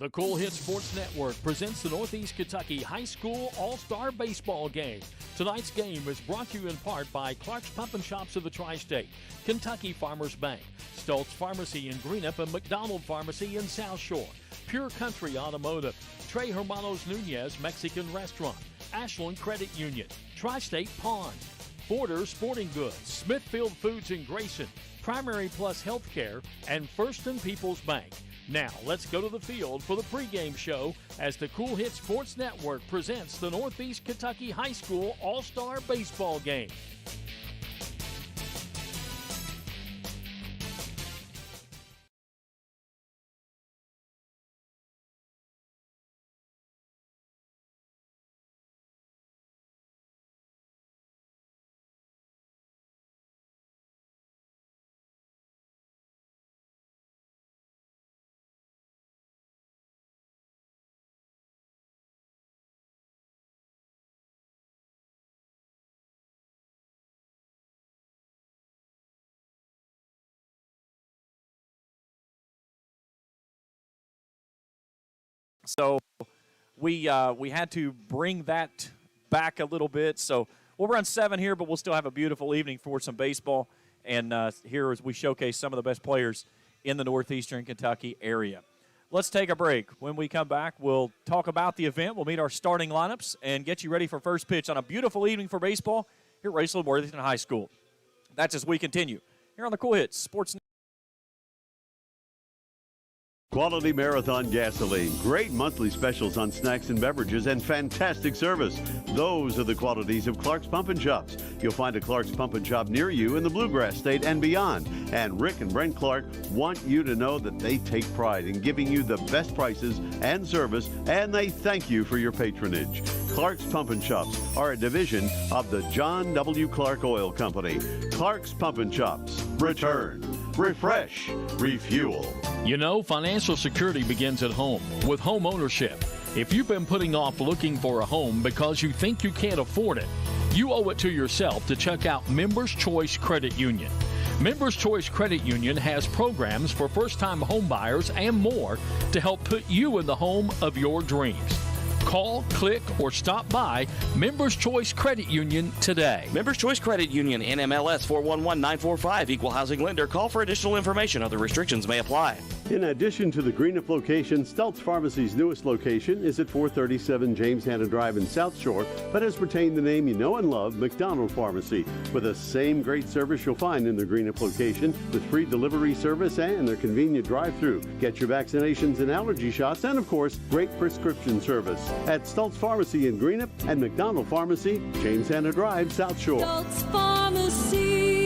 The Cool Hit Sports Network presents the Northeast Kentucky High School All-Star Baseball Game. Tonight's game is brought to you in part by Clark's Pump and Shops of the Tri-State, Kentucky Farmers Bank, Stoltz Pharmacy in Greenup, and McDonald Pharmacy in South Shore, Pure Country Automotive, Trey Hermanos Nunez Mexican Restaurant, Ashland Credit Union, Tri-State Pawn, Borders Sporting Goods, Smithfield Foods in Grayson, Primary Plus Healthcare, and First and People's Bank. Now, let's go to the field for the pregame show as the Cool Hit Sports Network presents the Northeast Kentucky High School All-Star Baseball Game. So we had to bring that back a little bit. So we'll run 7 here, but we'll still have a beautiful evening for some baseball. And here as we showcase some of the best players in the northeastern Kentucky area. Let's take a break. When we come back, we'll talk about the event. We'll meet our starting lineups and get you ready for first pitch on a beautiful evening for baseball here at Raceland-Worthington High School. That's as we continue here on the Cool Hits Sports Network. Quality Marathon gasoline, great monthly specials on snacks and beverages, and fantastic service. Those are the qualities of Clark's Pump and Shops. You'll find a Clark's Pump and Shop near you in the Bluegrass State and beyond. And Rick and Brent Clark want you to know that they take pride in giving you the best prices and service, and they thank you for your patronage. Clark's Pump and Shops are a division of the John W. Clark Oil Company. Clark's Pump and Shops. Return, refresh, refuel. You know, financial security begins at home with home ownership. If you've been putting off looking for a home because you think you can't afford it, you owe it to yourself to check out Members Choice Credit Union. Members Choice Credit Union has programs for first-time home buyers and more to help put you in the home of your dreams. Call, click, or stop by Members Choice Credit Union today. Members Choice Credit Union, NMLS 411945, Equal Housing Lender. Call for additional information. Other restrictions may apply. In addition to the Greenup location, Stoltz Pharmacy's newest location is at 437 James Hanna Drive in South Shore, but has retained the name you know and love, McDonald Pharmacy, with the same great service you'll find in the Greenup location, with free delivery service and their convenient drive-through. Get your vaccinations and allergy shots, and of course, great prescription service at Stoltz Pharmacy in Greenup and McDonald Pharmacy, James Hanna Drive, South Shore. Stoltz Pharmacy.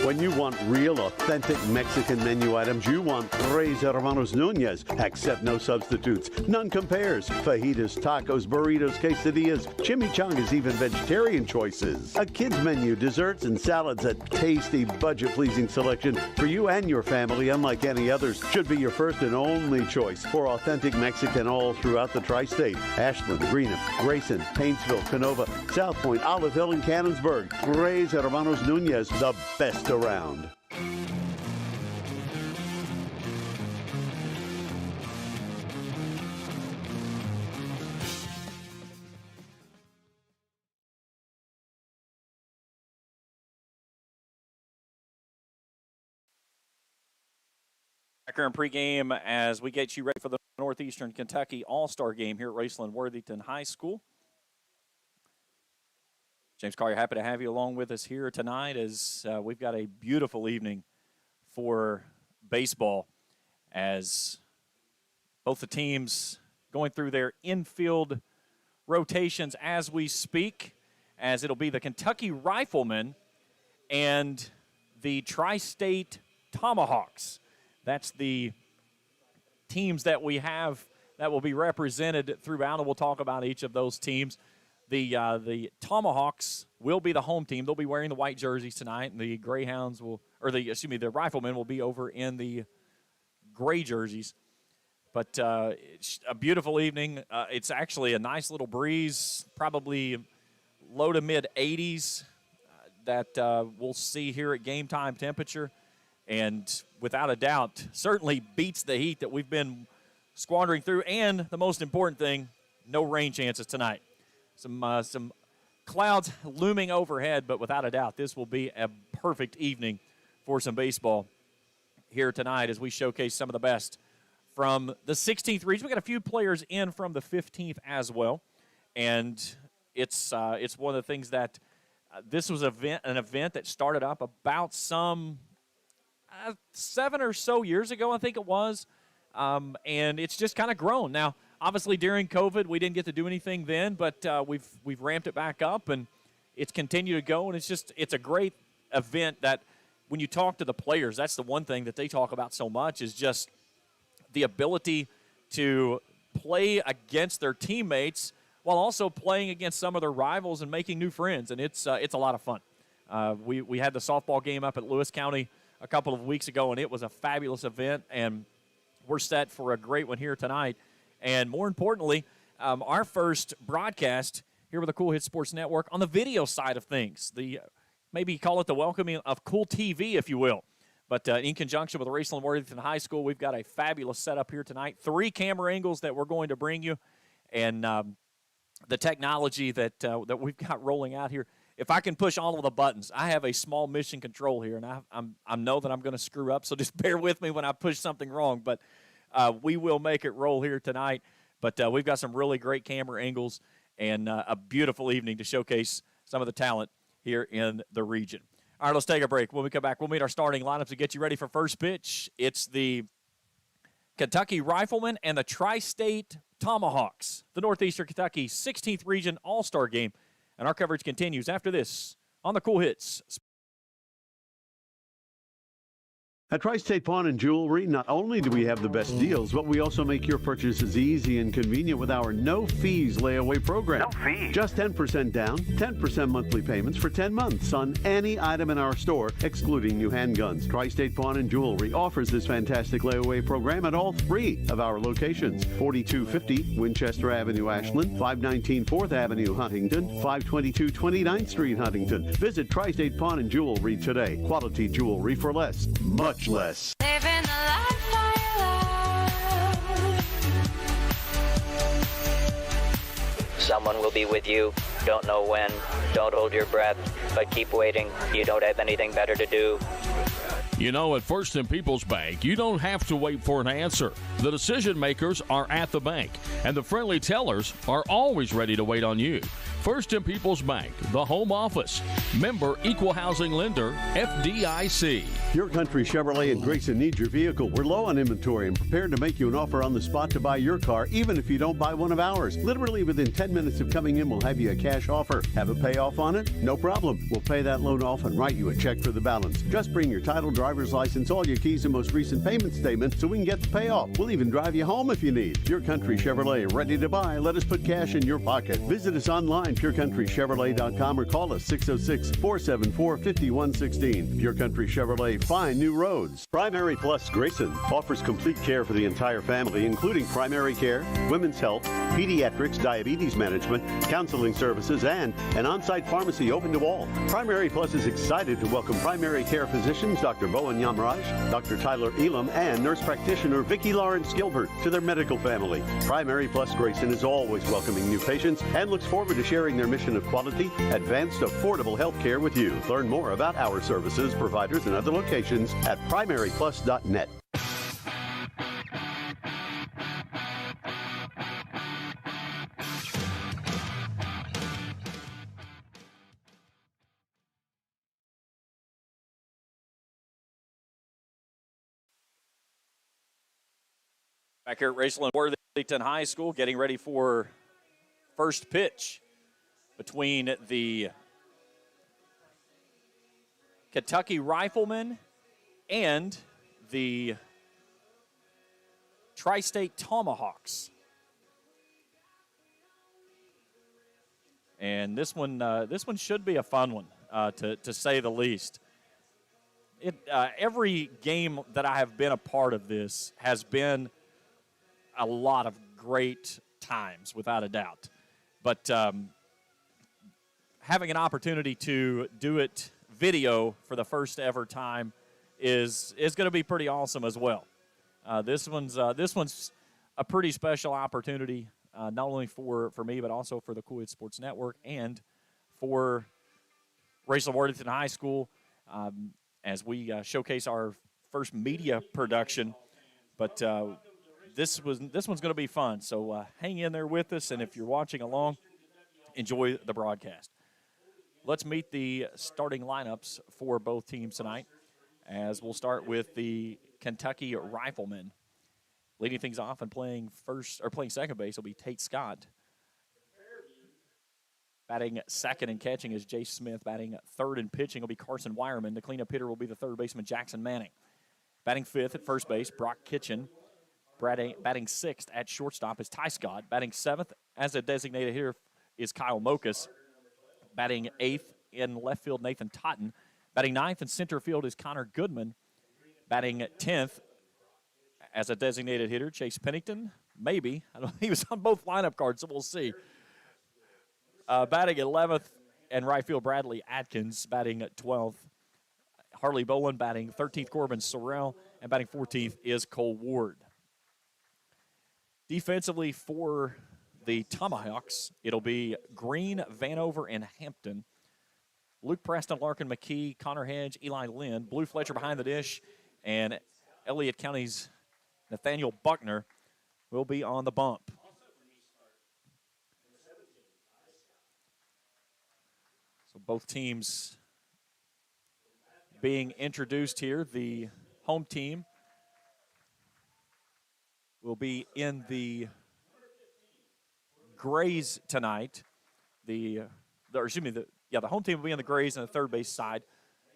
When you want real, authentic Mexican menu items, you want Tres Hermanos Nunez. Accept no substitutes. None compares. Fajitas, tacos, burritos, quesadillas, chimichangas, even vegetarian choices. A kids menu, desserts and salads, a tasty, budget-pleasing selection for you and your family, unlike any others. Should be your first and only choice for authentic Mexican all throughout the tri-state. Ashland, Greenup, Grayson, Paintsville, Canova, South Point, Olive Hill, and Cannonsburg. Tres Hermanos Nunez, the best around. Back here in pregame as we get you ready for the Northeastern Kentucky All-Star Game here at Raceland-Worthington High School. James Collier, happy to have you along with us here tonight as we've got a beautiful evening for baseball as both the teams going through their infield rotations as we speak, as it'll be the Kentucky Riflemen and the Tri-State Tomahawks. That's the teams that we have that will be represented throughout, and we'll talk about each of those teams. The Tomahawks will be the home team. They'll be wearing the white jerseys tonight, and the Greyhounds will, or the Riflemen will be over in the gray jerseys. But it's a beautiful evening. It's actually a nice little breeze, probably low to mid 80s that we'll see here at game time temperature. And without a doubt, certainly beats the heat that we've been squandering through. And the most important thing, no rain chances tonight. Some clouds looming overhead, but without a doubt, this will be a perfect evening for some baseball here tonight as we showcase some of the best from the 16th region. We got a few players in from the 15th as well, and it's one of the things that this was an event that started up about some 7 or so years ago, I think it was, and it's just kind of grown. Now, obviously during COVID, we didn't get to do anything then, but we've ramped it back up, and it's continued to go, and it's a great event that when you talk to the players, that's the one thing that they talk about so much is just the ability to play against their teammates while also playing against some of their rivals and making new friends, and it's a lot of fun. We had the softball game up at Lewis County a couple of weeks ago, and it was a fabulous event, and we're set for a great one here tonight. And more importantly, our first broadcast here with the Cool Hits Sports Network on the video side of things. Maybe call it the welcoming of Cool TV, if you will. But in conjunction with Raceland-Worthington High School, we've got a fabulous setup here tonight. 3 camera angles that we're going to bring you, and the technology that we've got rolling out here. If I can push all of the buttons, I have a small mission control here, and I know that I'm going to screw up, so just bear with me when I push something wrong. But we will make it roll here tonight. But we've got some really great camera angles and a beautiful evening to showcase some of the talent here in the region. All right, let's take a break. When we come back, we'll meet our starting lineups to get you ready for first pitch. It's the Kentucky Riflemen and the Tri-State Tomahawks, the Northeastern Kentucky 16th Region All-Star Game. And our coverage continues after this on the Cool Hits. At Tri-State Pawn and Jewelry, not only do we have the best deals, but we also make your purchases easy and convenient with our no-fees layaway program. No fees. Just 10% down, 10% monthly payments for 10 months on any item in our store, excluding new handguns. Tri-State Pawn and Jewelry offers this fantastic layaway program at all 3 of our locations. 4250 Winchester Avenue, Ashland, 519 4th Avenue, Huntington, 522 29th Street, Huntington. Visit Tri-State Pawn and Jewelry today. Quality jewelry for less. Much less. Living the life I love. Someone will be with you. Don't know when. Don't hold your breath, but keep waiting. You don't have anything better to do. You know, at First and People's Bank, you don't have to wait for an answer. The decision makers are at the bank, and the friendly tellers are always ready to wait on you. First and People's Bank, the home office. Member Equal Housing Lender, FDIC. Your Country Chevrolet and Grayson needs your vehicle. We're low on inventory and prepared to make you an offer on the spot to buy your car, even if you don't buy one of ours. Literally within 10 minutes of coming in, we'll have you a cash offer. Have a payoff on it? No problem. We'll pay that loan off and write you a check for the balance. Just bring your title, driver's license, all your keys, and most recent payment statement so we can get the payoff. We'll even drive you home if you need. Your Country Chevrolet, ready to buy. Let us put cash in your pocket. Visit us online, purecountrychevrolet.com, or call us 606-474-5116. Pure Country Chevrolet, find new roads. Primary Plus Grayson offers complete care for the entire family, including primary care, women's health, pediatrics, diabetes management, counseling services, and an on-site pharmacy open to all. Primary Plus is excited to welcome primary care physicians Dr. Bowen Yamraj, Dr. Tyler Elam, and nurse practitioner Vicki Lawrence Gilbert to their medical family. Primary Plus Grayson is always welcoming new patients and looks forward to sharing their mission of quality, advanced, affordable health care with you. Learn more about our services, providers, and other locations at primaryplus.net. Back here at Raceland-Worthington High School, getting ready for first pitch between the Kentucky Riflemen and the Tri-State Tomahawks. And this one should be a fun one, to say the least. Every game that I have been a part of this has been a lot of great times, without a doubt. But having an opportunity to do it video for the first ever time is going to be pretty awesome as well. This one's a pretty special opportunity, not only for me, but also for the Cool Hits Sports Network and for Raceland-Worthington High School as we showcase our first media production. But this one's going to be fun. So hang in there with us, and if you're watching along, enjoy the broadcast. Let's meet the starting lineups for both teams tonight, as we'll start with the Kentucky Riflemen. Leading things off and playing second base will be Tate Scott. Batting second and catching is Jay Smith. Batting third and pitching will be Carson Wireman. The cleanup hitter will be the third baseman Jackson Manning. Batting fifth at first base, Brock Kitchen. Batting sixth at shortstop is Ty Scott. Batting seventh as a designated hitter is Kyle Mokas. Batting eighth in left field, Nathan Totten. Batting ninth in center field is Connor Goodman. Batting 10th as a designated hitter, Chase Pennington. Maybe. I don't know. He was on both lineup cards, so we'll see. Batting 11th in right field, Bradley Adkins. Batting 12th, Harley Bowen. Batting 13th, Corbin Sorrell. And batting 14th is Cole Ward. Defensively for the Tomahawks, it'll be Green, Vanover, and Hampton. Luke Preston, Larkin McKee, Connor Hedge, Eli Lynn, Blue Fletcher behind the dish, and Elliott County's Nathaniel Buckner will be on the bump. So both teams being introduced here. The home team will be in the grays tonight. The home team will be in the grays on the third base side.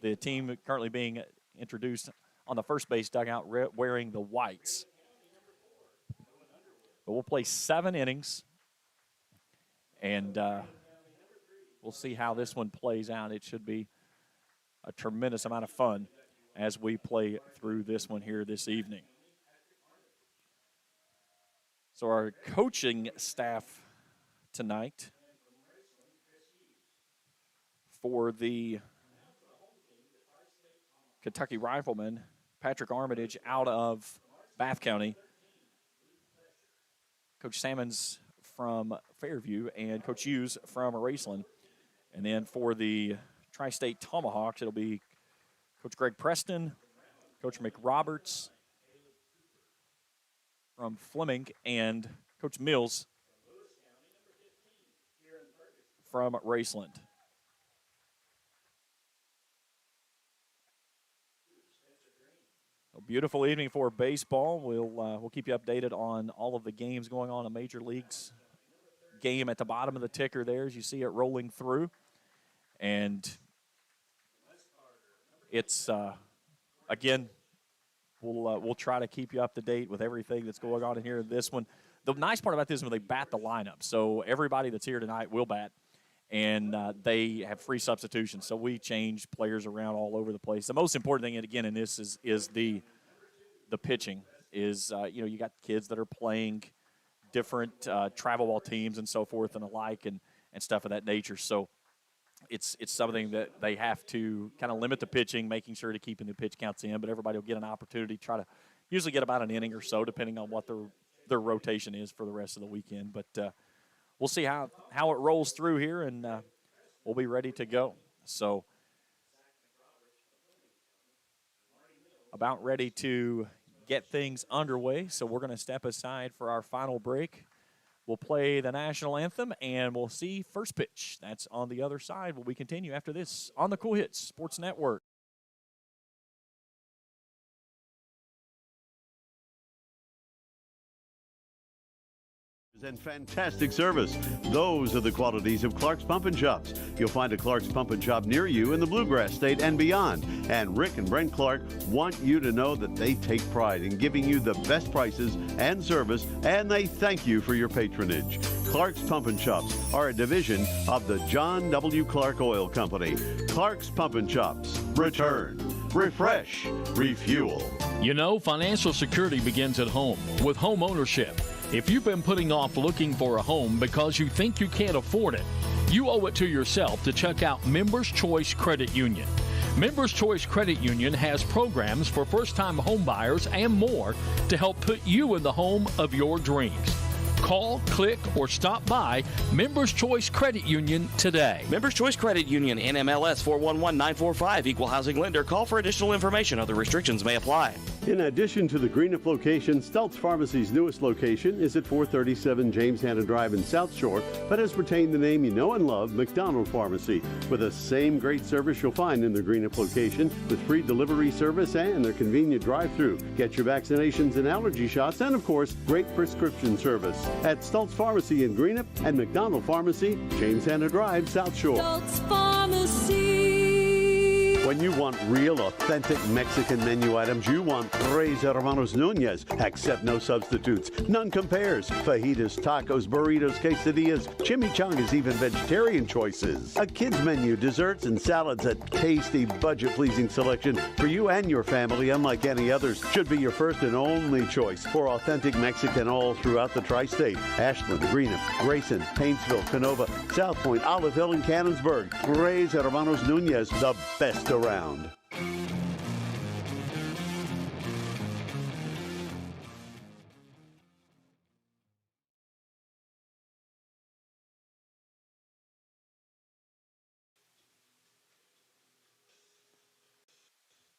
The team currently being introduced on the first base dugout wearing the whites. But we'll play 7 innings, and we'll see how this one plays out. It should be a tremendous amount of fun as we play through this one here this evening. So our coaching staff tonight for the Kentucky Riflemen, Patrick Armitage out of Bath County, Coach Salmons from Fairview, and Coach Hughes from Raceland. And then for the Tri-State Tomahawks, it'll be Coach Greg Preston, Coach McRoberts from Fleming, and Coach Mills from Raceland. A beautiful evening for baseball. We'll keep you updated on all of the games going on in Major Leagues. Game at the bottom of the ticker there as you see it rolling through. And it's, again, we'll try to keep you up to date with everything that's going on in here in this one. The nice part about this is when they bat the lineup. So everybody that's here tonight will bat, and they have free substitutions. So we change players around all over the place. The most important thing, again, in this is the pitching. Is you got kids that are playing different travel ball teams and so forth and the like and stuff of that nature. So it's something that they have to kind of limit the pitching, making sure to keeping the pitch counts in. But everybody will get an opportunity to try to usually get about an inning or so, depending on what their rotation is for the rest of the weekend. But we'll see how it rolls through here, and we'll be ready to go. So about ready to get things underway. So we're going to step aside for our final break. We'll play the national anthem, and we'll see first pitch. That's on the other side. We continue after this on the Cool Hits Sports Network. And fantastic service. Those are the qualities of Clark's Pump and Shops. You'll find a Clark's Pump and Shop near you in the Bluegrass State and beyond. And Rick and Brent Clark want you to know that they take pride in giving you the best prices and service, and they thank you for your patronage. Clark's Pump and Shops are a division of the John W. Clark Oil Company. Clark's Pump and Shops. Return, refresh, refuel. You know, financial security begins at home with home ownership. If you've been putting off looking for a home because you think you can't afford it, you owe it to yourself to check out Members Choice Credit Union. Members Choice Credit Union has programs for first-time home buyers and more to help put you in the home of your dreams. Call, click, or stop by Members Choice Credit Union today. Members Choice Credit Union, NMLS 411945, Equal Housing Lender. Call for additional information. Other restrictions may apply. In addition to the Greenup location, Stultz Pharmacy's newest location is at 437 James Hanna Drive in South Shore, but has retained the name you know and love, McDonald Pharmacy, with the same great service you'll find in the Greenup location, with free delivery service and their convenient drive-through. Get your vaccinations and allergy shots, and of course, great prescription service at Stultz Pharmacy in Greenup and McDonald Pharmacy, James Hanna Drive, South Shore. Stultz Pharmacy. When you want real, authentic Mexican menu items, you want Tres Hermanos Nunez. Accept no substitutes. None compares. Fajitas, tacos, burritos, quesadillas, chimichangas, even vegetarian choices. A kids menu, desserts, and salads. A tasty, budget-pleasing selection for you and your family, unlike any others. Should be your first and only choice for authentic Mexican all throughout the tri-state. Ashland, Greenup, Grayson, Paintsville, Canova, South Point, Olive Hill, and Cannonsburg. Tres Hermanos Nunez, the best around.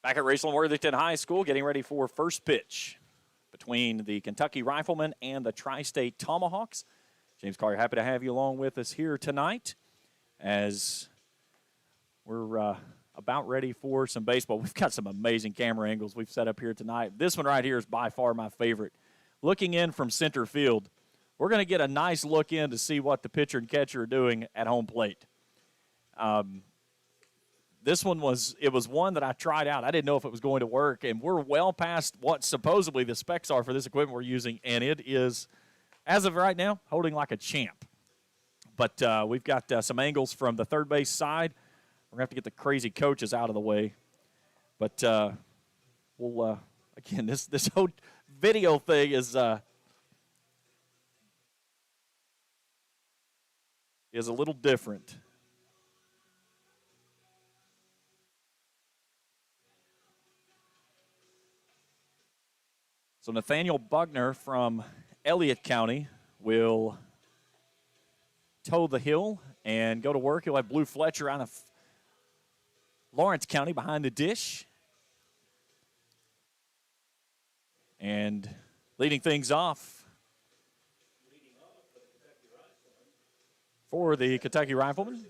Back at Raceland-Worthington High School, getting ready for first pitch between the Kentucky Riflemen and the Tri-State Tomahawks. James Collier, happy to have you along with us here tonight as we're about ready for some baseball. We've got some amazing camera angles we've set up here tonight. This one right here is by far my favorite. Looking in from center field, we're going to get a nice look in to see what the pitcher and catcher are doing at home plate. This one was one that I tried out. I didn't know if it was going to work, and we're well past what supposedly the specs are for this equipment we're using, and it is, as of right now, holding like a champ. But we've got some angles from the third base side. We're going to have to get the crazy coaches out of the way. But we'll, again, this whole video thing is a little different. So Nathaniel Buckner from Elliott County will toe the hill and go to work. He'll have Blue Fletcher out of Lawrence County behind the dish. And leading things off for the Kentucky Riflemen.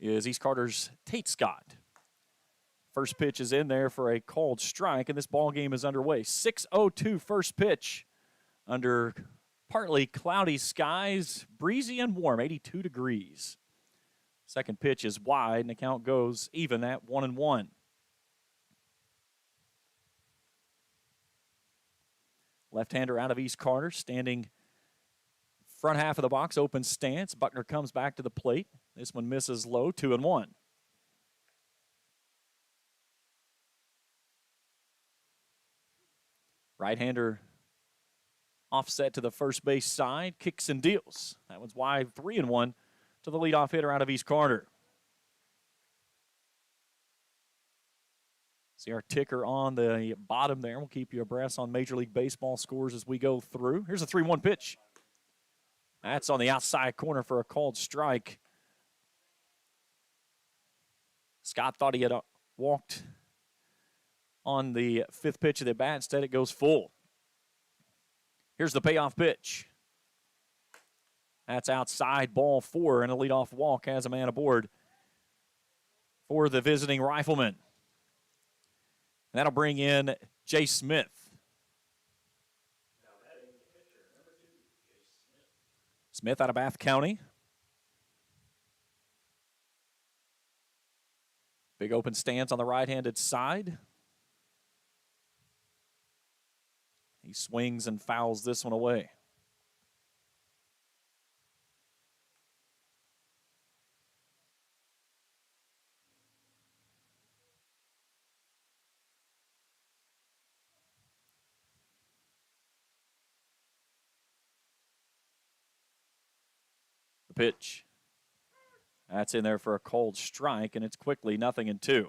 Is East Carter's Tate Scott. First pitch is in there for a called strike, and this ball game is underway. 6:02 first pitch under partly cloudy skies, breezy and warm, 82 degrees. Second pitch is wide, and the count goes even at 1-1. Left-hander out of East Carter, standing front half of the box, open stance. Buckner comes back to the plate. This one misses low, 2-1. Right-hander offset to the first base side, kicks and deals. That one's wide, 3-1 to the leadoff hitter out of East Carter. See our ticker on the bottom there. We'll keep you abreast on Major League Baseball scores as we go through. Here's a 3-1 pitch. That's on the outside corner for a called strike. Scott thought he had walked on the fifth pitch of the bat. Instead, it goes full. Here's the payoff pitch. That's outside, ball 4, and a leadoff walk has a man aboard for the visiting Rifleman. And that'll bring in Jay Smith. Smith out of Bath County. Big open stance on the right-handed side. He swings and fouls this one away. The pitch. That's in there for a cold strike, and it's quickly 0-2.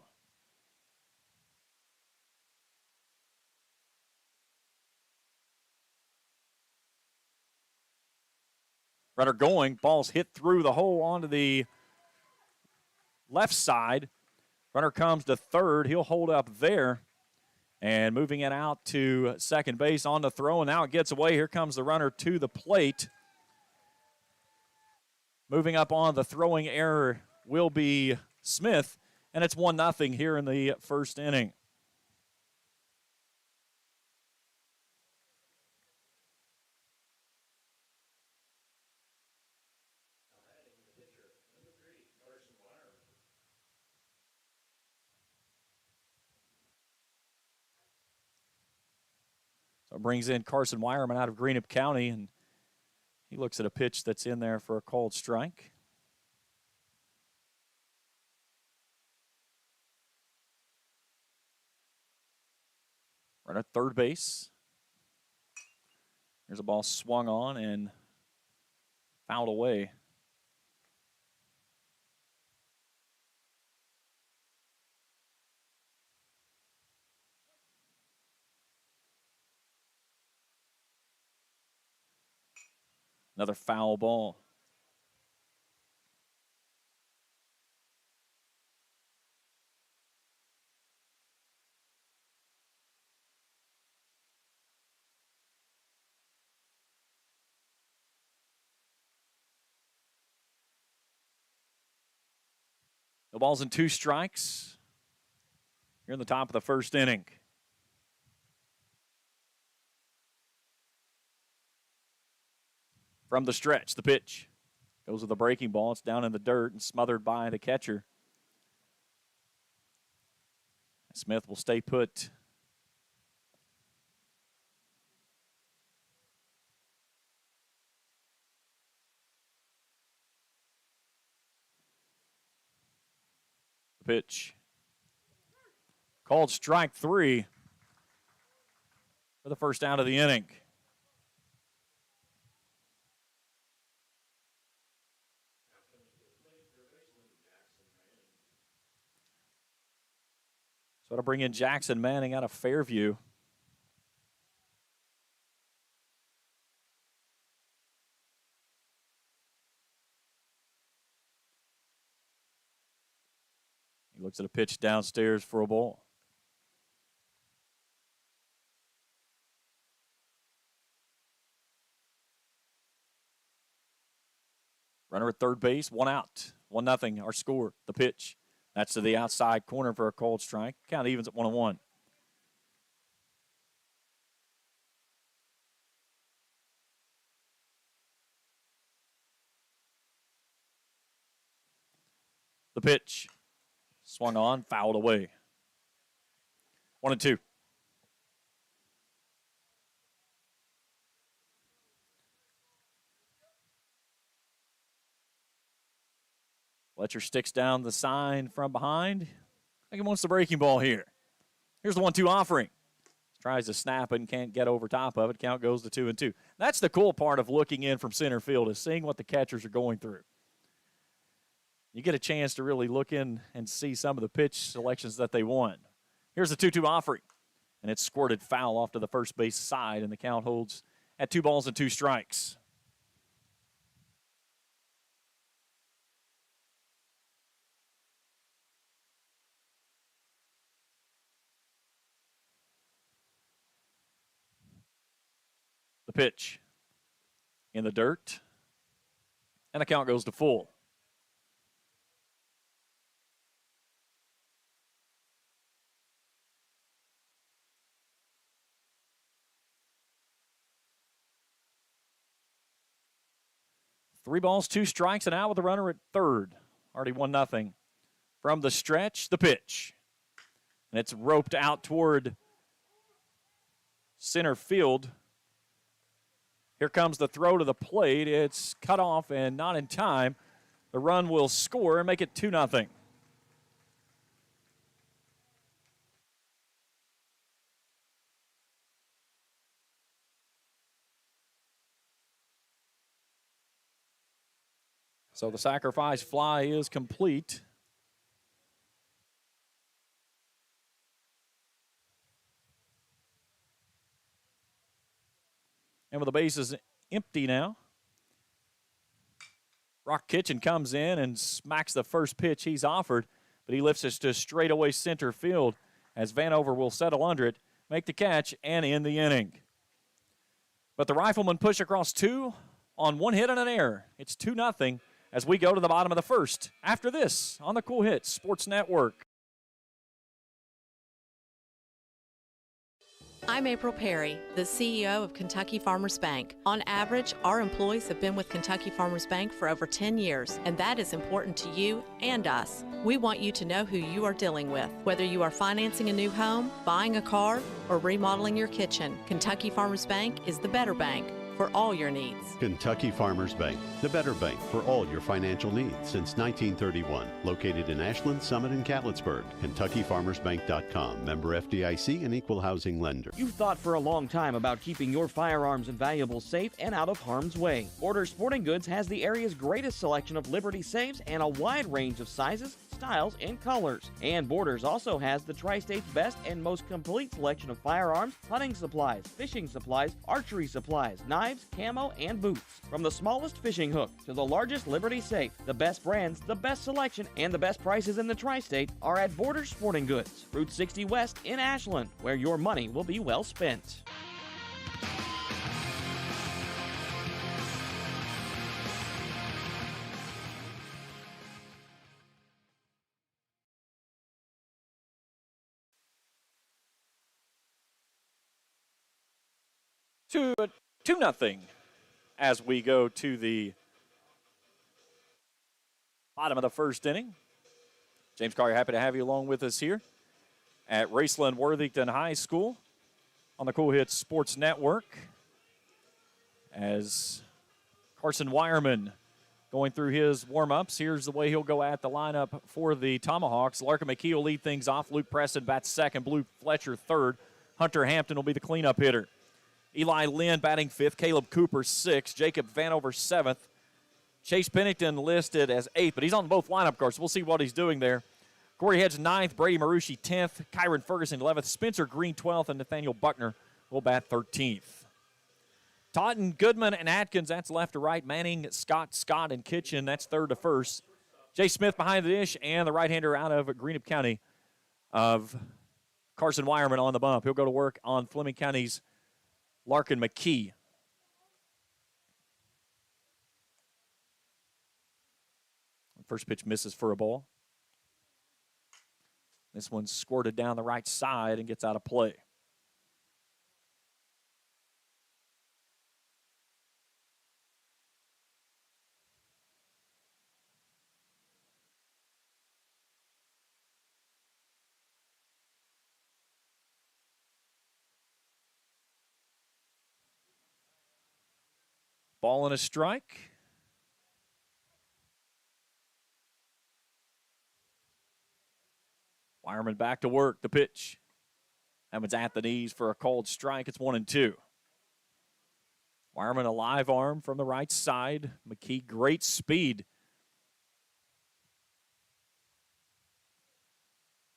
Runner going, ball's hit through the hole onto the left side. Runner comes to third. He'll hold up there. And moving it out to second base on the throw, and now it gets away. Here comes the runner to the plate. Moving up on the throwing error will be Smith, and it's 1-0 here in the first inning. So it brings in Carson Wireman out of Greenup County, and he looks at a pitch that's in there for a cold strike. Runner at third base. There's a ball swung on and fouled away. Another foul ball. The ball's in 2 strikes. Here in the top of the first inning. From the stretch, the pitch. Goes with the breaking ball. It's down in the dirt and smothered by the catcher. Smith will stay put. The pitch. Called strike 3 for the first out of the inning. So to bring in Jackson Manning out of Fairview. He looks at a pitch downstairs for a ball. Runner at third base, 1 out. 1-0, our score. The pitch. That's to the outside corner for a cold strike. Count evens at 1-1. The pitch. Swung on, fouled away. 1-2. Fletcher sticks down the sign from behind. I think he wants the breaking ball here. Here's the 1-2 offering. Tries to snap it and can't get over top of it. Count goes to 2-2. That's the cool part of looking in from center field, is seeing what the catchers are going through. You get a chance to really look in and see some of the pitch selections that they won. Here's the 2-2 offering. And it's squirted foul off to the first base side, and the count holds at 2 strikes. The pitch in the dirt, and the count goes to full. Three balls, 2 strikes, and out with the runner at third. Already 1-0. From the stretch, the pitch. And it's roped out toward center field. Here comes the throw to the plate. It's cut off and not in time. The run will score and make it 2-0. So the sacrifice fly is complete. And with the bases empty now, Rock Kitchen comes in and smacks the first pitch he's offered, but he lifts it to straightaway center field as Vanover will settle under it, make the catch, and end the inning. But the Riflemen push across two on one hit and an error. It's 2-0 as we go to the bottom of the first. After this, on the Cool Hits Sports Network. I'm April Perry, the CEO of Kentucky Farmers Bank. On average, our employees have been with Kentucky Farmers Bank for over 10 years, and that is important to you and us. We want you to know who you are dealing with. Whether you are financing a new home, buying a car, or remodeling your kitchen, Kentucky Farmers Bank is the better bank for all your needs. Kentucky Farmers Bank, the better bank for all your financial needs since 1931. Located in Ashland, Summit, and Catlettsburg. KentuckyFarmersBank.com. Member FDIC and equal housing lender. You've thought for a long time about keeping your firearms and valuables safe and out of harm's way. Borders Sporting Goods has the area's greatest selection of Liberty safes and a wide range of sizes, styles, and colors. And Borders also has the Tri-State's best and most complete selection of firearms, hunting supplies, fishing supplies, archery supplies, knives, camo, and boots. From the smallest fishing hook to the largest Liberty safe, the best brands, the best selection, and the best prices in the Tri-State are at Borders Sporting Goods, Route 60 West in Ashland, where your money will be well spent. Two 2-0 as we go to the bottom of the first inning. James Collier, happy to have you along with us here at Raceland-Worthington High School on the Cool Hits Sports Network. As Carson Wireman going through his warm-ups, here's the way he'll go at the lineup for the Tomahawks. Larkin McKee will lead things off. Luke Preston bats second. Blue Fletcher third. Hunter Hampton will be the cleanup hitter. Eli Lynn batting fifth. Caleb Cooper sixth. Jacob Vanover seventh. Chase Pennington listed as eighth, but he's on both lineup cards, so we'll see what he's doing there. Corey Hedge ninth. Brady Marucci 10th. Kyron Ferguson 11th. Spencer Green 12th. And Nathaniel Buckner will bat 13th. Totten, Goodman, and Adkins, that's left to right. Manning, Scott, and Kitchen, that's third to first. Jay Smith behind the dish, and the right-hander out of Greenup County of Carson Wireman on the bump. He'll go to work on Fleming County's Larkin McKee. First pitch misses for a ball. This one's squirted down the right side and gets out of play. Ball and a strike. Wireman back to work. The pitch. That one's at the knees for a called strike. It's 1-2. Wireman a live arm from the right side. McKee, great speed.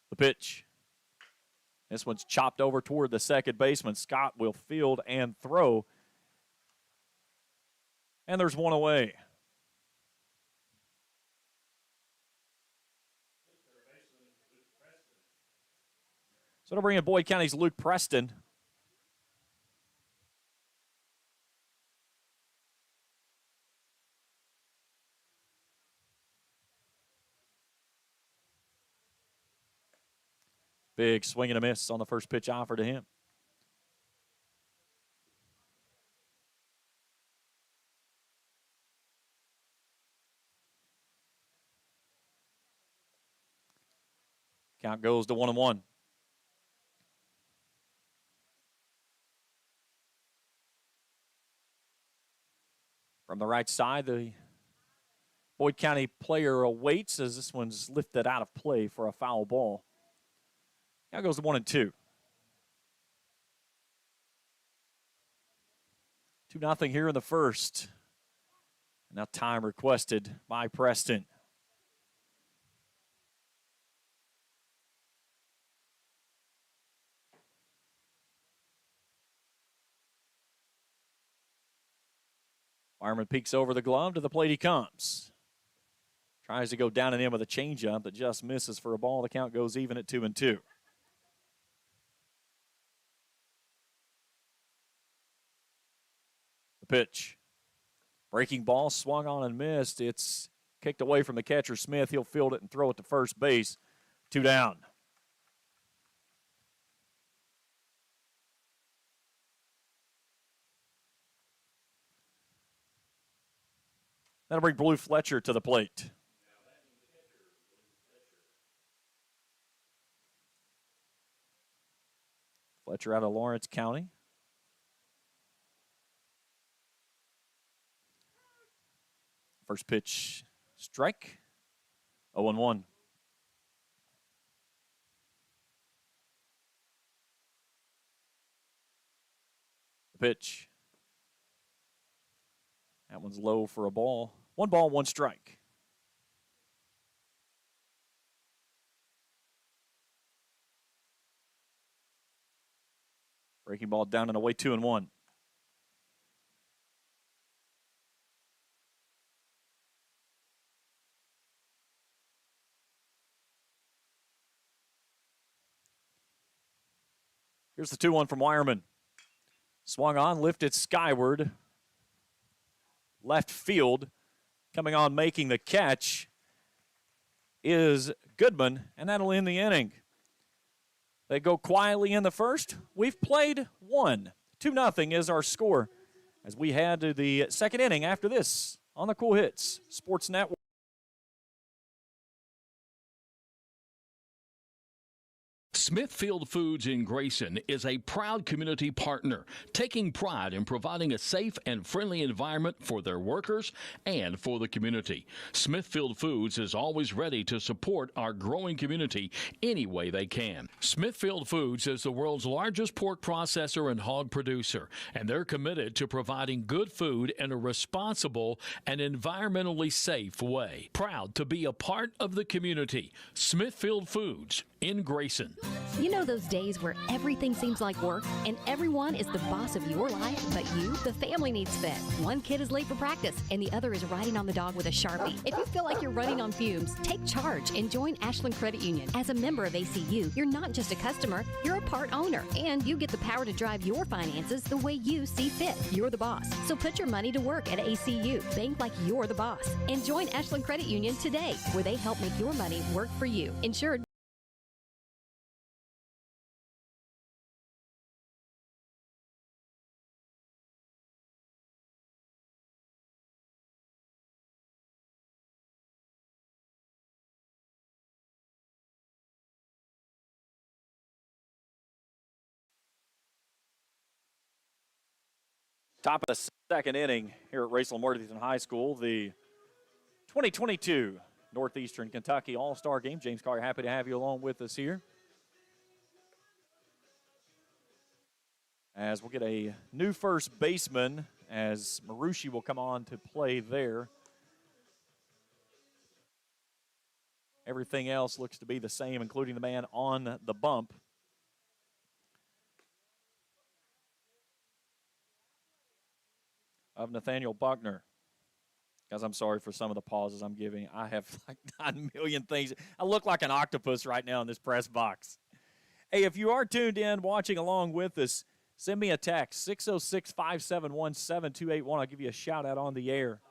The pitch. This one's chopped over toward the second baseman. Scott will field and throw. And there's one away. So it'll bring in Boyd County's Luke Preston. Big swing and a miss on the first pitch offer to him. Count goes to 1-1. From the right side, the Boyd County player awaits as this one's lifted out of play for a foul ball. Now goes to 1-2. 2-0 here in the first. Now time requested by Preston. Fireman peeks over the glove. To the plate he comes. Tries to go down and in with a changeup that just misses for a ball. The count goes even at 2-2. The pitch. Breaking ball swung on and missed. It's kicked away from the catcher, Smith. He'll field it and throw it to first base. 2 down. That'll bring Blue Fletcher to the plate. Fletcher out of Lawrence County. First pitch, strike. 0-1. The pitch. That one's low for a ball. 1 ball, 1 strike. Breaking ball down and away, 2-1. Here's the 2-1 from Wireman. Swung on, lifted skyward. Left field. Coming on, making the catch is Goodman, and that'll end the inning. They go quietly in the first. We've played 1. 2-0 is our score as we head to the second inning after this on the Cool Hits Sports Network. Smithfield Foods in Grayson is a proud community partner, taking pride in providing a safe and friendly environment for their workers and for the community. Smithfield Foods is always ready to support our growing community any way they can. Smithfield Foods is the world's largest pork processor and hog producer, and they're committed to providing good food in a responsible and environmentally safe way. Proud to be a part of the community. Smithfield Foods in Grayson. You know those days where everything seems like work and everyone is the boss of your life but you? The family needs fed. One kid is late for practice and the other is riding on the dog with a Sharpie. If you feel like you're running on fumes, take charge and join Ashland Credit Union. As a member of ACU, you're not just a customer, you're a part owner, and you get the power to drive your finances the way you see fit. You're the boss. So put your money to work at ACU. Bank like you're the boss. And join Ashland Credit Union today, where they help make your money work for you. Insured. Top of the second inning here at Raceland-Worthington High School, the 2022 Northeastern Kentucky All-Star Game. James Collier, happy to have you along with us here. As we'll get a new first baseman, as Marushi will come on to play there. Everything else looks to be the same, including the man on the bump. Of Nathaniel Buckner. Guys, I'm sorry for some of the pauses I'm giving. I have like 9 million things. I look like an octopus right now in this press box. Hey, if you are tuned in, watching along with us, send me a text, 606-571-7281. I'll give you a shout out on the air.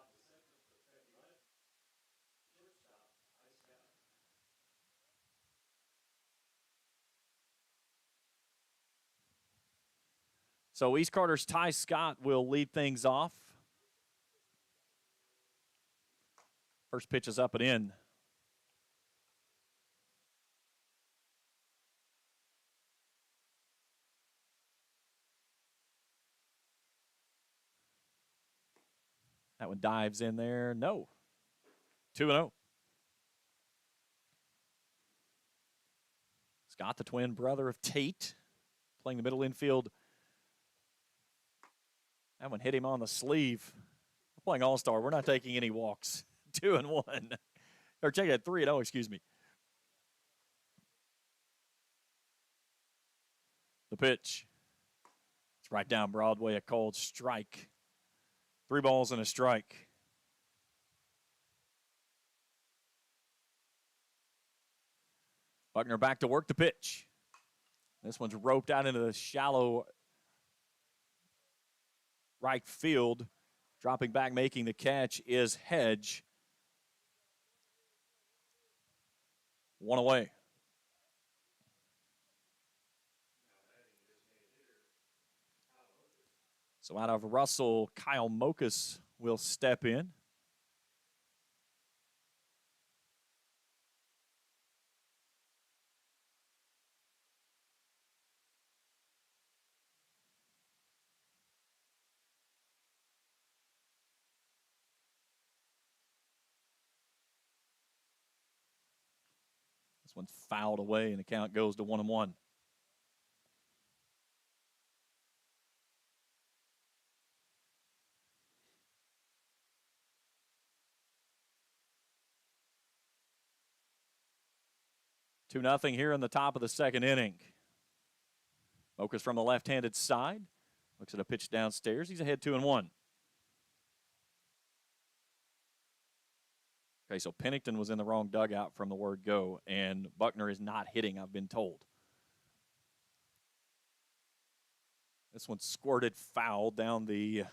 So East Carter's Ty Scott will lead things off. First pitch is up and in. That one dives in there. No. 2-0. Scott, the twin brother of Tate, playing the middle infield. That one hit him on the sleeve. playing All-Star. We're not taking any walks. 2-1. Or take it 3-0, excuse me. The pitch. It's right down Broadway, a called strike. 3 balls and a strike. Buckner back to work the pitch. This one's roped out into the shallow right field. Dropping back, making the catch is Hedge. 1 away. So out of Russell, Kyle Mokus will step in. This one's fouled away, and the count goes to 1-1. Two nothing here in the top of the second inning. Mokus from the left-handed side. Looks at a pitch downstairs. He's ahead 2-1. Okay, so Pennington was in the wrong dugout from the word go, and Buckner is not hitting, I've been told. This one squirted foul down the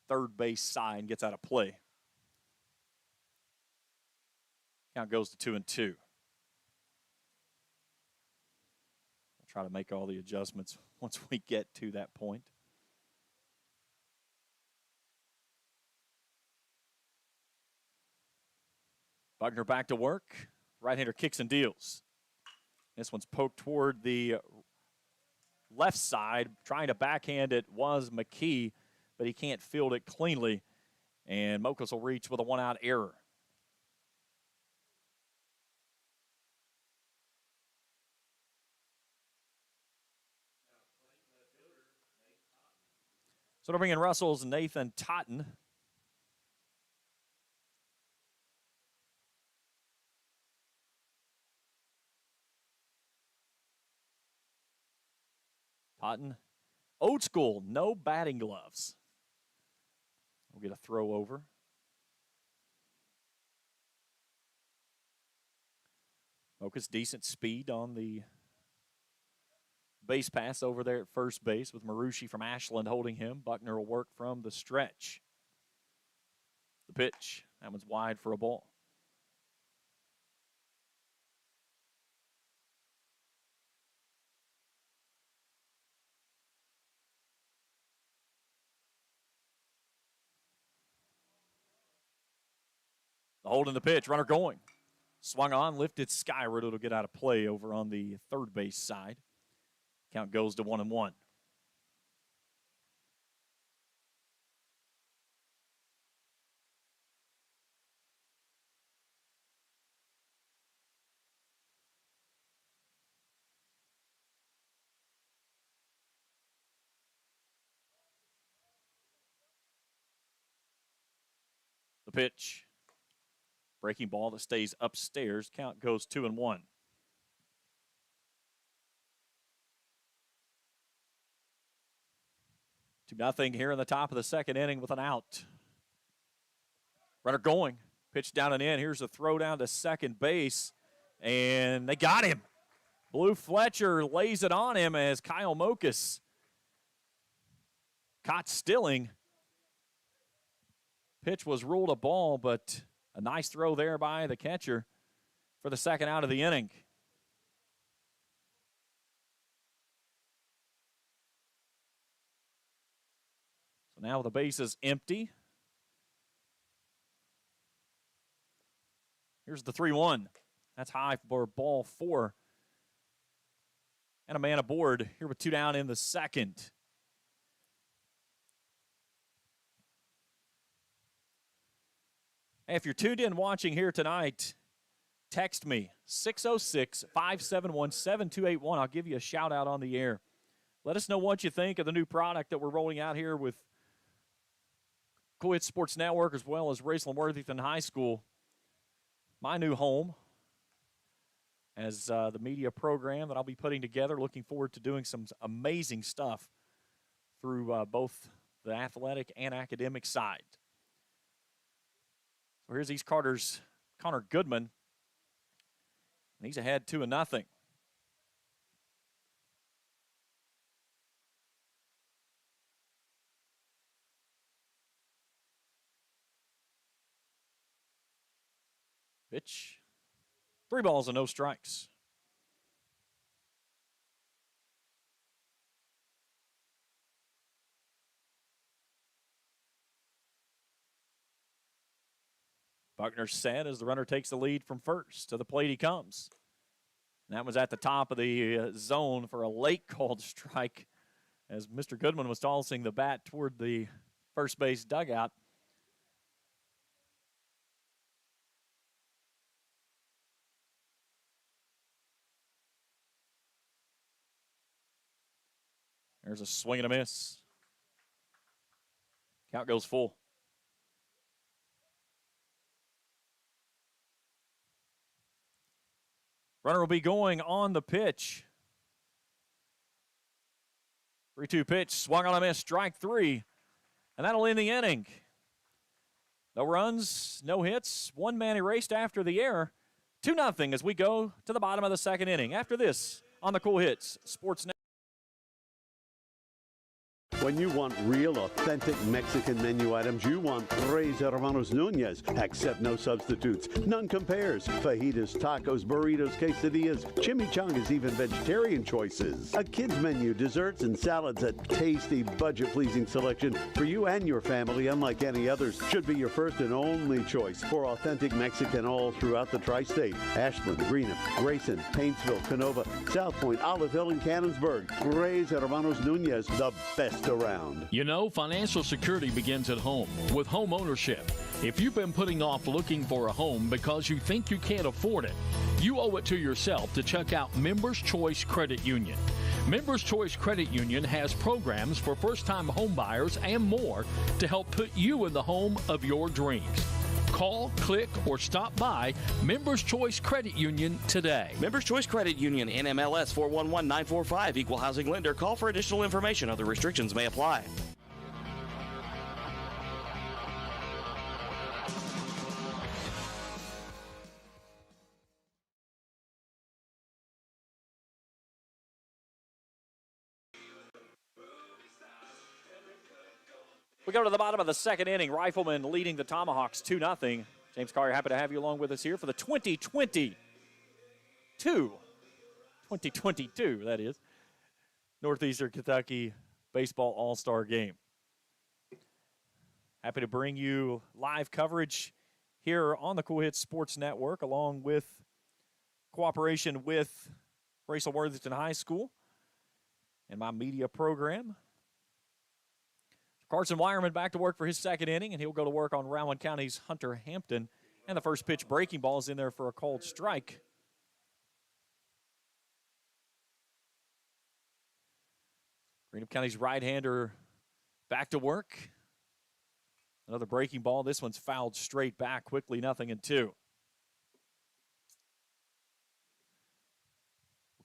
third base side and gets out of play. Count goes to 2-2. I'll try to make all the adjustments once we get to that point. Buckner back to work. Right-hander kicks and deals. This one's poked toward the left side. Trying to backhand it was NEKY, but he can't field it cleanly. And Mokus will reach with a 1-out error. So to bring in Russell's Nathan Totten. Totten, old school, no batting gloves. We'll get a throw over. Mokus decent speed on the base pass over there at first base with Marucci from Ashland holding him. Buckner will work from the stretch. The pitch, that one's wide for a ball. The hold in the pitch, runner going. Swung on, lifted skyward. It'll get out of play over on the third base side. Count goes to 1-1. The pitch. Breaking ball that stays upstairs. Count goes 2-1. 2-0 here in the top of the second inning with an out. Runner going. Pitch down and in. Here's a throw down to second base. And they got him. Blue Fletcher lays it on him as Kyle Mokus caught Stilling. Pitch was ruled a ball, but a nice throw there by the catcher for the second out of the inning. So now the base is empty. Here's the 3-1. That's high for ball 4. And a man aboard here with 2 down in the second. If you're tuned in watching here tonight, text me, 606-571-7281. I'll give you a shout out on the air. Let us know what you think of the new product that we're rolling out here with Cool Hits Sports Network, as well as Raceland-Worthington High School, my new home, as the media program that I'll be putting together. Looking forward to doing some amazing stuff through both the athletic and academic side. So here's East Carter's Connor Goodman, and he's ahead 2-0. Pitch. 3 balls and no strikes. Buckner set as the runner takes the lead from first. To the plate he comes. And that was at the top of the zone for a late called strike as Mr. Goodman was tossing the bat toward the first base dugout. There's a swing and a miss. Count goes full. Runner will be going on the pitch. 3-2 pitch, swung on a miss, strike 3. And that'll end the inning. No runs, no hits, 1 man erased after the error. 2-0 as we go to the bottom of the 2nd inning. After this, on the Cool Hits Sports Network. When you want real, authentic Mexican menu items, you want Tres Hermanos Nunez. Accept no substitutes. None compares. Fajitas, tacos, burritos, quesadillas, chimichangas, even vegetarian choices. A kids menu, desserts and salads, a tasty, budget-pleasing selection for you and your family, unlike any others. Should be your first and only choice for authentic Mexican all throughout the tri-state. Ashland, Greenup, Grayson, Paintsville, Canova, South Point, Olive Hill, and Cannonsburg. Tres Hermanos Nunez, the best around. You know, financial security begins at home with home ownership. If you've been putting off looking for a home because you think you can't afford it, you owe it to yourself to check out Members Choice Credit Union. Members Choice Credit Union has programs for first-time home buyers and more to help put you in the home of your dreams. Call, click, or stop by Members Choice Credit Union today. Members Choice Credit Union, NMLS 411945, Equal Housing Lender. Call for additional information. Other restrictions may apply. We go to the bottom of the 2nd inning. Rifleman leading the Tomahawks 2-0. James Collier, happy to have you along with us here for the 2022, that is, Northeastern Kentucky Baseball All-Star Game. Happy to bring you live coverage here on the Cool Hits Sports Network, along with cooperation with Raceland-Worthington High School and my media program. Carson Wireman back to work for his 2nd inning, and he'll go to work on Rowan County's Hunter Hampton. And the first pitch breaking ball is in there for a called strike. Greenup County's right-hander back to work. Another breaking ball. This one's fouled straight back quickly, 0-2. We'll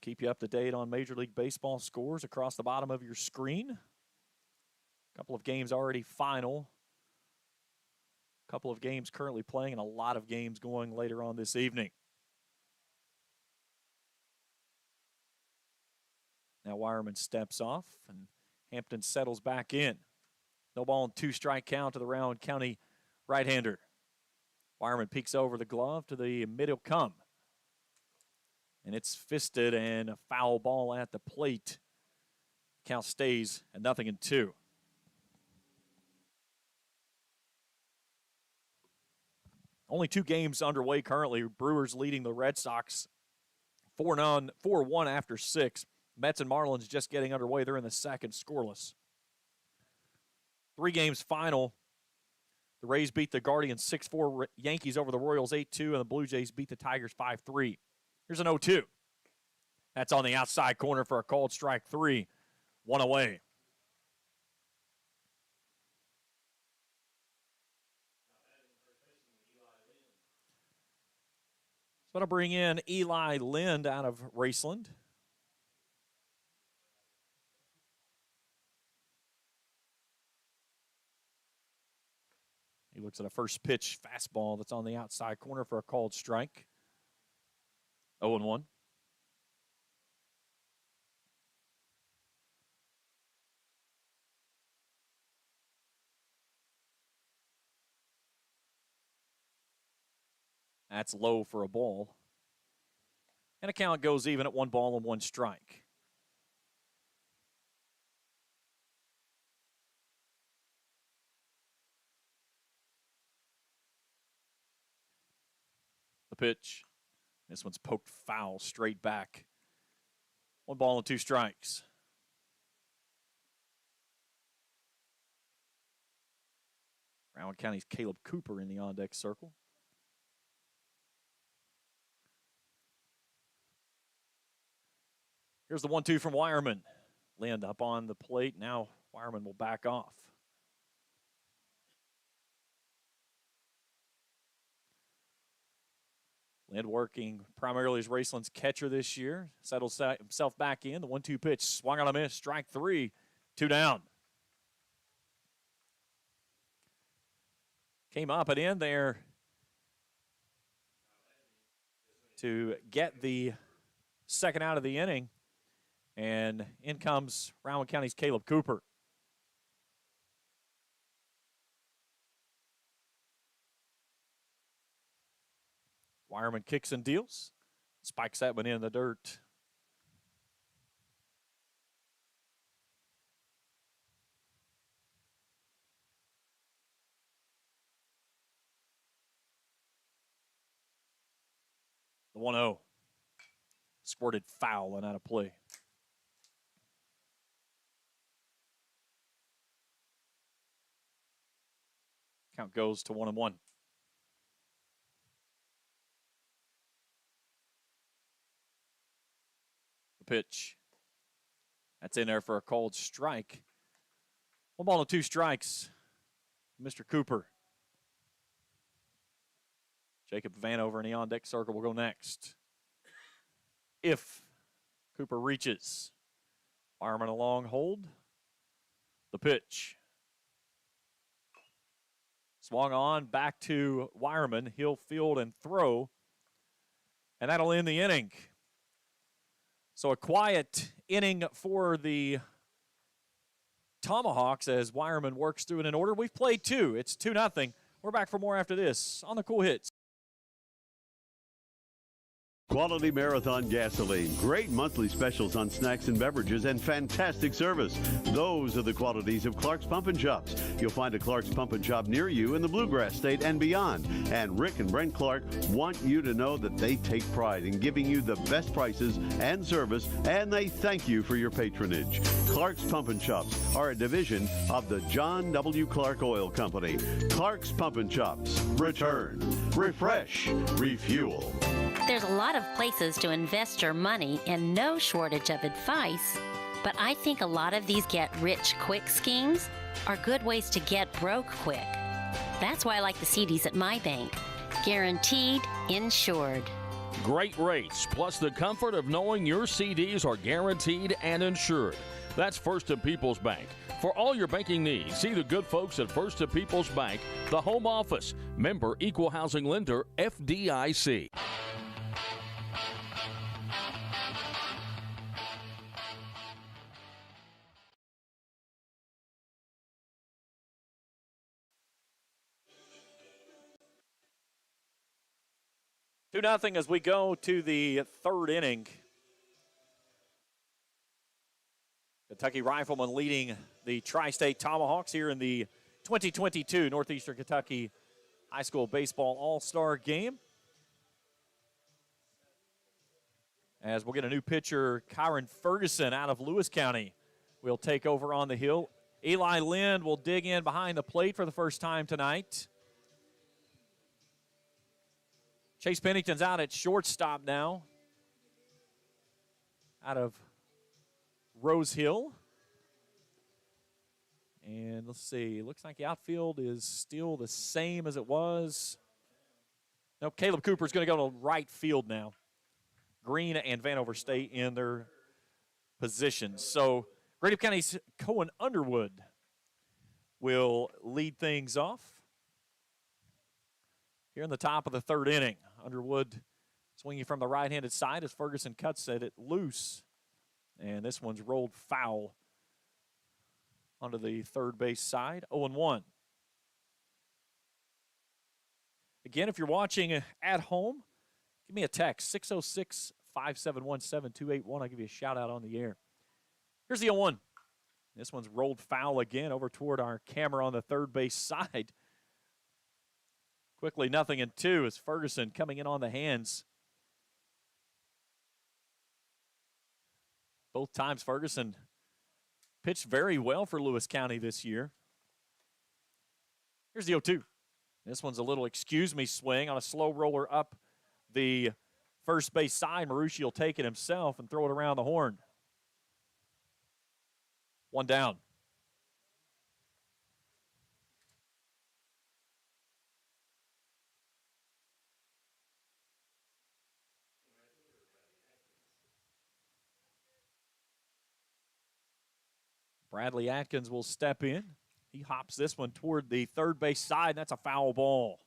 keep you up to date on Major League Baseball scores across the bottom of your screen. Couple of games already final. Couple of games currently playing, and a lot of games going later on this evening. Now Wireman steps off, and Hampton settles back in. No ball and 2-strike count to the Rowan County right-hander. Wireman peeks over the glove to the middle come. And it's fisted and a foul ball at the plate. Count stays at 0-2. Only 2 games underway currently. Brewers leading the Red Sox 4-1 after 6. Mets and Marlins just getting underway. They're in the 2nd, scoreless. 3 games final. The Rays beat the Guardians 6-4. Yankees over the Royals 8-2. And the Blue Jays beat the Tigers 5-3. Here's an 0-2. That's on the outside corner for a called strike 3. 1 away. going to bring in Eli Lind out of Raceland. He looks at a first pitch fastball that's on the outside corner for a called strike. 0-1. That's low for a ball. And a count goes even at 1 ball and 1 strike. The pitch. This one's poked foul straight back. 1 ball and 2 strikes. Rowan County's Caleb Cooper in the on-deck circle. Here's the 1-2 from Wireman. Lind up on the plate. Now Wireman will back off. Lind working primarily as Raceland's catcher this year. Settles himself back in. The 1-2 pitch. Swung on a miss. Strike 3. 2 down. Came up and in there to get the second out of the inning. And in comes Rowan County's Caleb Cooper. Wireman kicks and deals. Spikes that one in the dirt. The 1-0. Squirted foul and out of play. Count goes to 1-1. The pitch. That's in there for a called strike. 1 ball and 2 strikes. Mr. Cooper. Jacob Vanover in the on-deck circle will go next. If Cooper reaches. Fireman a long hold. The pitch. Swung on, back to Wireman. He'll field and throw, and that'll end the inning. So a quiet inning for the Tomahawks as Wireman works through it in order. We've played 2. It's 2-0. We're back for more after this on the Cool Hits. Quality Marathon gasoline, great monthly specials on snacks and beverages, and fantastic service. Those are the qualities of Clark's Pump and Shops. You'll find a Clark's Pump and Shop near you in the Bluegrass State and beyond. And Rick and Brent Clark want you to know that they take pride in giving you the best prices and service, and they thank you for your patronage. Clark's Pump and Shops are a division of the John W. Clark Oil Company. Clark's Pump and Shops. Return, refresh, refuel. There's a lot of places to invest your money and no shortage of advice, but I think a lot of these get-rich-quick schemes are good ways to get broke quick. That's why I like the CDs at my bank. Guaranteed, insured. Great rates, plus the comfort of knowing your CDs are guaranteed and insured. That's First and People's Bank. For all your banking needs, see the good folks at First and People's Bank, the home office. Member Equal Housing Lender, FDIC. Two nothing as we go to the third inning. Kentucky Riflemen leading the Tri-State Tomahawks here in the 2022 Northeastern Kentucky High School Baseball All-Star Game. As we'll get a new pitcher, Kyron Ferguson out of Lewis County will take over on the hill. Eli Lind will dig in behind the plate for the first time tonight. Chase Pennington's out at shortstop now, out of Rose Hill. And let's see, looks like the outfield is still the same as it was Now, Caleb Cooper's going to go to right field now. Green and Vanover stay in their positions. So Grady County's Cohen Underwood will lead things off here in the top of the third inning. Underwood swinging from the right-handed side as Ferguson cuts at it loose. And this one's rolled foul onto the third base side, 0-1. Again, if you're watching at home, give me a text, 606-571-7281. I'll give you a shout-out on the air. Here's the 0-1. This one's rolled foul again over toward our camera on the third base side. Quickly 0-2 as Ferguson coming in on the hands. Both times Ferguson pitched very well for Lewis County this year. Here's the 0-2. This one's a little excuse-me swing on a slow roller up the first base side. Marucci will take it himself and throw it around the horn. One down. Bradley Adkins will step in. He hops this one toward the third base side, and that's a foul ball.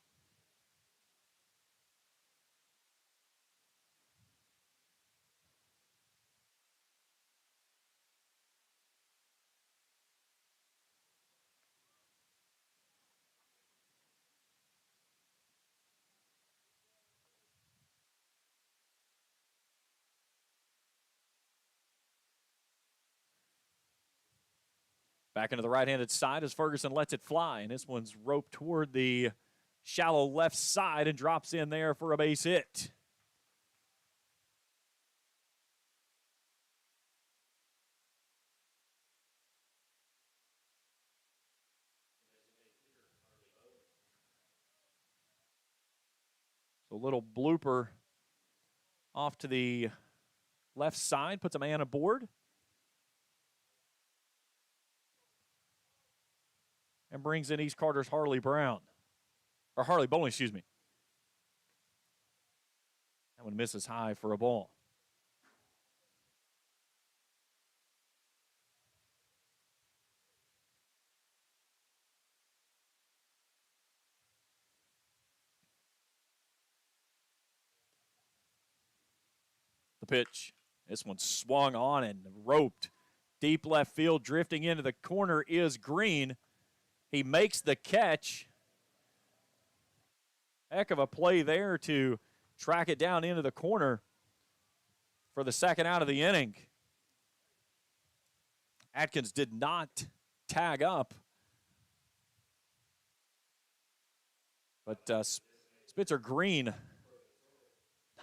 Back into the right-handed side as Ferguson lets it fly, and this one's roped toward the shallow left side and drops in there for a base hit. So a little blooper off to the left side, puts a man aboard. And brings in East Carter's Harley Bowling, excuse me. That one misses high for a ball. The pitch. This one swung on and roped. Deep left field, drifting into the corner is Green. He makes the catch. Heck of a play there to track it down into the corner for the second out of the inning. Adkins did not tag up. But Spitzer Green,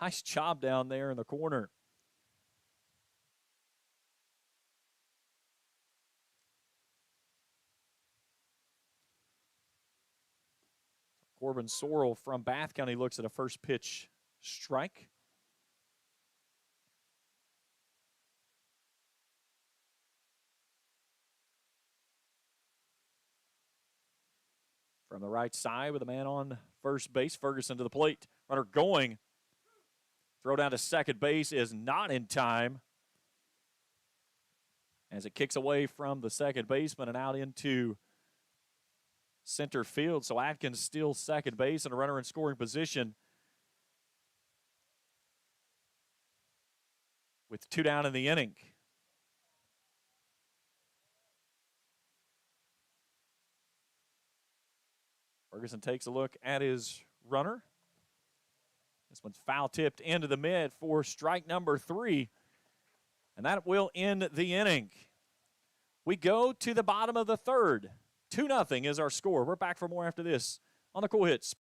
nice job down there in the corner. Corbin Sorrell from Bath County looks at a first pitch strike. From the right side with a man on first base, Ferguson to the plate. Runner going. Throw down to second base is not in time as it kicks away from the second baseman and out into center field. So Adkins steals second base and a runner in scoring position with 2 down in the inning. Ferguson takes a look at his runner. This one's foul tipped into the mid for strike number 3. And that will end the inning. We go to the bottom of the third. 2-0 is our score. We're back for more after this on the Cool Hits.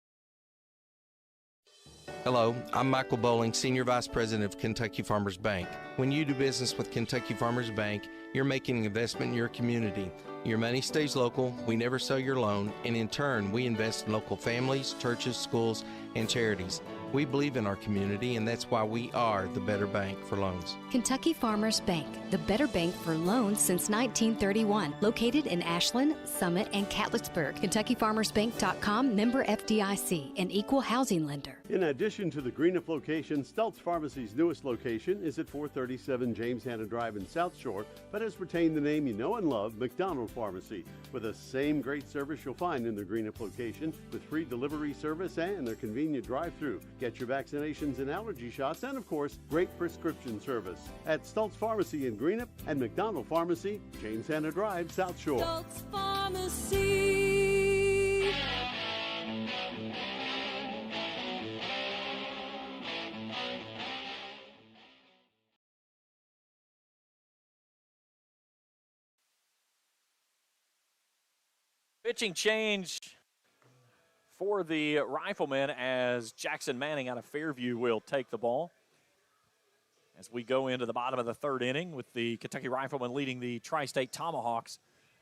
Hello, I'm Michael Bowling, Senior Vice President of Kentucky Farmers Bank. When you do business with Kentucky Farmers Bank, you're making an investment in your community. Your money stays local, we never sell your loan, and in turn, we invest in local families, churches, schools, and charities. We believe in our community, and that's why we are the better bank for loans. Kentucky Farmers Bank, the better bank for loans since 1931. Located in Ashland, Summit, and Catlettsburg. KentuckyFarmersBank.com, member FDIC, an equal housing lender. In addition to the Greenup location, Stultz Pharmacy's newest location is at 437 James Hanna Drive in South Shore, but has retained the name you know and love, McDonald Pharmacy, with the same great service you'll find in the Greenup location, with free delivery service and their convenient drive-through. Get your vaccinations and allergy shots, and of course, great prescription service at Stultz Pharmacy in Greenup and McDonald Pharmacy, James Hanna Drive, South Shore. Stultz Pharmacy. Pitching change for the Riflemen as Jackson Manning out of Fairview will take the ball. As we go into the bottom of the third inning with the Kentucky Riflemen leading the Tri-State Tomahawks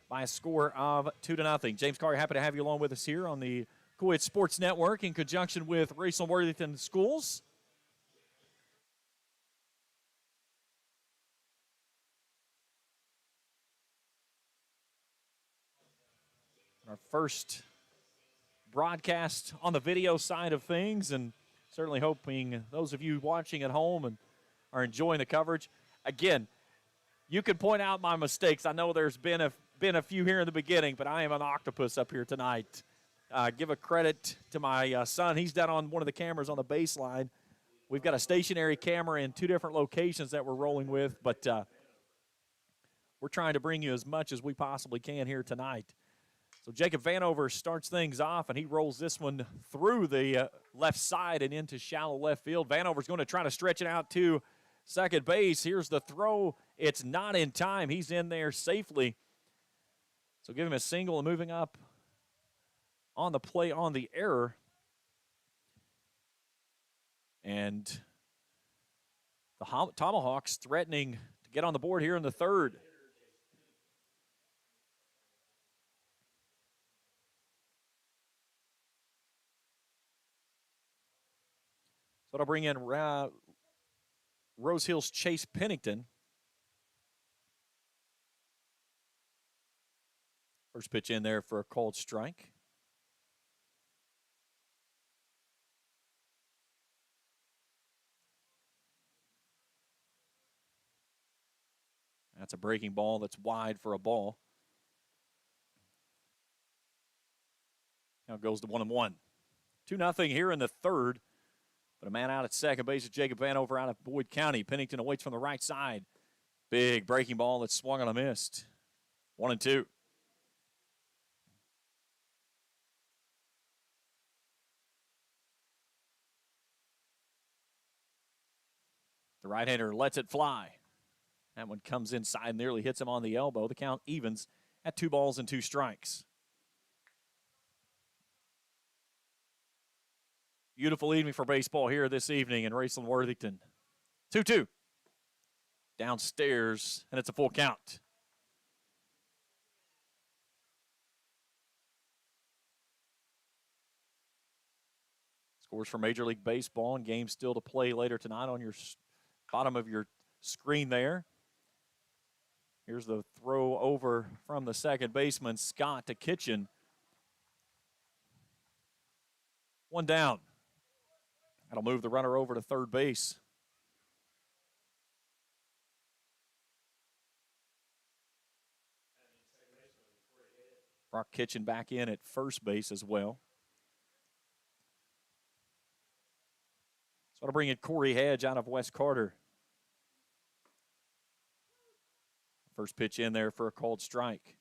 by a score of 2-0. James Carr, happy to have you along with us here on the Coed Sports Network in conjunction with Raceland-Worthington Schools. Our first broadcast on the video side of things, and certainly hoping those of you watching at home and are enjoying the coverage. Again, you can point out my mistakes. I know there's been a few here in the beginning, but I am an octopus up here tonight. Give a credit to my son. He's down on one of the cameras on the baseline. We've got a stationary camera in two different locations that we're rolling with, but we're trying to bring you as much as we possibly can here tonight. So Jacob Vanover starts things off, and he rolls this one through the left side and into shallow left field. Vanover's going to try to stretch it out to second base. Here's the throw. It's not in time. He's in there safely. So give him a single and moving up on the play on the error. And the Tomahawks threatening to get on the board here in the third. So it'll bring in Rose Hill's Chase Pennington. First pitch in there for a called strike. That's a breaking ball that's wide for a ball. Now it goes to 1-1. 2-0 here in the third. But a man out at second base is Jacob Vanover out of Boyd County. Pennington awaits from the right side. Big breaking ball that's swung on a missed. 1-2. The right-hander lets it fly. That one comes inside, nearly hits him on the elbow. The count evens at 2-2 strikes. Beautiful evening for baseball here this evening in Raceland-Worthington. 2-2. Downstairs, and it's a full count. Scores for Major League Baseball and games still to play later tonight on your bottom of your screen there. Here's the throw over from the second baseman, Scott, to Kitchen. One down. That'll move the runner over to third base. Brock Kitchen back in at first base as well. So to bring in Corey Hedge out of West Carter. First pitch in there for a called strike.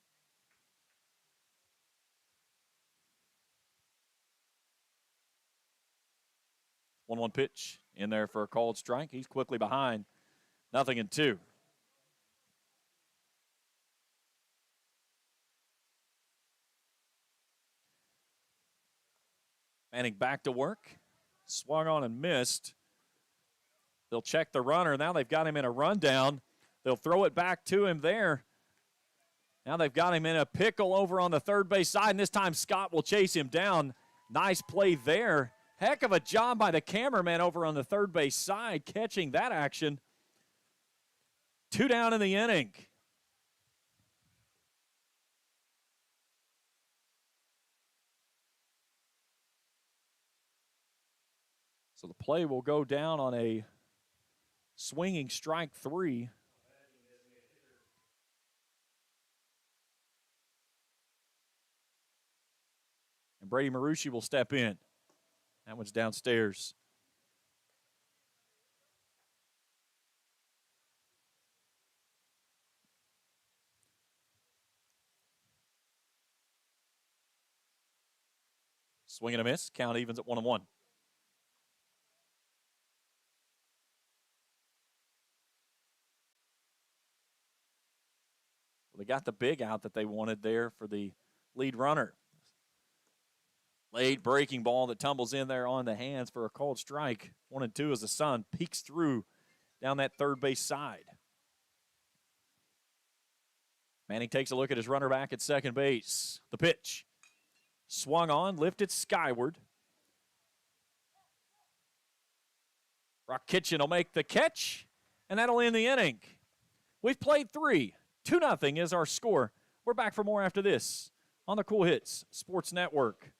1-1 pitch in there for a called strike. He's quickly behind. 0-2. Manning back to work. Swung on and missed. They'll check the runner. Now they've got him in a rundown. They'll throw it back to him there. Now they've got him in a pickle over on the third base side, and this time Scott will chase him down. Nice play there. Heck of a job by the cameraman over on the third base side, catching that action. 2 down in the inning. So the play will go down on a swinging strike 3. And Brady Marucci will step in. That one's downstairs. Swing and a miss. Count evens at 1-1. Well, they got the big out that they wanted there for the lead runner. Late breaking ball that tumbles in there on the hands for a called strike. 1-2 as the sun peeks through down that third base side. Manning takes a look at his runner back at second base. The pitch. Swung on, lifted skyward. Rock Kitchen will make the catch, and that'll end the inning. We've played 3. 2-0 is our score. We're back for more after this on the Cool Hits Sports Network.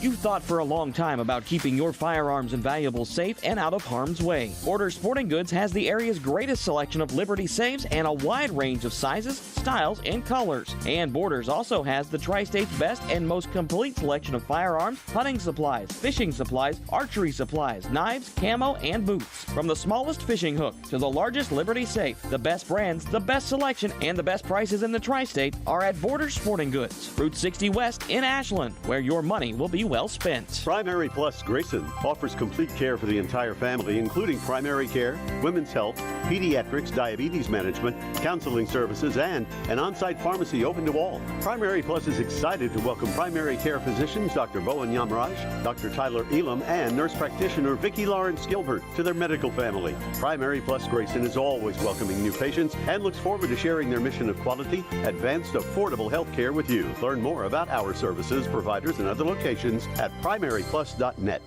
You've thought for a long time about keeping your firearms and valuables safe and out of harm's way. Borders Sporting Goods has the area's greatest selection of Liberty safes and a wide range of sizes, styles, and colors. And Borders also has the Tri-State's best and most complete selection of firearms, hunting supplies, fishing supplies, archery supplies, knives, camo, and boots. From the smallest fishing hook to the largest Liberty safe, the best brands, the best selection, and the best prices in the Tri-State are at Borders Sporting Goods, Route 60 West in Ashland, where your money will be well spent. Primary Plus Grayson offers complete care for the entire family, including primary care, women's health, pediatrics, diabetes management, counseling services, and an on-site pharmacy open to all. Primary Plus is excited to welcome primary care physicians Dr. Bowen Yamraj, Dr. Tyler Elam, and nurse practitioner Vicki Lawrence Gilbert to their medical family. Primary Plus Grayson is always welcoming new patients and looks forward to sharing their mission of quality, advanced, affordable health care with you. Learn more about our services, providers, and other locations at primaryplus.net.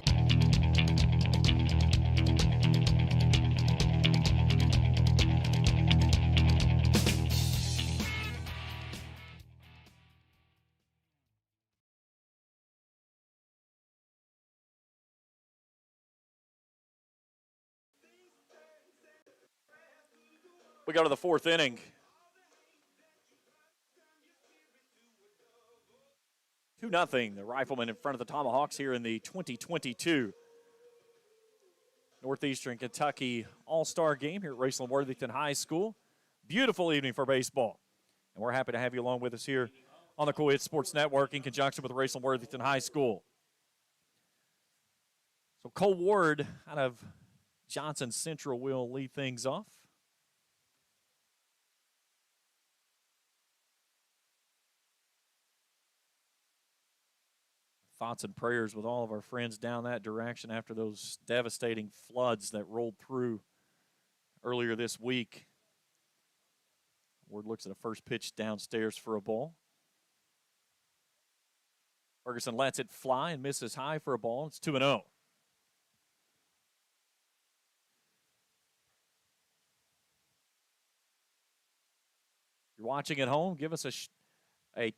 We go to the 4th inning. Two nothing. The Riflemen in front of the Tomahawks here in the 2022 Northeastern Kentucky All-Star Game here at Raceland-Worthington High School. Beautiful evening for baseball. And we're happy to have you along with us here on the Cool Hits Sports Network in conjunction with Raceland-Worthington High School. So Cole Ward out of Johnson Central will lead things off. Thoughts and prayers with all of our friends down that direction after those devastating floods that rolled through earlier this week. Ward looks at a first pitch downstairs for a ball. Ferguson lets it fly and misses high for a ball. It's 2-0. You're watching at home, give us a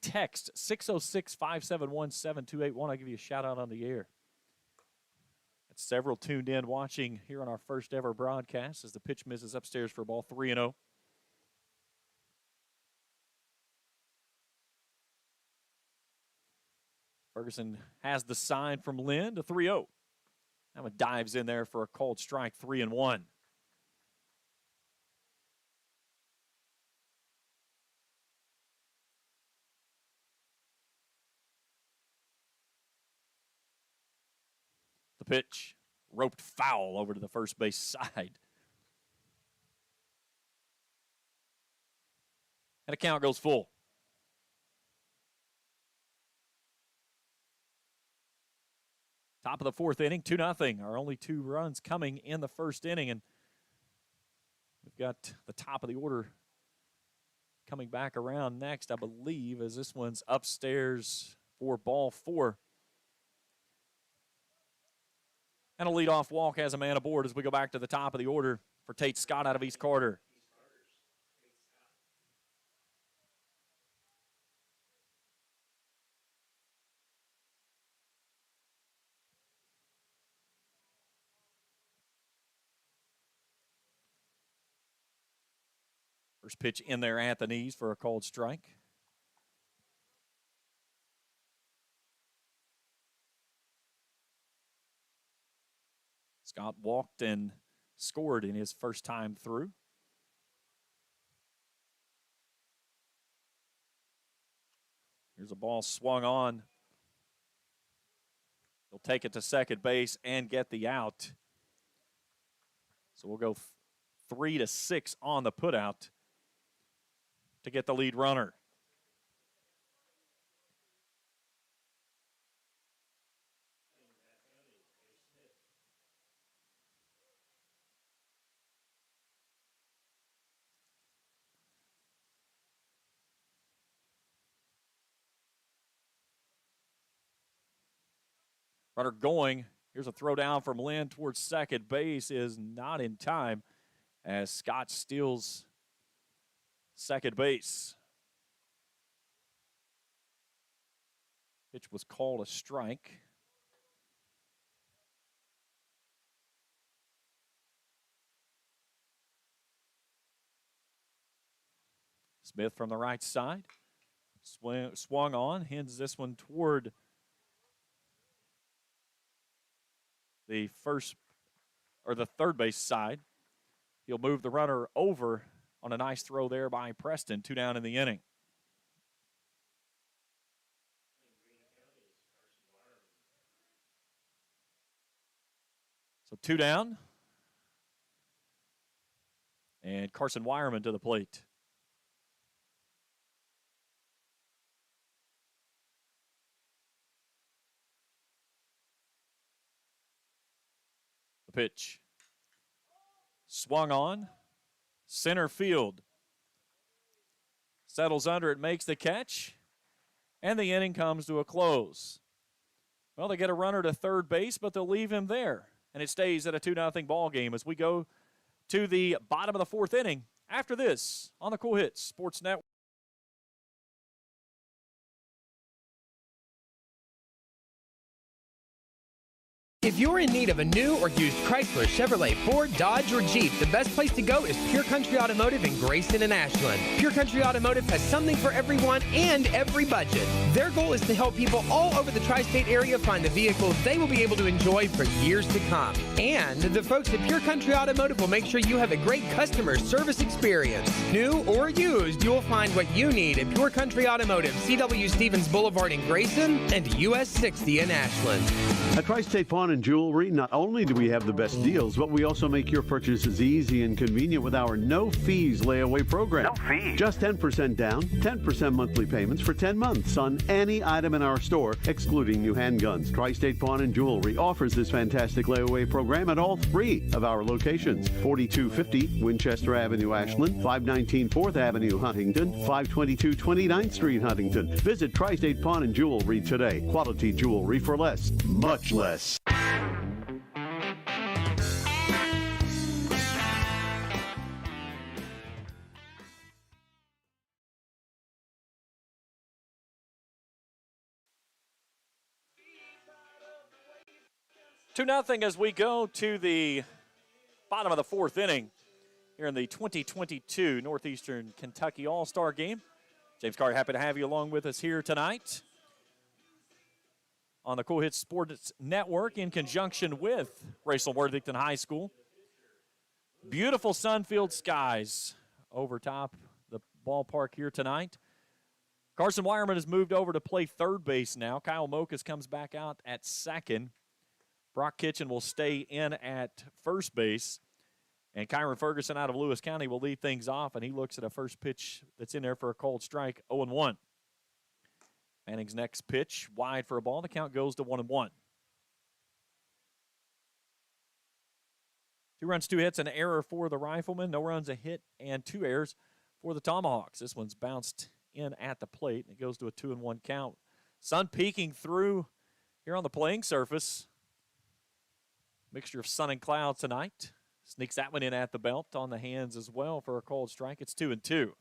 text, 606-571-7281. I'll give you a shout-out on the air. That's several tuned in watching here on our first ever broadcast as the pitch misses upstairs for a ball, 3-0. Ferguson has the sign from Lynn to 3-0. That one dives in there for a called strike, 3-1. The pitch, roped foul over to the first base side. And a count goes full. Top of the 4th inning, 2-0. Our only 2 runs coming in the first inning. And we've got the top of the order coming back around next, I believe, as this one's upstairs for ball 4. And a leadoff walk has a man aboard as we go back to the top of the order for Tate Scott out of East Carter. First pitch in there at the knees for a called strike. Scott walked and scored in his first time through. Here's a ball swung on. He'll take it to second base and get the out. So we'll go 3-6 on the putout to get the lead runner. Runner going. Here's a throw down from Lynn towards second base is not in time as Scott steals second base. Pitch was called a strike. Smith from the right side. Swung on, hands this one toward the third base side. He'll move the runner over on a nice throw there by Preston. 2 down in the inning. So 2 down. And Carson Wireman to the plate. Pitch. Swung on. Center field. Settles under it, makes the catch. And the inning comes to a close. Well, they get a runner to third base, but they'll leave him there. And it stays at a 2-0 ball game as we go to the bottom of the 4th inning. After this, on the Cool Hits Sports Network. If you're in need of a new or used Chrysler, Chevrolet, Ford, Dodge, or Jeep, the best place to go is Pure Country Automotive in Grayson and Ashland. Pure Country Automotive has something for everyone and every budget. Their goal is to help people all over the tri-state area find the vehicles they will be able to enjoy for years to come. And the folks at Pure Country Automotive will make sure you have a great customer service experience. New or used, you'll find what you need at Pure Country Automotive, C.W. Stevens Boulevard in Grayson and US 60 in Ashland. At Tri-State Pawn and Jewelry, not only do we have the best deals, but we also make your purchases easy and convenient with our no-fees layaway program. No fees. Just 10% down, 10% monthly payments for 10 months on any item in our store, excluding new handguns. Tri-State Pawn and Jewelry offers this fantastic layaway program at all 3 of our locations. 4250 Winchester Avenue, Ashland, 519 4th Avenue, Huntington, 522 29th Street, Huntington. Visit Tri-State Pawn and Jewelry today. Quality jewelry for less, much less. Two nothing as we go to the bottom of the 4th inning here in the 2022 Northeastern Kentucky All-Star Game. James Carter, happy to have you along with us here tonight on the Cool Hits Sports Network in conjunction with Raceland-Worthington High School. Beautiful sun-filled skies over top the ballpark here tonight. Carson Wireman has moved over to play third base now. Kyle Mokas comes back out at second. Brock Kitchen will stay in at first base. And Kyron Ferguson out of Lewis County will lead things off, and he looks at a first pitch that's in there for a called strike, 0-1. Manning's next pitch, wide for a ball. The count goes to 1-1. 2 runs, 2 hits, an error for the Riflemen. No runs, a hit, and 2 errors for the Tomahawks. This one's bounced in at the plate, and it goes to a 2-1 count. Sun peeking through here on the playing surface. Mixture of sun and cloud tonight. Sneaks that one in at the belt, on the hands as well for a called strike. It's 2-2.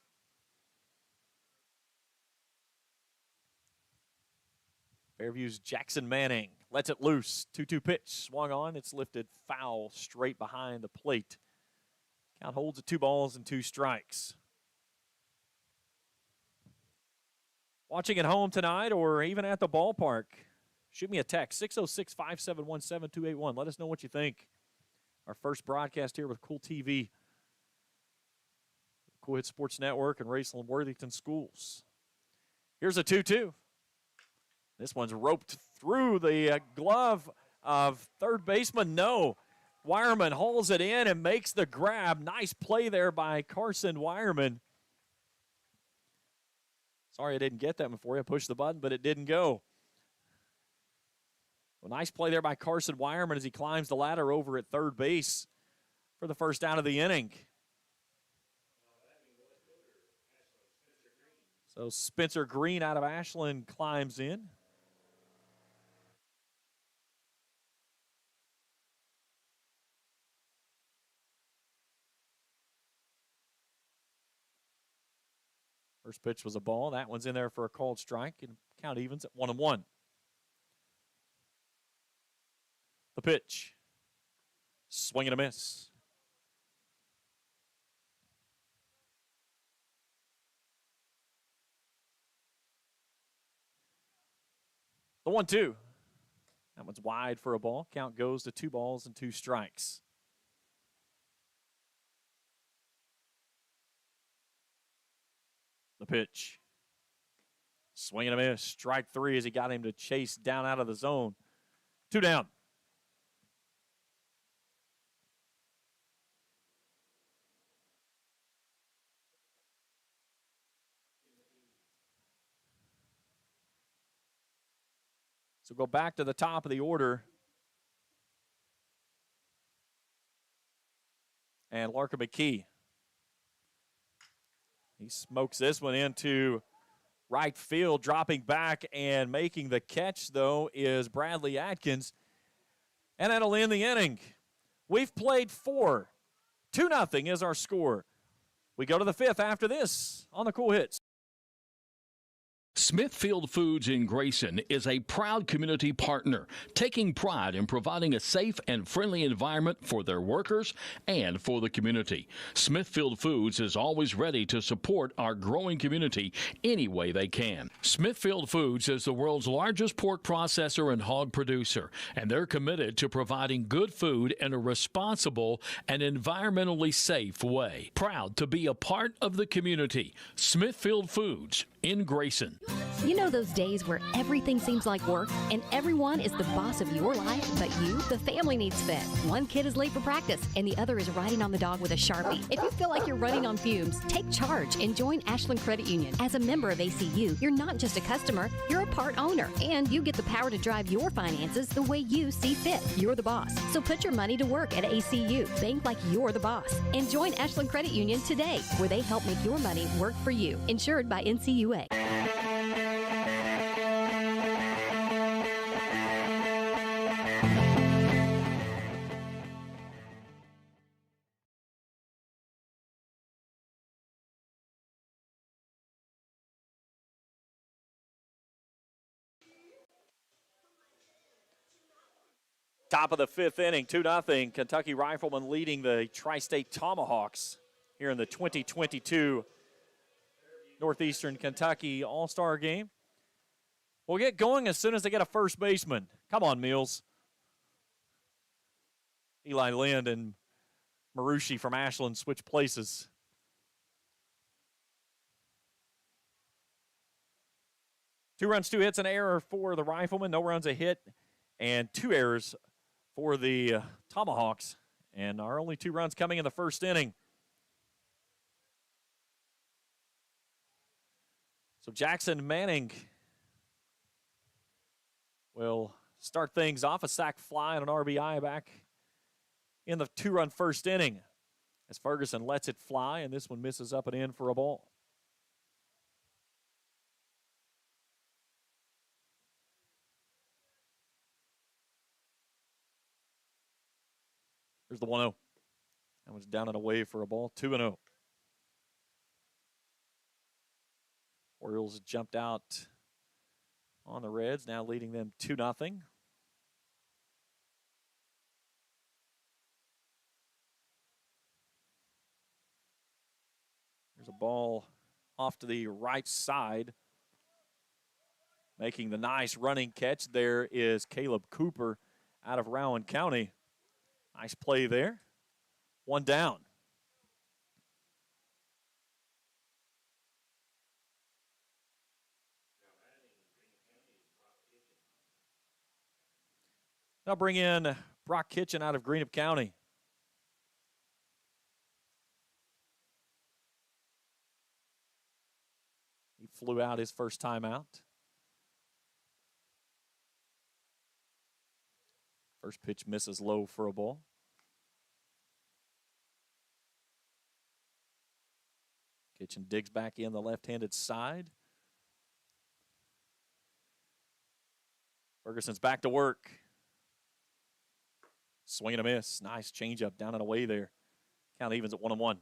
Fairview's Jackson Manning lets it loose. 2-2 pitch, swung on. It's lifted foul straight behind the plate. Count holds at 2 balls and 2 strikes. Watching at home tonight or even at the ballpark, shoot me a text, 606-571-7281. Let us know what you think. Our first broadcast here with Cool TV, Cool Hit Sports Network, and Raceland-Worthington Schools. Here's a 2-2. This one's roped through the glove of third baseman. No. Wireman hauls it in and makes the grab. Nice play there by Carson Wireman. Sorry I didn't get that before you pushed the button, but it didn't go. Well, nice play there by Carson Wireman as he climbs the ladder over at third base for the first out of the inning. So Spencer Green out of Ashland climbs in. First pitch was a ball. That one's in there for a called strike, and count evens at 1-1. The pitch. Swing and a miss. The 1-2. That one's wide for a ball. Count goes to 2 balls and 2 strikes. The pitch. Swing and a miss. Strike 3 as he got him to chase down out of the zone. 2 down. So go back to the top of the order. And Larkin McKee. He smokes this one into right field, dropping back and making the catch, though, is Bradley Adkins. And that'll end the inning. We've played 4. 2-0 is our score. We go to the 5th after this on the Cool Hits. Smithfield Foods in Grayson is a proud community partner, taking pride in providing a safe and friendly environment for their workers and for the community. Smithfield Foods is always ready to support our growing community any way they can. Smithfield Foods is the world's largest pork processor and hog producer, and they're committed to providing good food in a responsible and environmentally safe way. Proud to be a part of the community. Smithfield Foods in Grayson. You know those days where everything seems like work and everyone is the boss of your life, but you, the family, needs fed. One kid is late for practice and the other is riding on the dog with a Sharpie. If you feel like you're running on fumes, take charge and join Ashland Credit Union. As a member of ACU, you're not just a customer, you're a part owner, and you get the power to drive your finances the way you see fit. You're the boss. So put your money to work at ACU. Bank like you're the boss. And join Ashland Credit Union today, where they help make your money work for you. Insured by NCUA. Top of the 5th inning, 2-0. Kentucky Riflemen leading the Tri-State Tomahawks here in the 2022 Northeastern Kentucky All-Star Game. We'll get going as soon as they get a first baseman. Come on, Mills. Eli Lind and Marushi from Ashland switch places. Two runs, 2 hits, an error for the Riflemen. No runs, a hit, and 2 errors for the Tomahawks. And our only 2 runs coming in the first inning. So Jackson Manning will start things off. A sac fly and an RBI back in the 2-run first inning as Ferguson lets it fly, and this one misses up and in for a ball. Here's the 1-0. That one's down and away for a ball, 2-0. Orioles jumped out on the Reds, now leading them 2-0. There's a ball off to the right side. Making the nice running catch there is Caleb Cooper out of Rowan County. Nice play there. One down. Now bring in Brock Kitchen out of Greenup County. He flew out his first time out. First pitch misses low for a ball. Kitchen digs back in the left-handed side. Ferguson's back to work. Swing and a miss. Nice changeup down and away there. Count evens at 1-1.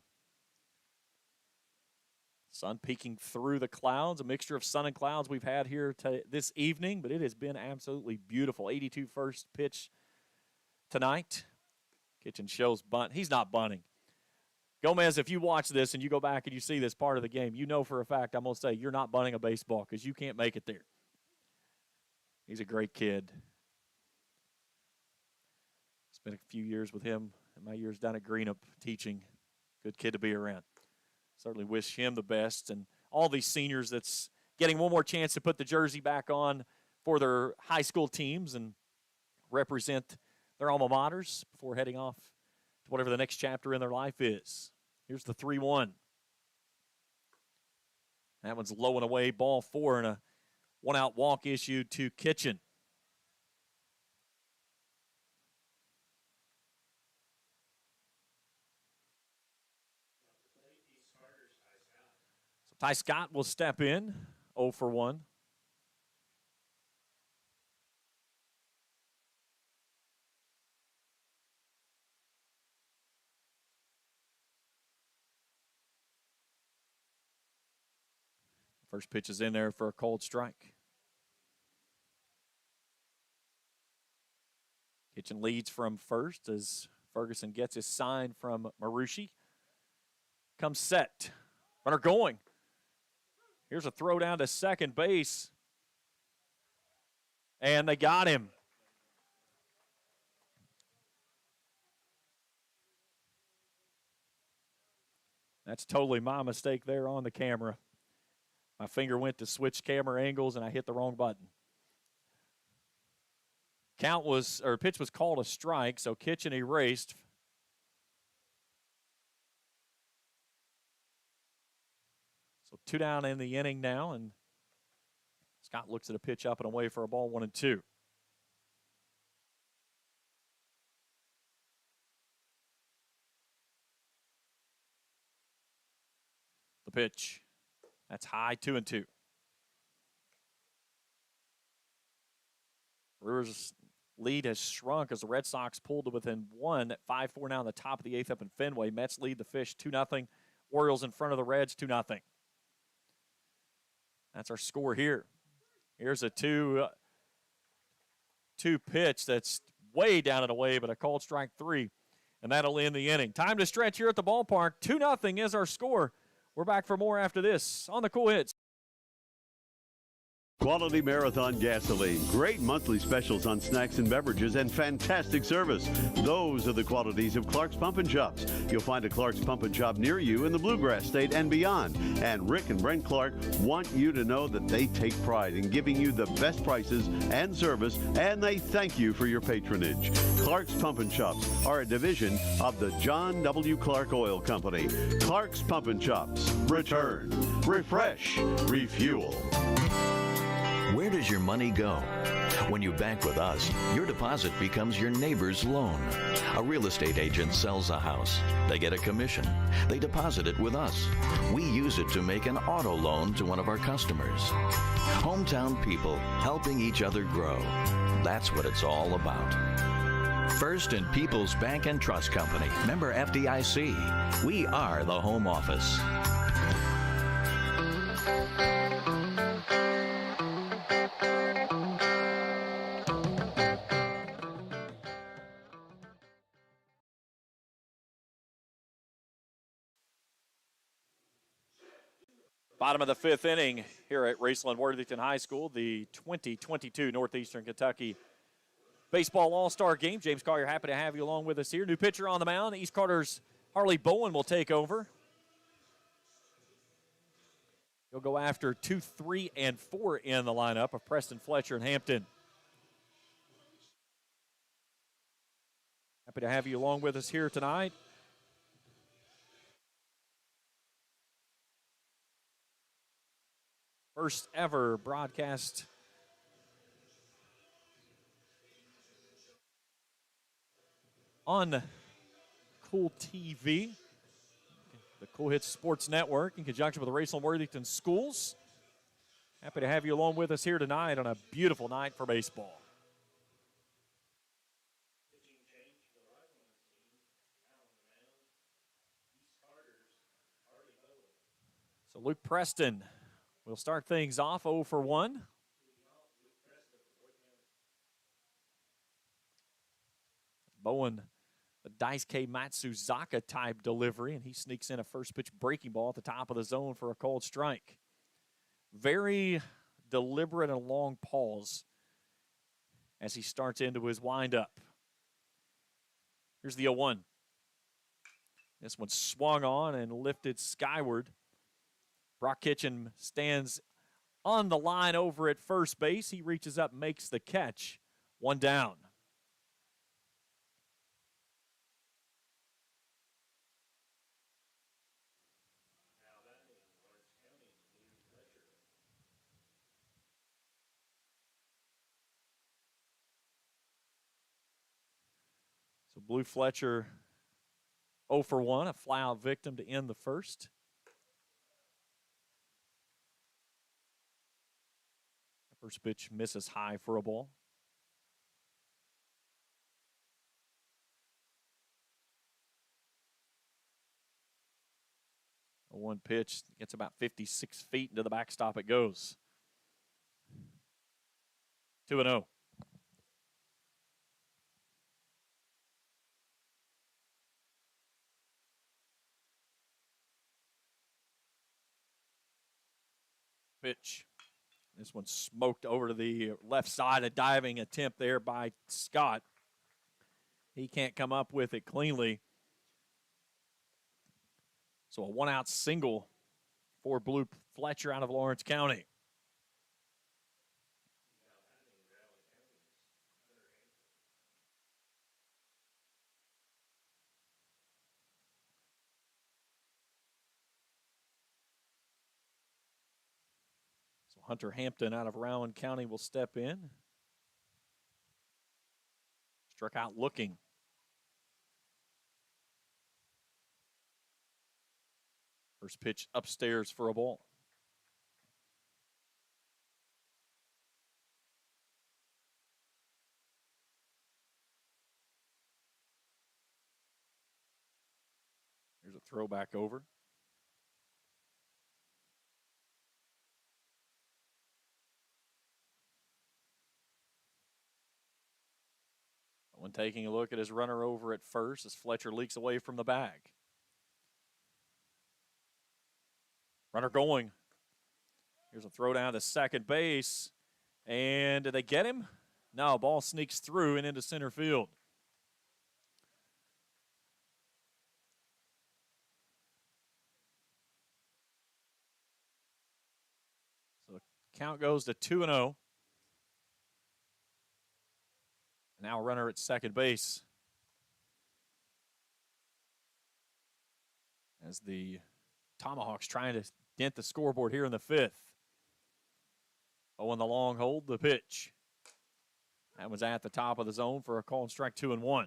Sun peeking through the clouds. A mixture of sun and clouds we've had here this evening, but it has been absolutely beautiful. 82 first pitch tonight. Kitchen shows bunt. He's not bunting. Gomez, if you watch this and you go back and you see this part of the game, you know for a fact I'm going to say you're not bunting a baseball because you can't make it there. He's a great kid. Spent a few years with him in my years down at Greenup teaching. Good kid to be around. Certainly wish him the best. And all these seniors that's getting one more chance to put the jersey back on for their high school teams and represent their alma maters before heading off to whatever the next chapter in their life is. Here's the 3-1. That one's low and away, ball 4, and a one-out walk issued to Kitchen. So Ty Scott will step in, 0 for 1. First pitch is in there for a cold strike. Kitchen leads from first as Ferguson gets his sign from Marucci. Comes set. Runner going. Here's a throw down to second base. And they got him. That's totally my mistake there on the camera. My finger went to switch camera angles, and I hit the wrong button. Pitch was called a strike, so Kitchen erased. So 2 down in the inning now, and Scott looks at a pitch up and away for a ball, 1-2. The pitch. That's high, 2-2. Brewers' lead has shrunk as the Red Sox pulled to within 1 at 5-4 now in the top of the 8th up in Fenway. Mets lead the Fish 2-0. Orioles in front of the Reds 2-0. That's our score here. Here's a 2 pitch that's way down and away, but a called strike 3, and that'll end the inning. Time to stretch here at the ballpark. 2-0 is our score. We're back for more after this on the Cool Hits. Quality Marathon gasoline, great monthly specials on snacks and beverages, and fantastic service. Those are the qualities of Clark's Pump and Shops. You'll find a Clark's Pump and Shop near you in the Bluegrass State and beyond. And Rick and Brent Clark want you to know that they take pride in giving you the best prices and service, and they thank you for your patronage. Clark's Pump and Shops are a division of the John W. Clark Oil Company. Clark's Pump and Shops. Return, refresh, refuel. Where does your money go? When you bank with us, your deposit becomes your neighbor's loan. A real estate agent sells a house. They get a commission. They deposit it with us. We use it to make an auto loan to one of our customers. Hometown people helping each other grow. That's what it's all about. First and People's Bank and Trust Company. Member FDIC. We are the home office. Bottom of the fifth inning here at Raceland-Worthington High School, the 2022 Northeastern Kentucky Baseball All-Star Game. James Collier, happy to have you along with us here. New pitcher on the mound. East Carter's Harley Bowen will take over. He'll go after 2, 3, and 4 in the lineup of Preston, Fletcher, and Hampton. Happy to have you along with us here tonight. First ever broadcast on Cool TV, the Cool Hits Sports Network, in conjunction with the Raceland-Worthington Schools. Happy to have you along with us here tonight on a beautiful night for baseball. So Luke Preston will start things off 0 for 1. Bowen, the Daisuke Matsuzaka type delivery, and he sneaks in a first pitch breaking ball at the top of the zone for a called strike. Very deliberate and long pause as he starts into his windup. Here's the 0-1. This one swung on and lifted skyward. Brock Kitchen stands on the line over at first base. He reaches up, makes the catch. 1 down. So Blue Fletcher 0 for 1, a flyout victim to end the first. First pitch misses high for a ball. A 1 pitch gets about 56 feet into the backstop. It goes. 2-0. Pitch. This one smoked over to the left side, a diving attempt there by Scott. He can't come up with it cleanly. So a 1-out single for Blue Fletcher out of Lawrence County. Hunter Hampton out of Rowan County will step in. Struck out looking. First pitch upstairs for a ball. Here's a throwback over. When taking a look at his runner over at first as Fletcher leaks away from the bag. Runner going. Here's a throw down to second base. And did they get him? No, ball sneaks through and into center field. So the count goes to 2-0. Now a runner at second base. As the Tomahawks trying to dent the scoreboard here in the fifth. Oh, in the long hold, the pitch. That was at the top of the zone for a call and strike 2-1.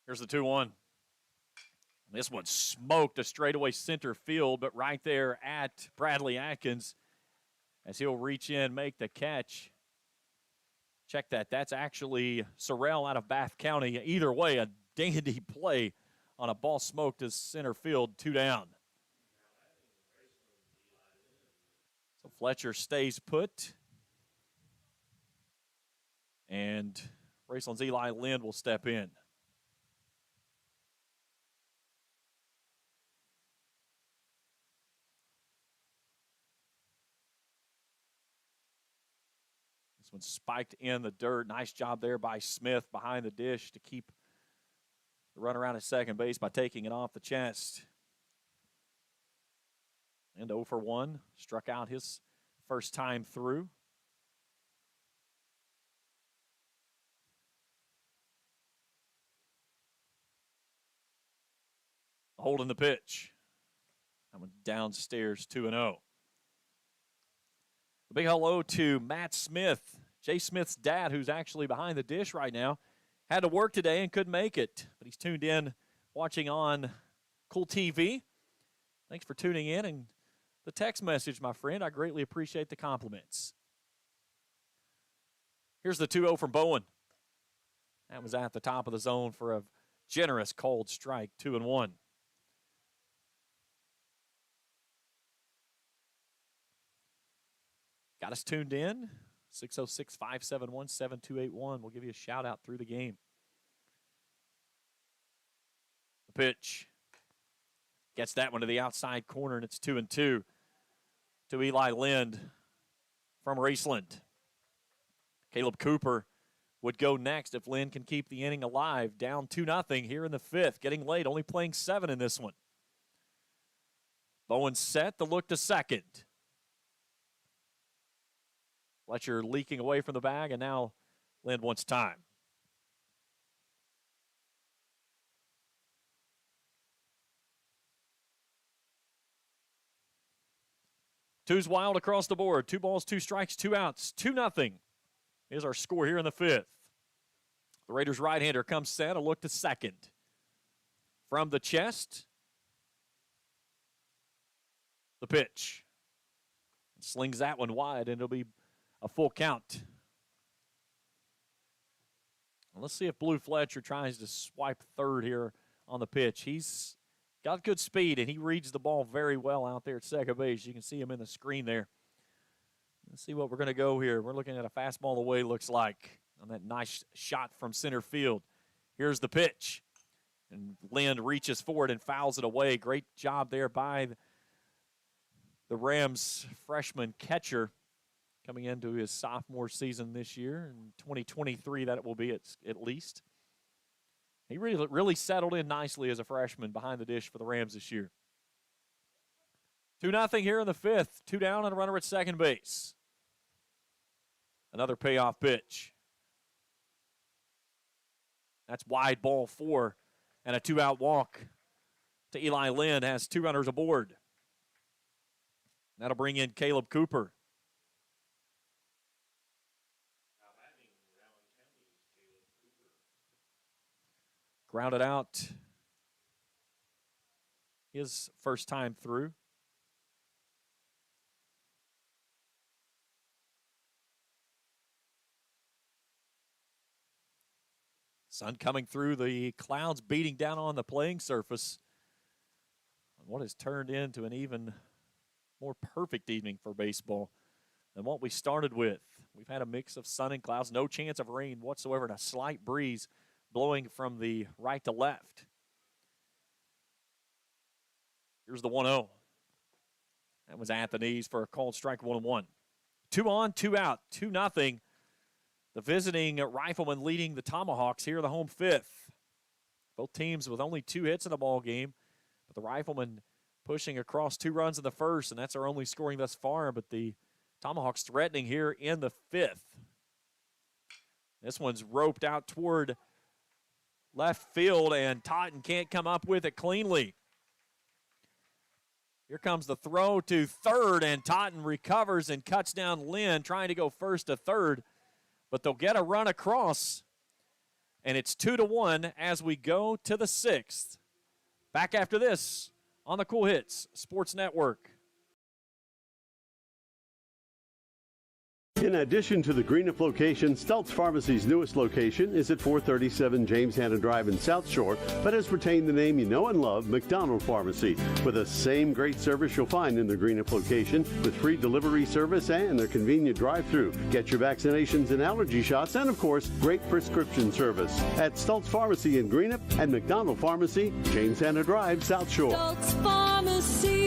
Here's the 2-1. This one smoked a straightaway center field, but right there at Bradley Adkins as he'll reach in, make the catch. Check that. That's actually Sorrell out of Bath County. Either way, a dandy play on a ball smoked to center field, 2 down. So Fletcher stays put. And Raceland's Eli Lind will step in. This one spiked in the dirt. Nice job there by Smith behind the dish to keep the run around at second base by taking it off the chest. And 0 for 1. Struck out his first time through. Holding the pitch. That one downstairs, 2-0. A big hello to Matt Smith, Jay Smith's dad, who's actually behind the dish right now. Had to work today and couldn't make it, but he's tuned in, watching on Cool TV. Thanks for tuning in and the text message, my friend. I greatly appreciate the compliments. Here's the 2-0 from Bowen. That was at the top of the zone for a generous cold strike, 2-1. Got us tuned in, 606-571-7281. We'll give you a shout-out through the game. The pitch. Gets that one to the outside corner, and it's 2-2 to Eli Lind from Raceland. Caleb Cooper would go next if Lind can keep the inning alive. Down 2-0 here in the 5th. Getting late, only playing 7 in this one. Bowen set, the look to second. Fletcher leaking away from the bag, and now Lind wants time. Two's wild across the board. 2 balls, 2 strikes, 2 outs. 2-0 is our score here in the 5th. The Raiders' right-hander comes set, a look to second. From the chest, the pitch. Slings that one wide, and it'll be a full count. And let's see if Blue Fletcher tries to swipe third here on the pitch. He's got good speed, and he reads the ball very well out there at second base. You can see him in the screen there. Let's see what we're going to go here. We're looking at a fastball the way it looks like on that nice shot from center field. Here's the pitch. And Lind reaches forward and fouls it away. Great job there by the Rams freshman catcher coming into his sophomore season this year. In 2023, that it will be at least. He really settled in nicely as a freshman behind the dish for the Rams this year. 2-0 here in the 5th. 2 down and a runner at second base. Another payoff pitch. That's wide ball 4 and a 2-out walk to Eli Lind. Has 2 runners aboard. That'll bring in Caleb Cooper. Grounded out his first time through. Sun coming through the clouds, beating down on the playing surface. What has turned into an even more perfect evening for baseball than what we started with. We've had a mix of sun and clouds, no chance of rain whatsoever, and a slight breeze blowing from the right to left. Here's the 1-0. That was at the knees for a called strike, 1-1. 2 on, 2 out, 2-0. The visiting Riflemen leading the Tomahawks here in the home 5th. Both teams with only 2 hits in the ball game, but the Riflemen pushing across 2 runs in the first, and that's our only scoring thus far, but the Tomahawks threatening here in the 5th. This one's roped out toward left field, and Totten can't come up with it cleanly. Here comes the throw to third, and Totten recovers and cuts down Lind, trying to go first to third, but they'll get a run across. and it's 2-1 as we go to the 6th. Back after this on the Cool Hits Sports Network. In addition to the Greenup location, Stultz Pharmacy's newest location is at 437 James Hanna Drive in South Shore, but has retained the name you know and love, McDonald Pharmacy, with the same great service you'll find in the Greenup location, with free delivery service and their convenient drive-thru. Get your vaccinations and allergy shots, and of course, great prescription service at Stultz Pharmacy in Greenup and McDonald Pharmacy, James Hanna Drive, South Shore. Stultz Pharmacy.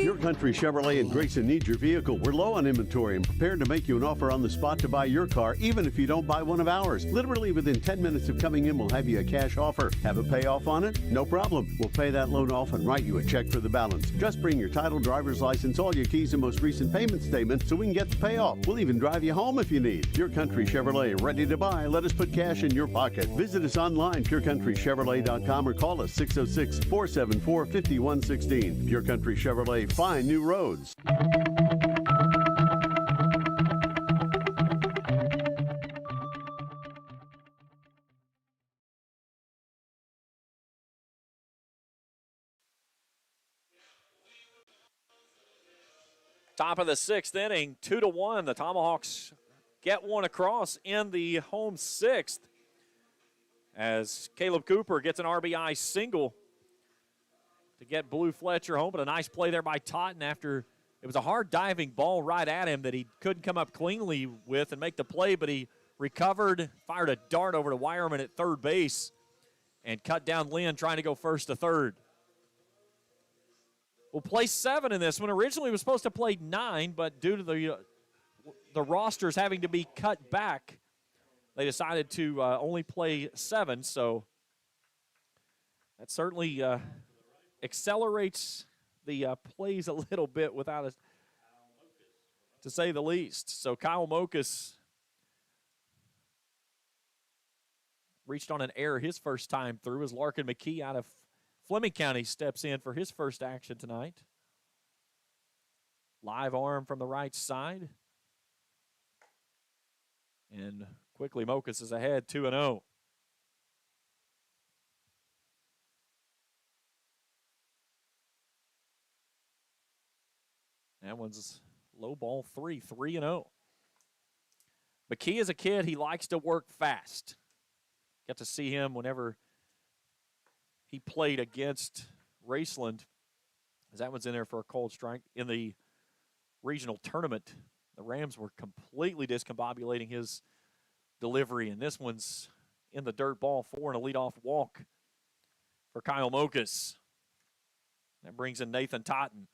Your Country Chevrolet in Grayson needs your vehicle. We're low on inventory and prepared to make you an offer on the spot to buy your car, even if you don't buy one of ours. Literally within 10 minutes of coming in, we'll have you a cash offer. Have a payoff on it? No problem. We'll pay that loan off and write you a check for the balance. Just bring your title, driver's license, all your keys, and most recent payment statement so we can get the payoff. We'll even drive you home if you need. Your Country Chevrolet, ready to buy. Let us put cash in your pocket. Visit us online, purecountrychevrolet.com, or call us 606-474-5116. Pure Country Chevrolet, find new roads. Top of the 6th inning, 2-1. The Tomahawks get one across in the home 6th as Caleb Cooper gets an RBI single to get Blue Fletcher home, but a nice play there by Totten after it was a hard diving ball right at him that he couldn't come up cleanly with and make the play, but he recovered, fired a dart over to Wireman at third base, and cut down Lynn trying to go first to third. We'll play 7 in this one. Originally was supposed to play 9, but due to the rosters having to be cut back, they decided to only play 7, so that certainly accelerates the plays a little bit without us, to say the least. So Kyle Mokas reached on an error his first time through as Larkin McKee out of Fleming County steps in for his first action tonight. Live arm from the right side. And quickly Mokas is ahead 2-0. That one's low ball 3-0. McKee is a kid, he likes to work fast. Got to see him whenever he played against Raceland, as that one's in there for a cold strike. In the regional tournament, the Rams were completely discombobulating his delivery, and this one's in the dirt, ball 4 and a leadoff walk for Kyle Mokas. That brings in Nathan Totten.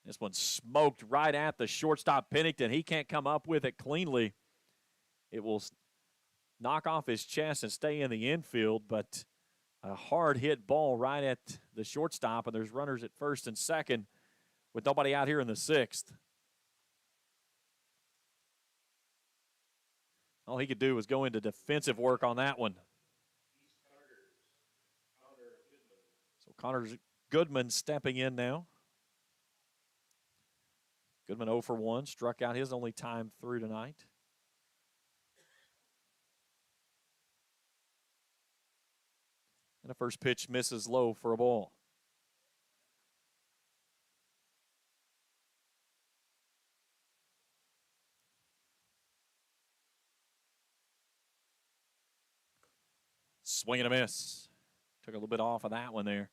This one smoked right at the shortstop Pennington. He can't come up with it cleanly. It will knock off his chest and stay in the infield, but a hard hit ball right at the shortstop, and there's runners at first and second with nobody out here in the 6th. All he could do was go into defensive work on that one. So Connor Goodman stepping in now. Goodman 0 for 1, struck out his only time through tonight. And a first pitch misses low for a ball. Swing and a miss. Took a little bit off of that one there.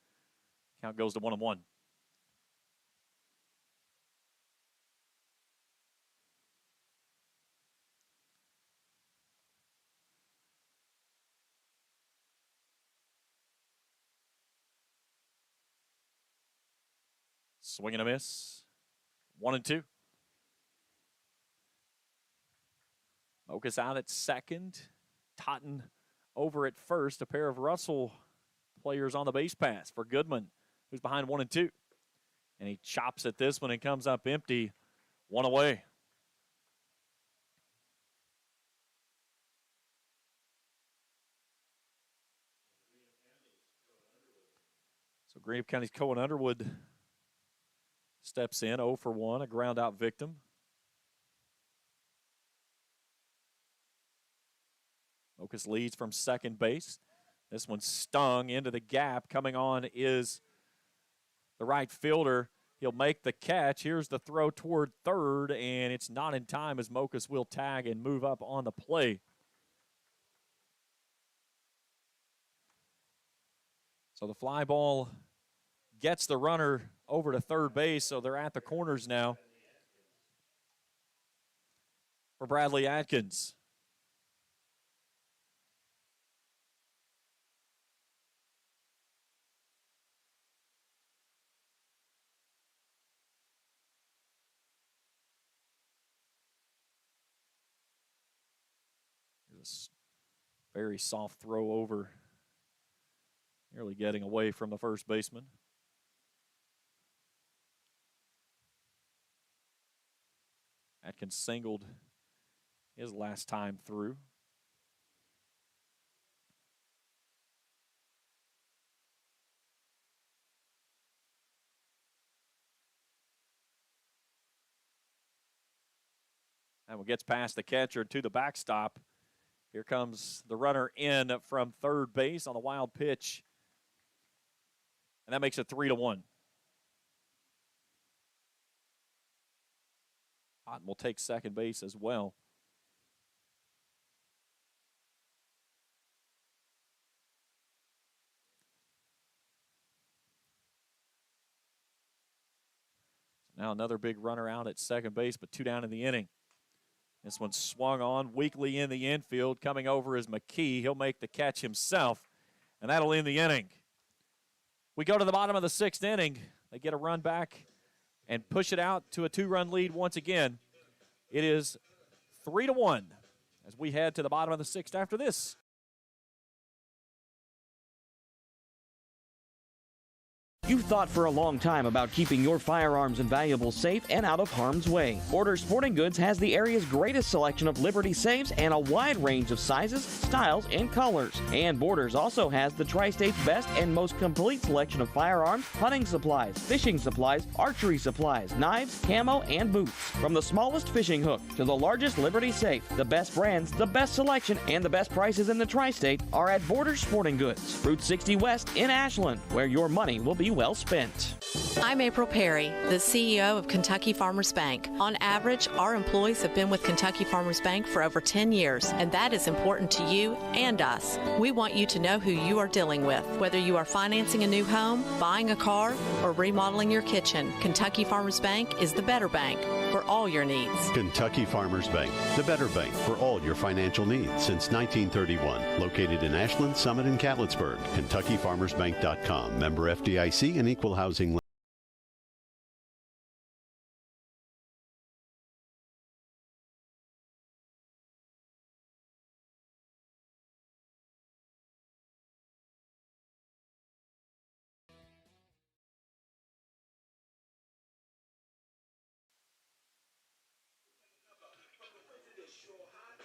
Count goes to 1-1. Swing and a miss. 1-2. Mokas out at second. Totten over at first. A pair of Russell players on the base pass for Goodman, who's behind 1-2. And he chops at this one and comes up empty. One away. So Greenup County's Cohen Underwood steps in, 0 for 1, a ground out victim. Mokas leads from second base. This one stung into the gap. Coming on is the right fielder. He'll make the catch. Here's the throw toward third, and it's not in time as Mokas will tag and move up on the play. So the fly ball gets the runner over to third base, so they're at the corners now for Bradley Adkins. There's a very soft throw over, nearly getting away from the first baseman. Atkins singled his last time through. That one gets past the catcher to the backstop. Here comes the runner in from third base on a wild pitch. And that makes it 3-1. Otten will take second base as well. So now another big runner out at second base, but 2 down in the inning. This one swung on weakly in the infield. Coming over is NEKY. He'll make the catch himself, and that'll end the inning. We go to the bottom of the 6th inning. They get a run back and push it out to a 2-run lead once again. It is 3-1 as we head to the bottom of the 6th after this. You've thought for a long time about keeping your firearms and valuables safe and out of harm's way. Borders Sporting Goods has the area's greatest selection of Liberty safes and a wide range of sizes, styles, and colors. And Borders also has the Tri-State's best and most complete selection of firearms, hunting supplies, fishing supplies, archery supplies, knives, camo, and boots. From the smallest fishing hook to the largest Liberty safe, the best brands, the best selection, and the best prices in the Tri-State are at Borders Sporting Goods, Route 60 West in Ashland, where your money will be well spent. I'm April Perry, the CEO of Kentucky Farmers Bank. On average, our employees have been with Kentucky Farmers Bank for over 10 years, and that is important to you and us. We want you to know who you are dealing with. Whether you are financing a new home, buying a car, or remodeling your kitchen, Kentucky Farmers Bank is the better bank for all your needs. Kentucky Farmers Bank, the better bank for all your financial needs since 1931. Located in Ashland, Summit, and Catlettsburg. KentuckyFarmersBank.com. Member FDIC and Equal Housing.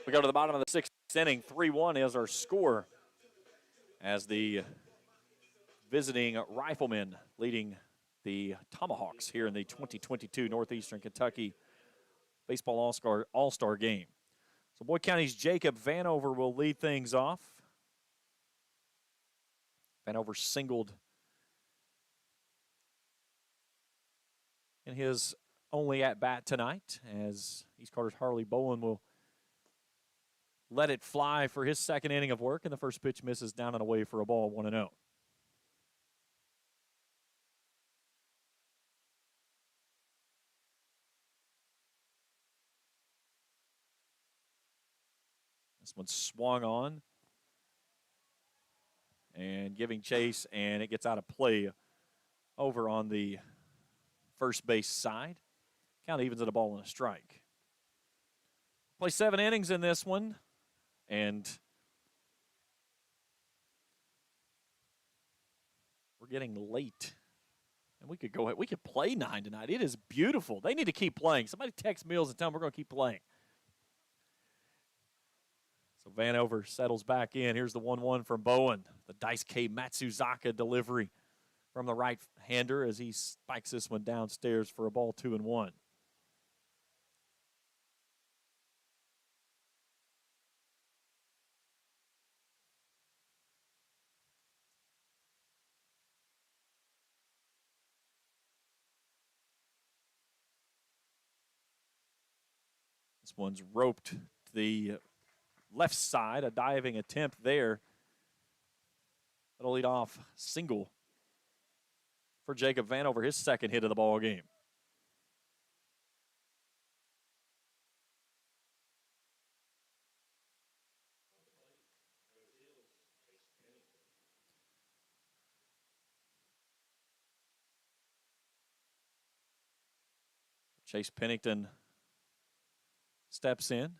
We go to the bottom of the 6th inning. 3-1 is our score as the visiting Riflemen leading the Tomahawks here in the 2022 Northeastern Kentucky Baseball All-Star Game. So Boyd County's Jacob Vanover will lead things off. Vanover singled in his only at-bat tonight as East Carter's Harley Bowen will let it fly for his second inning of work, and the first pitch misses down and away for a ball, 1-0. This one swung on and giving chase, and it gets out of play over on the first base side. Count evens at a ball and a strike. Play 7 innings in this one. And we're getting late And we could go ahead. We could play 9 tonight. It is beautiful. They need to keep playing. Somebody text Mills and tell them we're going to keep playing. So Vanover settles back in. Here's the 1-1 from Bowen. The Daisuke Matsuzaka delivery from the right-hander as he spikes this one downstairs for a ball 2-1. This one's roped to the left side, a diving attempt there. That'll lead off single for Jacob Vanover, his second hit of the ball game. Chase Pennington steps in.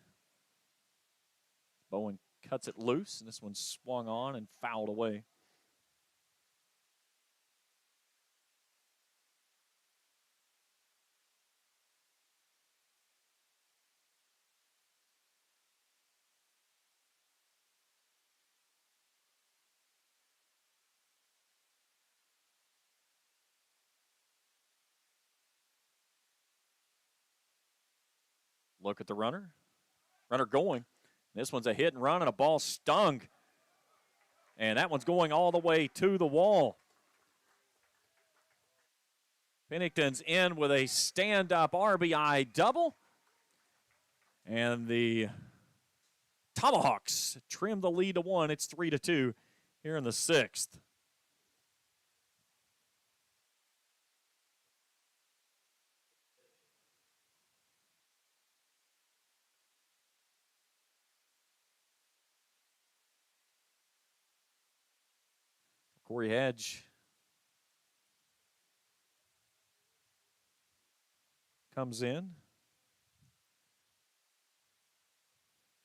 Bowen cuts it loose, and this one swung on and fouled away. Look at the runner. Runner going. This one's a hit and run, and a ball stung. And that one's going all the way to the wall. Pennington's in with a stand-up RBI double. And the Tomahawks trim the lead to 1. It's 3-2 here in the 6th. Corey Hedge comes in.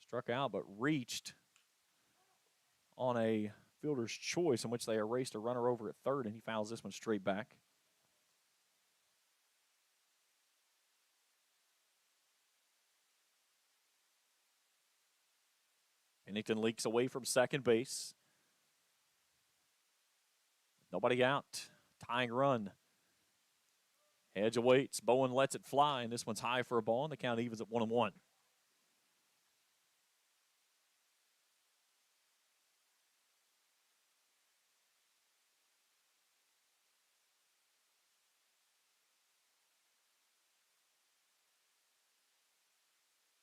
Struck out, but reached on a fielder's choice in which they erased a runner over at third, and he fouls this one straight back. Pennington leaks away from second base. Nobody out. Tying run. Hedge awaits. Bowen lets it fly, and this one's high for a ball, and the count evens at 1-1.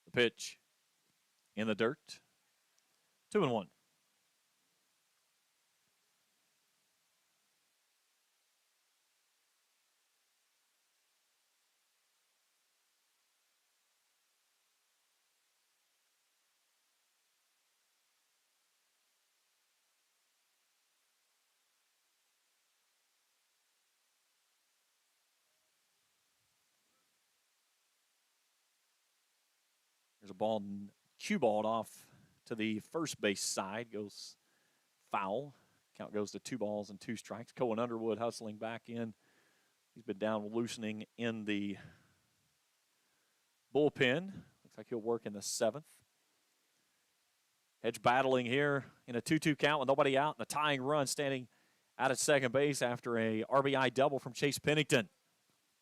The pitch in the dirt. 2-1. There's a ball cue-balled off to the first base side. Goes foul. Count goes to 2 balls and 2 strikes. Cohen Underwood hustling back in. He's been down loosening in the bullpen. Looks like he'll work in the 7th. Hedge battling here in a 2-2 count with nobody out, and a tying run standing out at second base after a RBI double from Chase Pennington.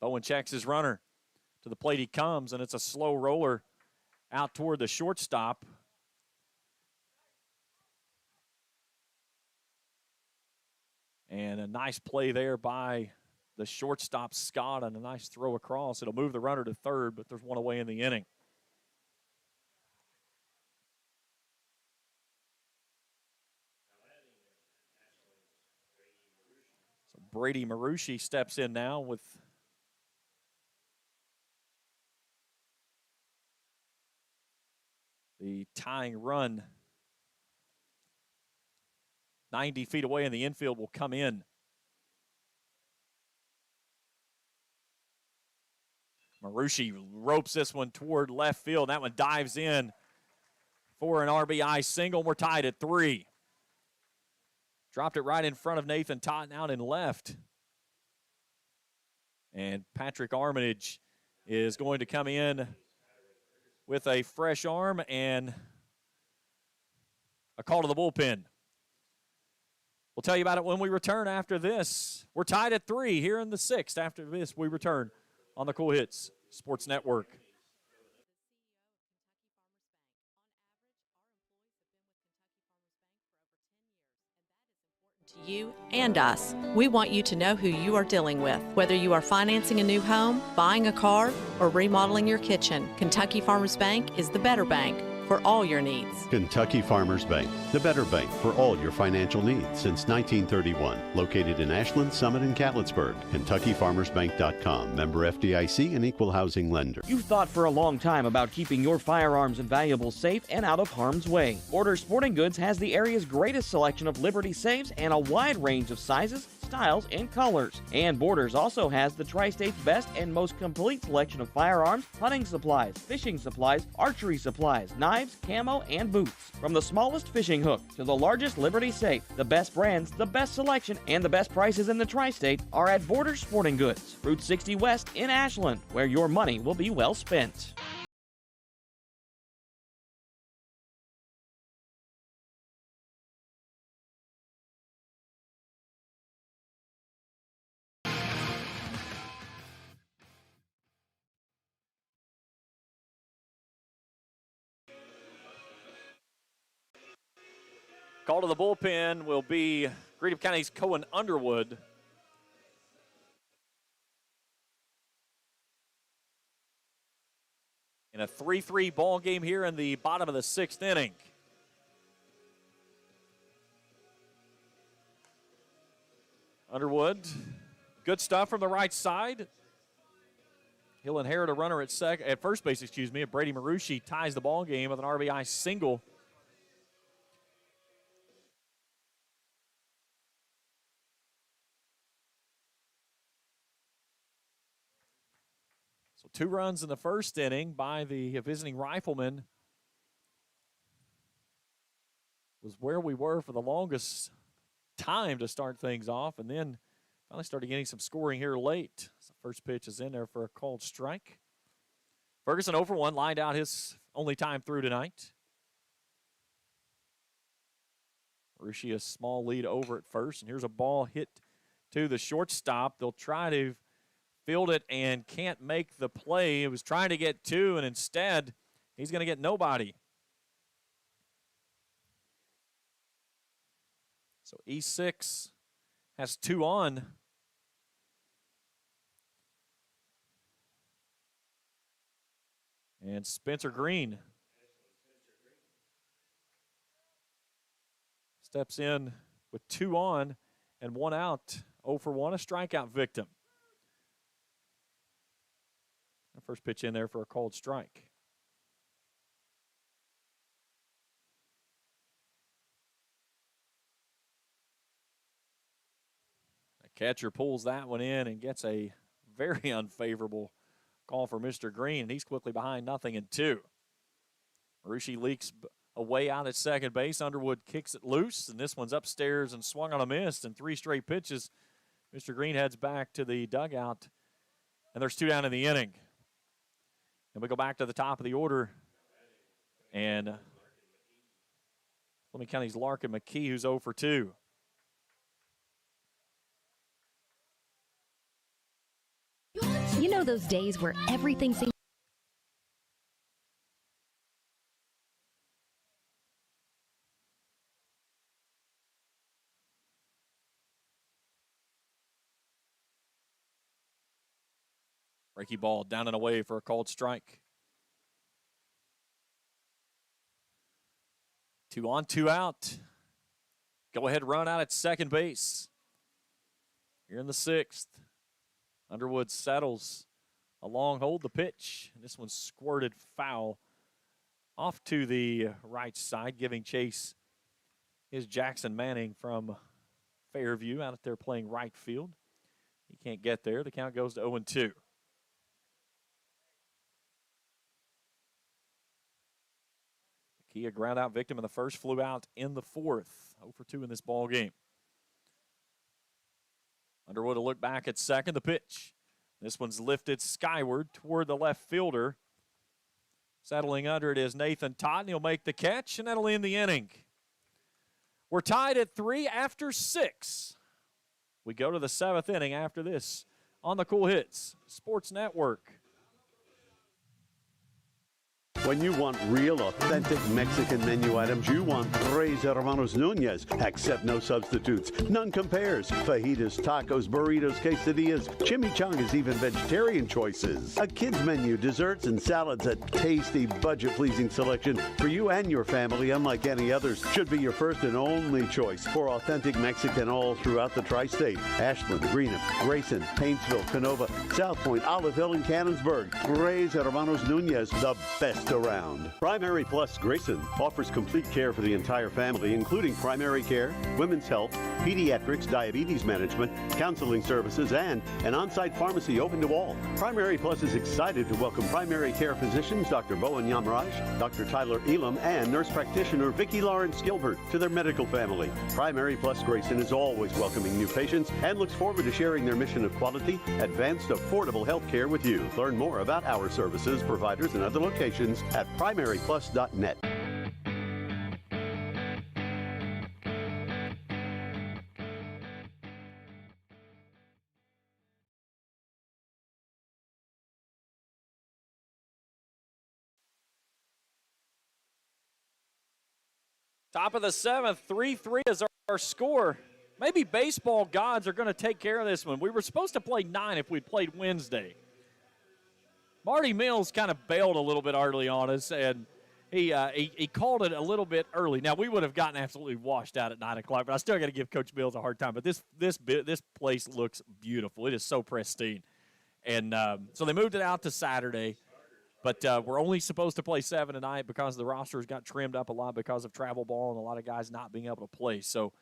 Bowen checks his runner. To the plate he comes, and it's a slow roller out toward the shortstop. And a nice play there by the shortstop, Scott, and a nice throw across. It'll move the runner to third, but there's one away in the inning. So Brady Marucci steps in now with the tying run. 90 feet away in the infield will come in. Marucci ropes this one toward left field. That one dives in for an RBI single. We're tied at 3. Dropped it right in front of Nathan Totten out in left. And Patrick Armitage is going to come in with a fresh arm and a call to the bullpen. We'll tell you about it when we return after this. We're tied at 3 here in the 6th. After this, we return on the Cool Hits Sports Network. To you and us. We want you to know who you are dealing with. Whether you are financing a new home, buying a car, or remodeling your kitchen, Kentucky Farmers Bank is the better bank for all your needs. Kentucky Farmers Bank, the better bank for all your financial needs since 1931. Located in Ashland, Summit, and Catlettsburg. KentuckyFarmersBank.com. Member FDIC and equal housing lender. You've thought for a long time about keeping your firearms and valuables safe and out of harm's way. Borders Sporting Goods has the area's greatest selection of Liberty safes and a wide range of sizes, styles, and colors. And Borders also has the Tri-State's best and most complete selection of firearms, hunting supplies, fishing supplies, archery supplies, knives, camo, and boots. From the smallest fishing hook to the largest Liberty safe, the best brands, the best selection, and the best prices in the Tri-State are at Borders Sporting Goods, Route 60 West in Ashland, where your money will be well spent. Call to the bullpen will be Greenup County's Cohen Underwood. In a 3-3 ball game here in the bottom of the 6th inning. Underwood, good stuff from the right side. He'll inherit a runner at first base, Brady Marucci ties the ball game with an RBI single. So 2 runs in the first inning by the visiting Rifleman was where we were for the longest time to start things off, and then finally started getting some scoring here late. So first pitch is in there for a called strike. Ferguson 0 for 1, lined out his only time through tonight. Marucci a small lead over at first, and here's a ball hit to the shortstop. They'll try to field it and can't make the play. It was trying to get 2, and instead he's going to get nobody. So E6 has 2 on. And Spencer Green steps in with 2 on and 1 out. 0 for 1, a strikeout victim. First pitch in there for a called strike. The catcher pulls that one in and gets a very unfavorable call for Mr. Green, and he's quickly behind 0-2. Marucci leaks away out at second base. Underwood kicks it loose, and this one's upstairs and swung on a miss, and 3 straight pitches. Mr. Green heads back to the dugout, and there's 2 down in the inning. And we go back to the top of the order, and Fleming County's Larkin McKee, who's 0 for 2. You know those days where everything seems... Breaky ball down and away for a called strike. 2 on, 2 out. Go ahead run out at second base. Here in the 6th. Underwood settles a long hold, the pitch. And this one's squirted foul off to the right side, giving chase is Jackson Manning from Fairview out there playing right field. He can't get there. The count goes to 0-2. A ground out victim in the first, flew out in the 4th. 0 for 2 in this ball game. Underwood will look back at second. The pitch. This one's lifted skyward toward the left fielder. Settling under it is Nathan Totten. He'll make the catch, and that'll end the inning. We're tied at 3 after 6. We go to the 7th inning after this on the Cool Hits Sports Network. When you want real, authentic Mexican menu items, you want Tres Hermanos Nunez. Accept no substitutes. None compares. Fajitas, tacos, burritos, quesadillas, chimichangas, even vegetarian choices. A kids menu, desserts, and salads. A tasty, budget-pleasing selection for you and your family, unlike any others. Should be your first and only choice for authentic Mexican all throughout the tri-state. Ashland, Greenup, Grayson, Paintsville, Canova, South Point, Olive Hill, and Cannonsburg. Tres Hermanos Nunez, the best around. Primary Plus Grayson offers complete care for the entire family, including primary care, women's health, pediatrics, diabetes management, counseling services, and an on-site pharmacy open to all. Primary Plus is excited to welcome primary care physicians Dr. Bowen Yamraj, Dr. Tyler Elam, and nurse practitioner Vicki Lawrence Gilbert to their medical family. Primary Plus Grayson is always welcoming new patients and looks forward to sharing their mission of quality, advanced, affordable health care with you. Learn more about our services, providers, and other locations at primaryplus.net. Top of the 7th, 3-3 is our score. Maybe baseball gods are going to take care of this one. We were supposed to play 9 if we'd played Wednesday. Marty Mills kind of bailed a little bit early on us, and he called it a little bit early. Now, we would have gotten absolutely washed out at 9 o'clock, but I still got to give Coach Mills a hard time. But this place looks beautiful. It is so pristine. And so they moved it out to Saturday. But we're only supposed to play 7 tonight because the rosters got trimmed up a lot because of travel ball and a lot of guys not being able to play. So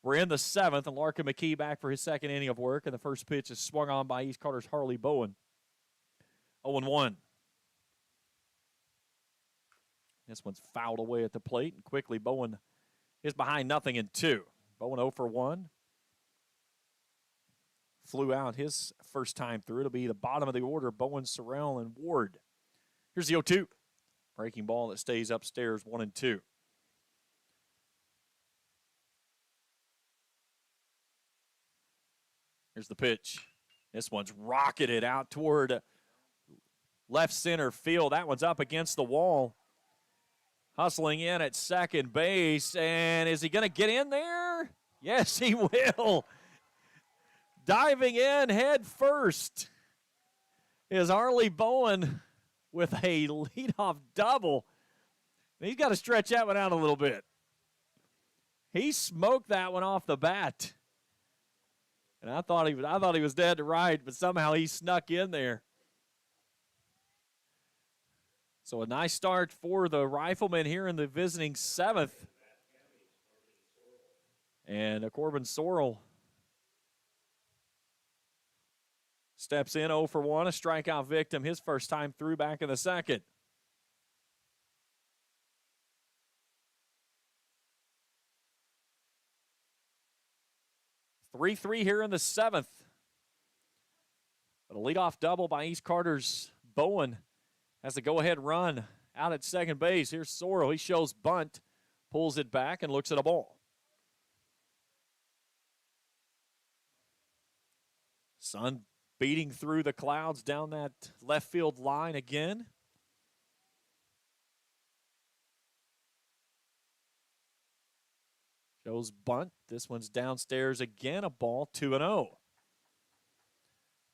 we're in the 7th, and Larkin McKee back for his second inning of work, and the first pitch is swung on by East Carter's Harley Bowen. 0-1. This one's fouled away at the plate, and quickly Bowen is behind 0-2. Bowen 0 for 1. Flew out his first time through. It'll be the bottom of the order, Bowen, Sorrell, and Ward. Here's the 0-2. Breaking ball that stays upstairs, 1-2. Here's the pitch. This one's rocketed out toward left center field. That one's up against the wall. Hustling in at second base. And is he going to get in there? Yes, he will. Diving in head first is Harley Bowen with a leadoff double. He's got to stretch that one out a little bit. He smoked that one off the bat. And I thought he was dead to right, but somehow he snuck in there. So a nice start for the Riflemen here in the visiting 7th. And Corbin Sorrell steps in 0 for 1, a strikeout victim, his first time through back in the 2nd. Three here in the 7th. But a leadoff double by East Carter's Bowen has the go-ahead run out at second base. Here's Sorrell. He shows bunt, pulls it back, and looks at a ball. Sun beating through the clouds down that left field line again. Shows bunt. This one's downstairs again. A ball, 2-0.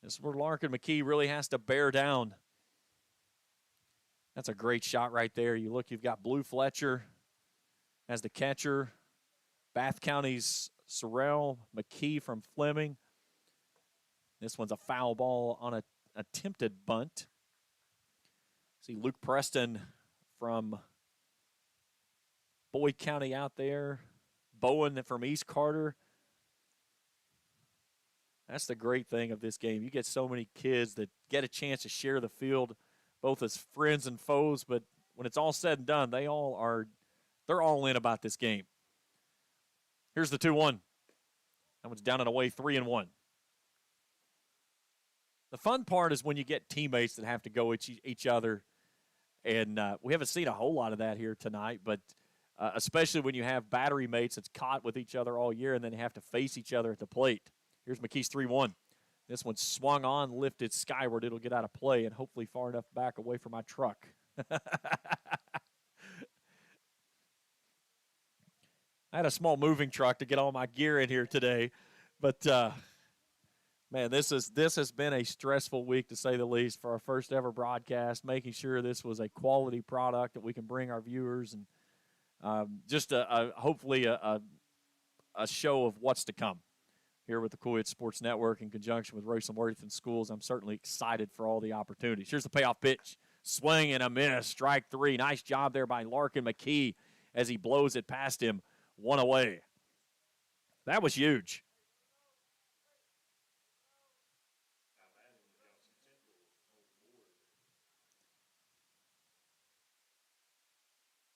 This is where Larkin McKee really has to bear down. That's a great shot right there. You look, you've got Blue Fletcher as the catcher. Bath County's Sorrell, McKee from Fleming. This one's a foul ball on an attempted bunt. See Luke Preston from Boyd County out there. Bowen from East Carter. That's the great thing of this game. You get so many kids that get a chance to share the field, both as friends and foes, but when it's all said and done, they're all in about this game. Here's the 2-1. That one's down and away, 3-1. The fun part is when you get teammates that have to go each other, and we haven't seen a whole lot of that here tonight, but especially when you have battery mates that's caught with each other all year and then they have to face each other at the plate. Here's McKee's 3-1. This one swung on, lifted skyward. It'll get out of play and hopefully far enough back away from my truck. I had a small moving truck to get all my gear in here today, but man, this has been a stressful week, to say the least, for our first ever broadcast, making sure this was a quality product that we can bring our viewers, and just hopefully a show of what's to come here with the Coolidge Sports Network in conjunction with Raceland-Worthington Schools. I'm certainly excited for all the opportunities. Here's the payoff pitch. Swing and a miss. Strike 3. Nice job there by Larkin McKee as he blows it past him. 1 away. That was huge.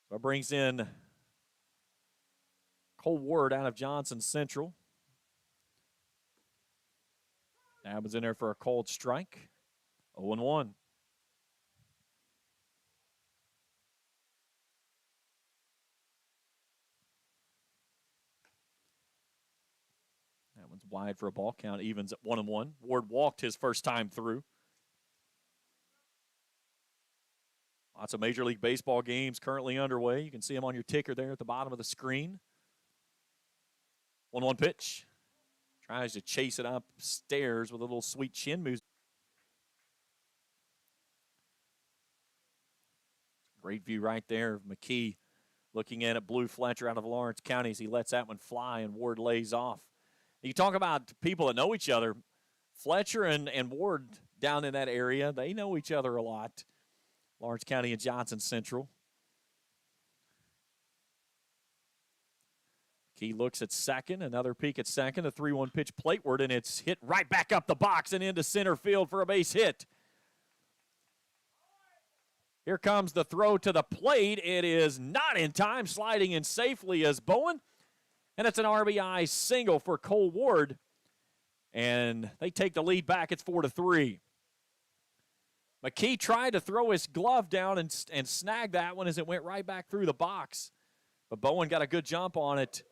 So it brings in Cole Ward out of Johnson Central. Abbott in there for a cold strike. 0-1. That one's wide for a ball count. Evens at 1-1. Ward walked his first time through. Lots of Major League Baseball games currently underway. You can see them on your ticker there at the bottom of the screen. 1-1 pitch. Tries to chase it upstairs with a little sweet chin move. Great view right there of McKee looking in at Blue Fletcher out of Lawrence County as he lets that one fly and Ward lays off. You talk about people that know each other. Fletcher and Ward down in that area, they know each other a lot. Lawrence County and Johnson Central. Key looks at second, another peek at second, a 3-1 pitch plateward, and it's hit right back up the box and into center field for a base hit. Here comes the throw to the plate. It is not in time, sliding in safely as Bowen, and it's an RBI single for Cole Ward, and they take the lead back. It's 4-3. McKee tried to throw his glove down and snag that one as it went right back through the box, but Bowen got a good jump on it.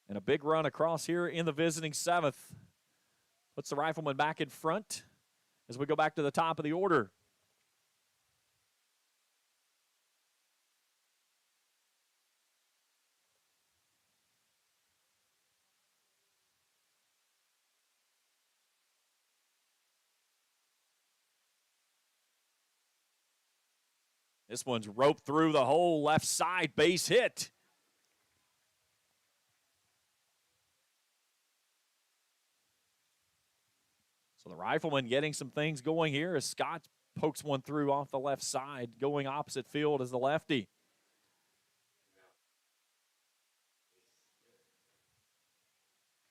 And a big run across here in the visiting seventh. Puts the Rifleman back in front as we go back to the top of the order. This one's roped through the whole left side, base hit. So the Rifleman getting some things going here as Scott pokes one through off the left side, going opposite field as the lefty.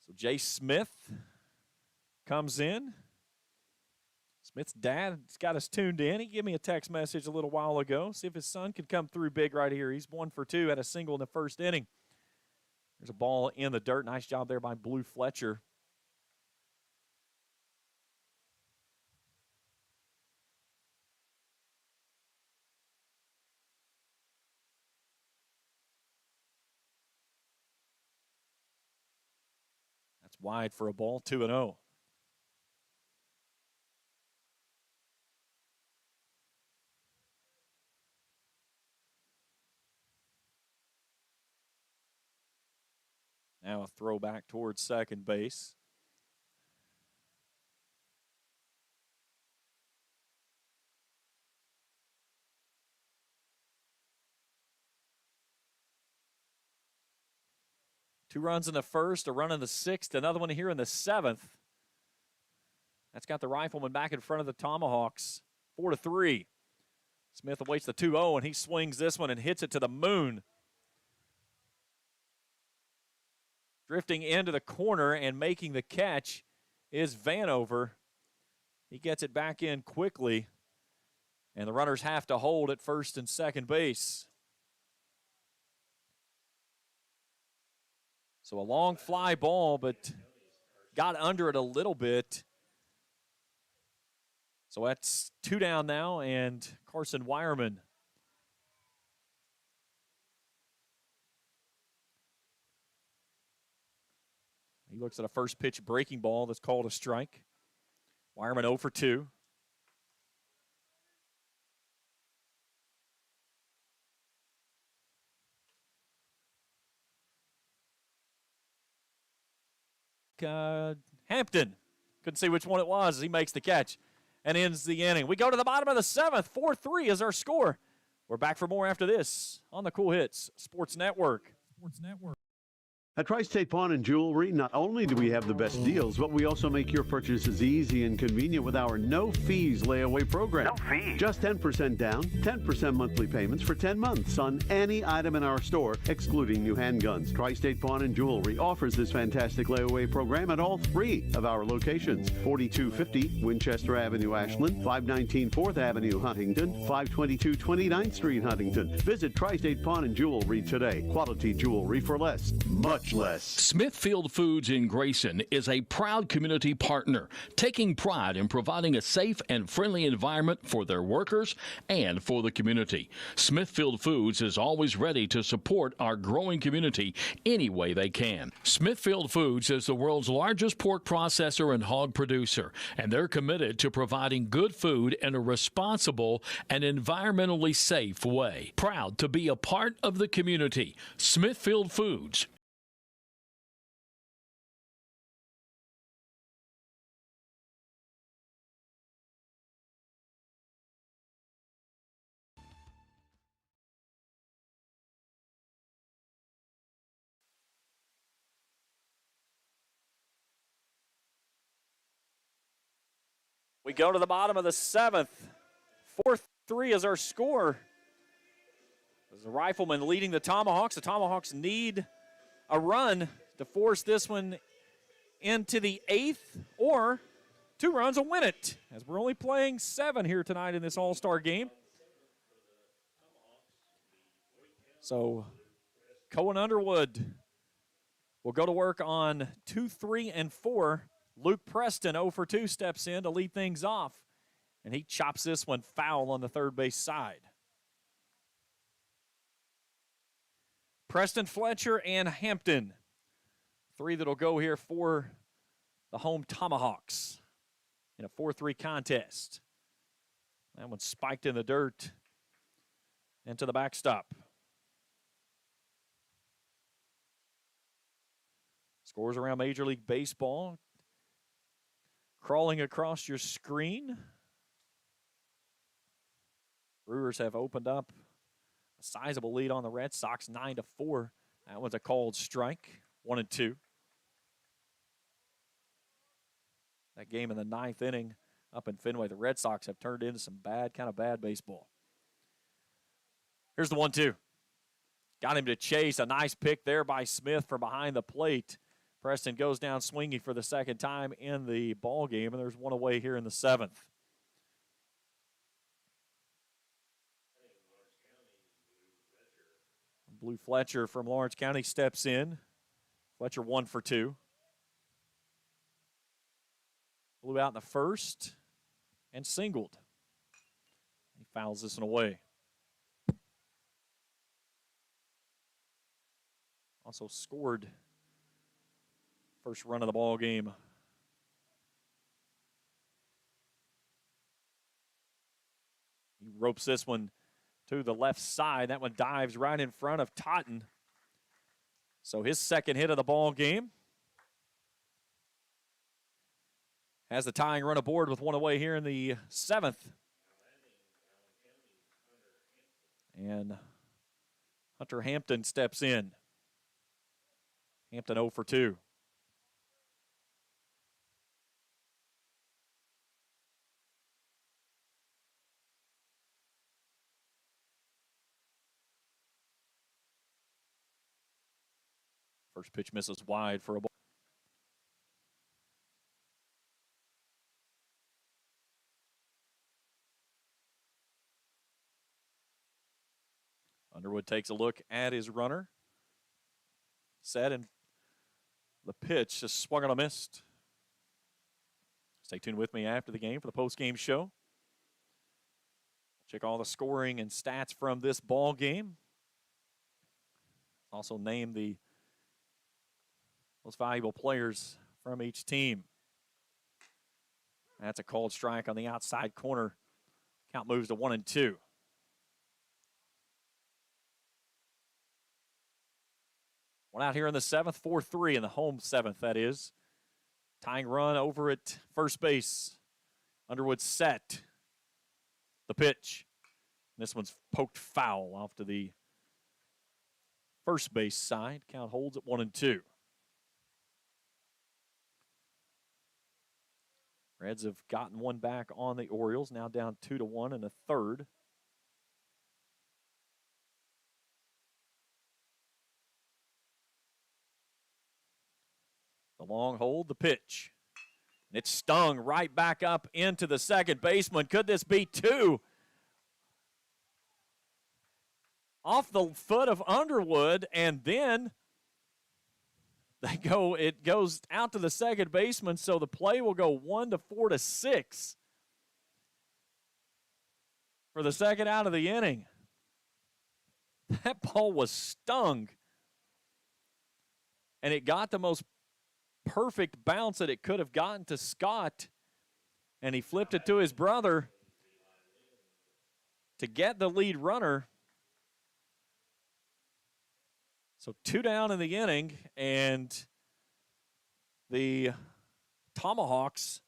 So Jay Smith comes in. Smith's dad's got us tuned in. He gave me a text message a little while ago. See if his son could come through big right here. He's 1 for 2, had a single in the first inning. There's a ball in the dirt. Nice job there by Blue Fletcher. That's wide for a ball, 2-0. Now a throw back towards second base. Two runs in the first, a run in the sixth, another one here in the seventh. That's got the Rifleman back in front of the Tomahawks, 4-3. Smith awaits the 2-0, and he swings this one and hits it to the moon. Drifting into the corner and making the catch is Vanover. He gets it back in quickly, and the runners have to hold at first and second base. So a long fly ball, but got under it a little bit. So that's 2 down now, and Carson Wireman. He looks at a first pitch breaking ball that's called a strike. Wireman 0 for 2. Hampton. Couldn't see which one it was as he makes the catch and ends the inning. We go to the bottom of the 7th. 4-3 is our score. We're back for more after this on the Cool Hits Sports Network. At Tri-State Pawn and Jewelry, not only do we have the best deals, but we also make your purchases easy and convenient with our no-fees layaway program. No fees. Just 10% down, 10% monthly payments for 10 months on any item in our store, excluding new handguns. Tri-State Pawn and Jewelry offers this fantastic layaway program at all 3 of our locations: 4250 Winchester Avenue, Ashland, 519 4th Avenue, Huntington, 522 29th Street, Huntington. Visit Tri-State Pawn and Jewelry today. Quality jewelry for less, much less. Smithfield Foods in Grayson is a proud community partner, taking pride in providing a safe and friendly environment for their workers and for the community. Smithfield Foods is always ready to support our growing community any way they can. Smithfield Foods is the world's largest pork processor and hog producer, and they're committed to providing good food in a responsible and environmentally safe way. Proud to be a part of the community. Smithfield Foods. We go to the bottom of the 7th. 4-3 is our score. As the Riflemen leading the Tomahawks. The Tomahawks need a run to force this one into the 8th, or 2 runs will win it, as we're only playing 7 here tonight in this all-star game. So Cohen Underwood will go to work on 2, 3, and 4. Luke Preston, 0 for 2, steps in to lead things off, and he chops this one foul on the third base side. Preston, Fletcher, and Hampton, 3 that'll go here for the home Tomahawks in a 4-3 contest. That one spiked in the dirt into the backstop. Scores around Major League Baseball. Crawling across your screen. Brewers have opened up a sizable lead on the Red Sox, 9-4. That one's a called strike, 1-2. That game in the 9th inning up in Fenway, the Red Sox have turned into some bad baseball. Here's the 1-2. Got him to chase. A nice pick there by Smith from behind the plate. Preston goes down swinging for the second time in the ball game, and there's one away here in the 7th. Blue Fletcher from Lawrence County steps in. Fletcher 1 for 2. Blew out in the first and singled. He fouls this one away. Also scored first run of the ball game. He ropes this one to the left side. That one dives right in front of Totten. So his second hit of the ball game. Has the tying run aboard with one away here in the 7th. And Hunter Hampton steps in. Hampton 0 for 2. First pitch misses wide for a ball. Underwood takes a look at his runner. Set and The pitch just swung on a missed. Stay tuned with me after the game for the post-game show. Check all the scoring and stats from this ball game. Also name the most valuable players from each team. That's a called strike on the outside corner. Count moves to 1-2. One out here in the seventh, 4-3 in the home seventh, that is. Tying run over at first base. Underwood set. The pitch. This one's poked foul off to the first base side. Count holds at 1-2. Reds have gotten one back on the Orioles, now down 2-1 in the third. The long hold, the pitch. And it stung right back up into the second baseman. Could this be two? Off the foot of Underwood, and then it goes out to the second baseman, so the play will go 1-4-6 for the second out of the inning. That ball was stung, and it got the most perfect bounce that it could have gotten to Scott, and he flipped it to his brother to get the lead runner. So 2 down in the inning, and the Tomahawks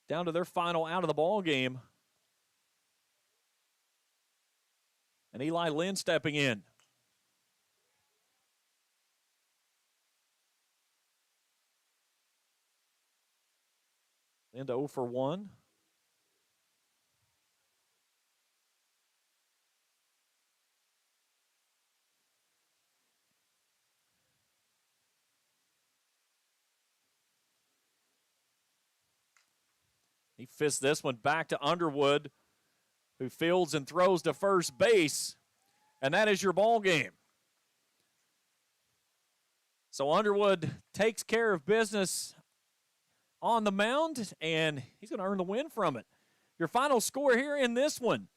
down to their final out of the ball game. And Eli Lynn stepping in. Lynn to 0 for 1. He fists this one back to Underwood, who fields and throws to first base, and that is your ball game. So Underwood takes care of business on the mound, and he's going to earn the win from it. Your final score here in this one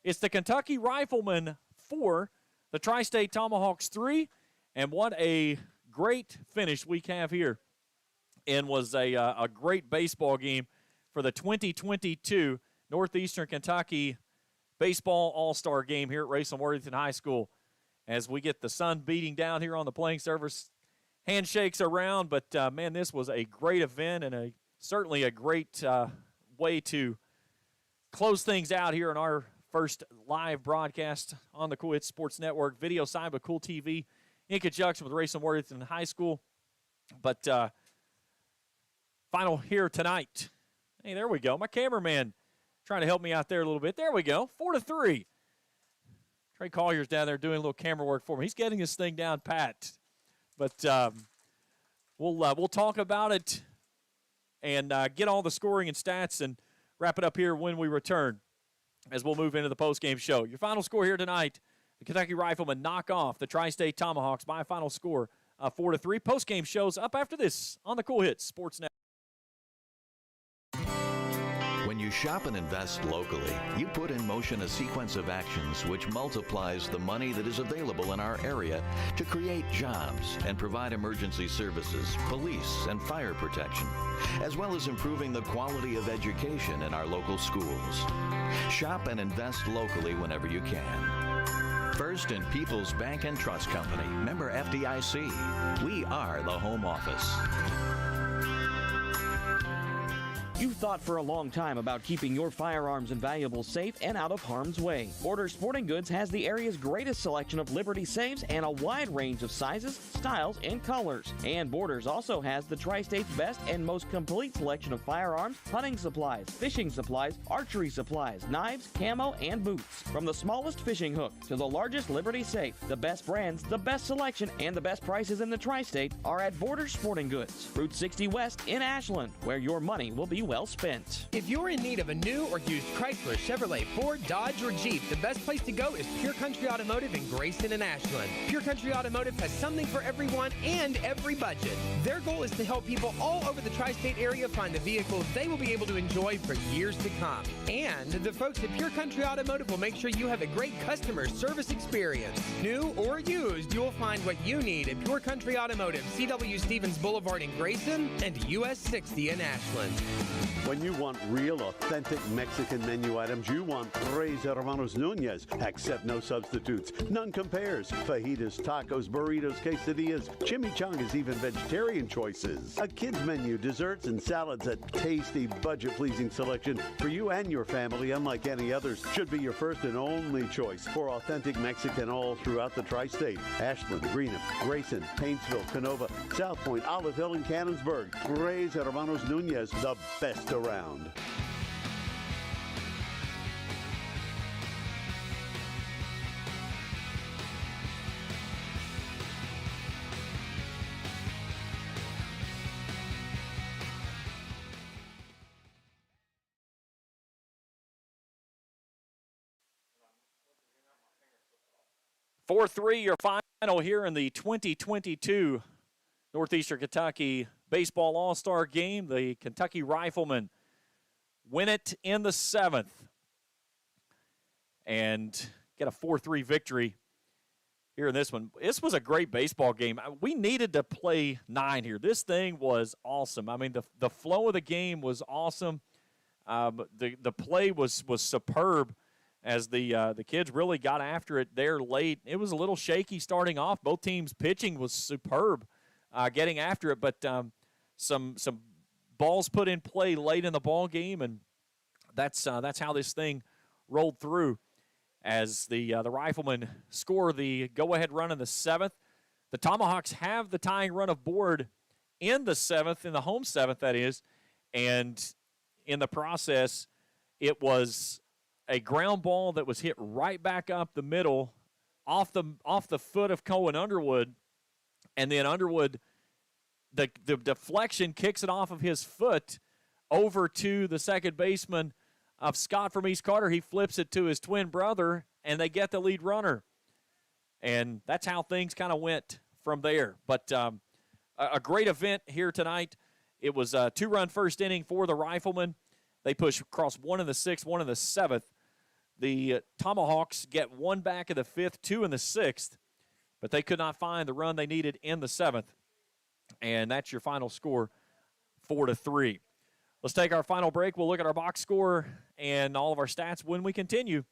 is the Kentucky Riflemen 4, the Tri-State Tomahawks 3, and what a great finish we have here, and was a great baseball game for the 2022 Northeastern Kentucky Baseball All-Star Game here at Raceland-Worthington High School. As we get the sun beating down here on the playing surface, handshakes around, but man, this was a great event and certainly a great way to close things out here in our first live broadcast on the Cool Hits Sports Network, video side with Cool TV in conjunction with Raceland-Worthington High School. But final here tonight. Hey, there we go. My cameraman trying to help me out there a little bit. There we go. 4-3. Trey Collier's down there doing a little camera work for me. He's getting this thing down pat. But we'll talk about it and get all the scoring and stats and wrap it up here when we return as we'll move into the postgame show. Your final score here tonight, the Kentucky Riflemen knock off the Tri-State Tomahawks by a final score of 4-3. Postgame show's up after this on the Cool Hits Sports Network. When you shop and invest locally, you put in motion a sequence of actions which multiplies the money that is available in our area to create jobs and provide emergency services, police, and fire protection, as well as improving the quality of education in our local schools. Shop and invest locally whenever you can. First in People's Bank and Trust Company, member FDIC. We are the home office. You've thought for a long time about keeping your firearms and valuables safe and out of harm's way. Borders Sporting Goods has the area's greatest selection of Liberty safes and a wide range of sizes, styles, and colors. And Borders also has the Tri-State's best and most complete selection of firearms, hunting supplies, fishing supplies, archery supplies, knives, camo, and boots. From the smallest fishing hook to the largest Liberty safe, the best brands, the best selection, and the best prices in the Tri-State are at Borders Sporting Goods, Route 60 West in Ashland, where your money will be well spent. If you're in need of a new or used Chrysler, Chevrolet, Ford, Dodge, or Jeep, the best place to go is Pure Country Automotive in Grayson and Ashland. Pure Country Automotive has something for everyone and every budget. Their goal is to help people all over the tri-state area find the vehicles they will be able to enjoy for years to come. And the folks at Pure Country Automotive will make sure you have a great customer service experience. New or used, you'll find what you need at Pure Country Automotive, CW Stevens Boulevard in Grayson and US 60 in Ashland. When you want real, authentic Mexican menu items, you want Tres Hermanos Nunez. Accept no substitutes. None compares. Fajitas, tacos, burritos, quesadillas, chimichangas, even vegetarian choices. A kids menu, desserts and salads, a tasty, budget-pleasing selection for you and your family, unlike any others. Should be your first and only choice for authentic Mexican all throughout the tri-state. Ashland, Greenup, Grayson, Paintsville, Canova, South Point, Olive Hill, and Cannonsburg. Tres Hermanos Nunez, the best around. Four 4-3, your final here in the 2022 Northeastern Kentucky Baseball All-Star Game. The Kentucky Riflemen win it in the 7th and get a 4-3 victory here in this one. This was a great baseball game. We needed to play 9 here. This thing was awesome. I mean, the flow of the game was awesome. The play was superb as the kids really got after it there late. It was a little shaky starting off. Both teams' pitching was superb getting after it, but some balls put in play late in the ball game, and that's how this thing rolled through as the Riflemen score the go-ahead run in the 7th. The Tomahawks have the tying run aboard in the 7th, in the home 7th, that is, and in the process, it was a ground ball that was hit right back up the middle off the foot of Cohen Underwood, and then Underwood, the deflection kicks it off of his foot over to the second baseman of Scott from East Carter. He flips it to his twin brother, and they get the lead runner. And that's how things kind of went from there. But a great event here tonight. It was a 2-run first inning for the Riflemen. They push across 1 in the 6th, 1 in the 7th. The Tomahawks get 1 back in the 5th, 2 in the 6th, but they could not find the run they needed in the 7th. And that's your final score, 4-3. Let's take our final break. We'll look at our box score and all of our stats when we continue.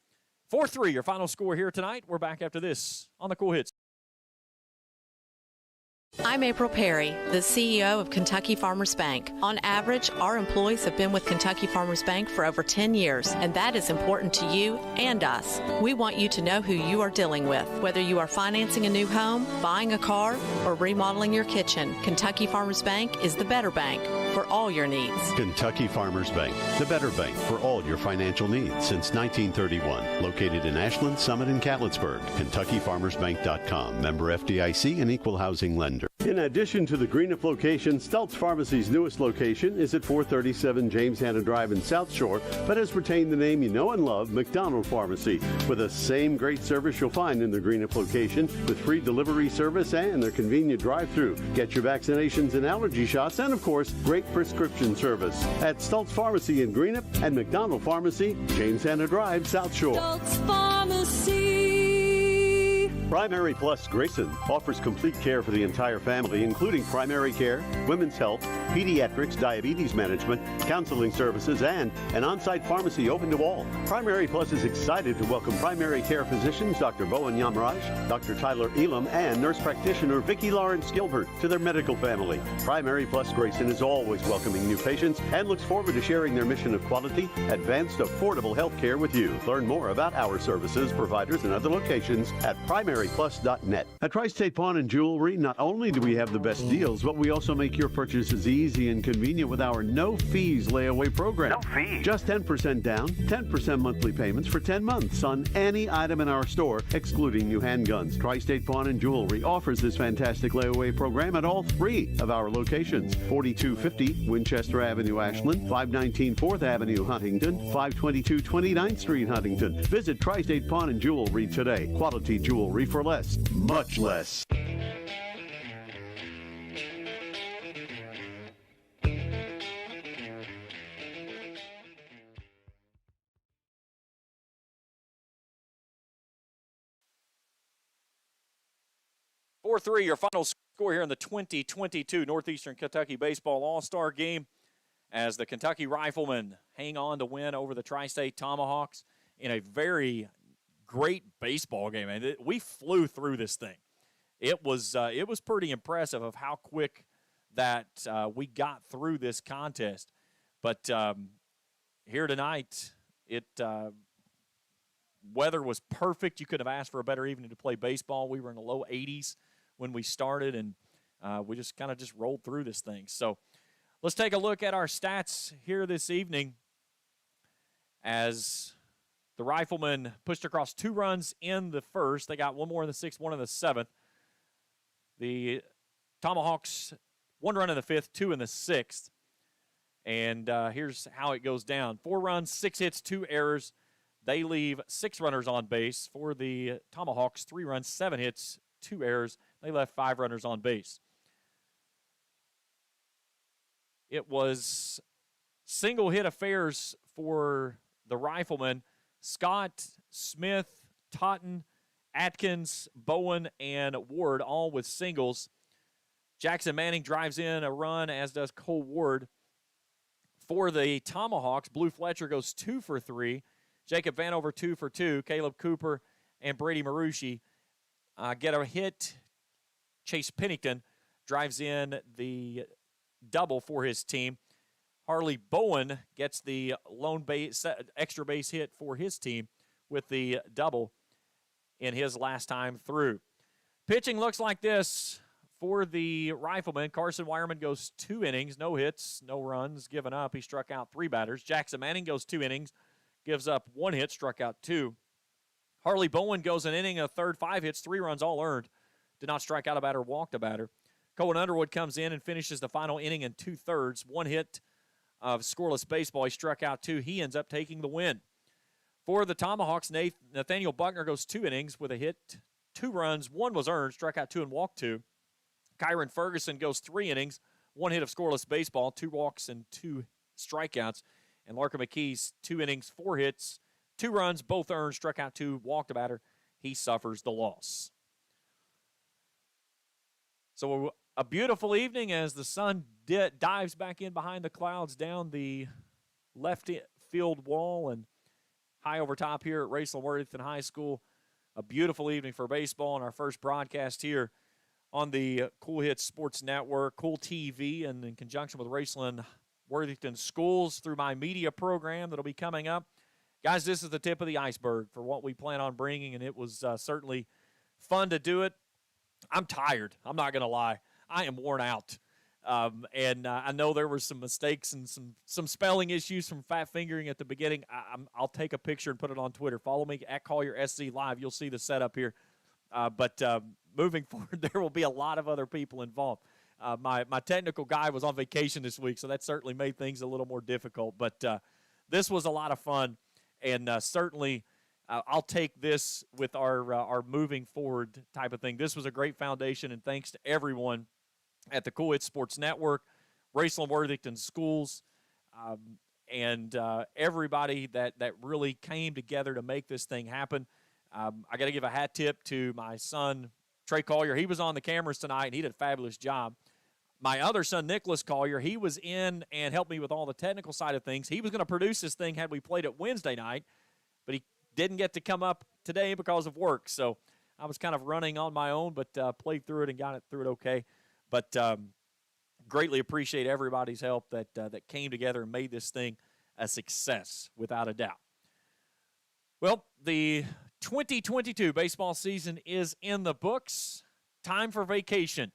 4-3, your final score here tonight. We're back after this on the Cool Hits. I'm April Perry, the CEO of Kentucky Farmers Bank. On average, our employees have been with Kentucky Farmers Bank for over 10 years, and that is important to you and us. We want you to know who you are dealing with. Whether you are financing a new home, buying a car, or remodeling your kitchen, Kentucky Farmers Bank is the better bank for all your needs. Kentucky Farmers Bank, the better bank for all your financial needs since 1931. Located in Ashland, Summit, and Catlettsburg. KentuckyFarmersBank.com. Member FDIC and equal housing lender. In addition to the Greenup location, Stultz Pharmacy's newest location is at 437 James Hanna Drive in South Shore, but has retained the name you know and love, McDonald Pharmacy, with the same great service you'll find in the Greenup location, with free delivery service and their convenient drive-thru. Get your vaccinations and allergy shots, and of course, great prescription service at Stultz Pharmacy in Greenup and McDonald Pharmacy, James Hanna Drive, South Shore. Stultz Pharmacy. Primary Plus Grayson offers complete care for the entire family, including primary care, women's health, pediatrics, diabetes management, counseling services, and an on-site pharmacy open to all. Primary Plus is excited to welcome primary care physicians Dr. Bowen Yamaraj, Dr. Tyler Elam, and nurse practitioner Vicki Lawrence Gilbert to their medical family. Primary Plus Grayson is always welcoming new patients and looks forward to sharing their mission of quality, advanced, affordable health care with you. Learn more about our services, providers, and other locations at Primary MilitaryPlus.net. At Tri-State Pawn and Jewelry, not only do we have the best deals, but we also make your purchases easy and convenient with our no-fees layaway program. No fees. Just 10% down, 10% monthly payments for 10 months on any item in our store, excluding new handguns. Tri-State Pawn and Jewelry offers this fantastic layaway program at all 3 of our locations: 4250 Winchester Avenue, Ashland, 519 4th Avenue, Huntington, 522 29th Street, Huntington. Visit Tri-State Pawn and Jewelry today. Quality jewelry for less, much less. (4-3) your final score here in the 2022 Northeastern Kentucky Baseball All-Star Game as the Kentucky Riflemen hang on to win over the Tri-State Tomahawks in a very great baseball game. And we flew through this thing. It was pretty impressive of how quick that we got through this contest. But here tonight, weather was perfect. You couldn't have asked for a better evening to play baseball. We were in the low 80s when we started, and we just kind of rolled through this thing. So let's take a look at our stats here this evening as the Riflemen pushed across 2 runs in the first. They got 1 more in the 6th, 1 in the 7th. The Tomahawks, 1 run in the 5th, 2 in the 6th. And here's how it goes down. 4 runs, 6 hits, 2 errors. They leave 6 runners on base. For the Tomahawks, 3 runs, 7 hits, 2 errors. They left 5 runners on base. It was single hit affairs for the Riflemen. Scott, Smith, Totten, Adkins, Bowen, and Ward all with singles. Jackson Manning drives in a run, as does Cole Ward. For the Tomahawks, Blue Fletcher goes 2 for 3. Jacob Vanover 2 for 2. Caleb Cooper and Brady Marucci get a hit. Chase Pennington drives in the double for his team. Harley Bowen gets the lone base, extra base hit for his team with the double in his last time through. Pitching looks like this for the Riflemen. Carson Wireman goes 2 innings, no hits, no runs given up. He struck out 3 batters. Jackson Manning goes 2 innings, gives up 1 hit, struck out 2. Harley Bowen goes an inning, a third, 5 hits, 3 runs, all earned. Did not strike out a batter, walked a batter. Cohen Underwood comes in and finishes the final inning in 2/3. 1 hit of scoreless baseball. He struck out 2. He ends up taking the win. For the Tomahawks, Nathaniel Buckner goes 2 innings with a hit, 2 runs, 1 was earned, struck out 2 and walked 2. Kyron Ferguson goes 3 innings, 1 hit of scoreless baseball, 2 walks and 2 strikeouts. And Larkin McKee's 2 innings, 4 hits, 2 runs, both earned, struck out 2, walked a batter. He suffers the loss. So a beautiful evening as the sun dives back in behind the clouds down the left field wall and high over top here at Raceland-Worthington High School. A beautiful evening for baseball and our first broadcast here on the Cool Hits Sports Network, Cool TV, and in conjunction with Raceland-Worthington Schools through my media program that'll be coming up. Guys, this is the tip of the iceberg for what we plan on bringing, and it was certainly fun to do it. I'm tired. I'm not going to lie. I am worn out. And I know there were some mistakes and some spelling issues from fat fingering at the beginning. I'll take a picture and put it on Twitter. Follow me at CollierSC Live. You'll see the setup here. But moving forward, there will be a lot of other people involved. My technical guy was on vacation this week, so that certainly made things a little more difficult. But this was a lot of fun, and certainly I'll take this with our moving forward type of thing. This was a great foundation, and thanks to everyone at the Cool Hits Sports Network, Raceland-Worthington Schools, and everybody that really came together to make this thing happen. I got to give a hat tip to my son, Trey Collier. He was on the cameras tonight, and he did a fabulous job. My other son, Nicholas Collier, he was in and helped me with all the technical side of things. He was going to produce this thing had we played it Wednesday night, but he didn't get to come up today because of work. So I was kind of running on my own, but played through it and got it through it okay. But greatly appreciate everybody's help that came together and made this thing a success, without a doubt. Well, the 2022 baseball season is in the books. Time for vacation.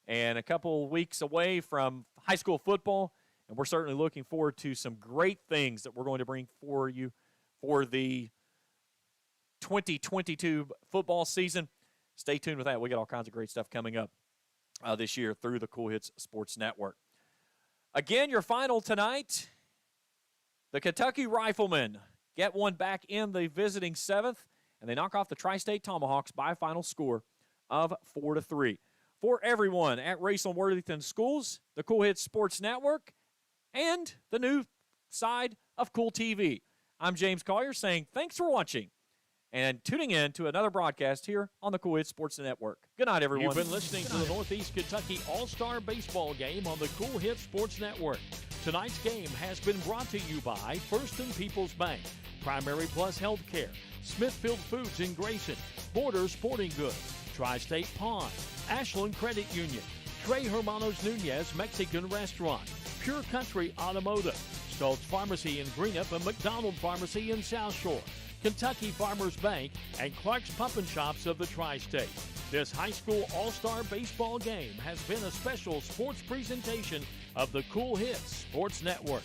And a couple weeks away from high school football. And we're certainly looking forward to some great things that we're going to bring for you for the 2022 football season. Stay tuned with that. We got all kinds of great stuff coming up this year through the Cool Hits Sports Network. Again, your final tonight, the Kentucky Riflemen get one back in the visiting 7th, and they knock off the Tri-State Tomahawks by a final score of 4-3. For everyone at Raceland-Worthington Schools, the Cool Hits Sports Network, and the new side of Cool TV, I'm James Collier saying thanks for watching and tuning in to another broadcast here on the Cool Hits Sports Network. Good night, everyone. You've been listening to the Northeast Kentucky All-Star Baseball Game on the Cool Hits Sports Network. Tonight's game has been brought to you by First and People's Bank, Primary Plus Healthcare, Smithfield Foods in Grayson, Border Sporting Goods, Tri-State Pawn, Ashland Credit Union, Trey Hermanos Nunez Mexican Restaurant, Pure Country Automotive, Stoltz Pharmacy in Greenup and McDonald Pharmacy in South Shore, Kentucky Farmers Bank, and Clark's Pump and Shops of the Tri-State. This high school all-star baseball game has been a special sports presentation of the Cool Hits Sports Network.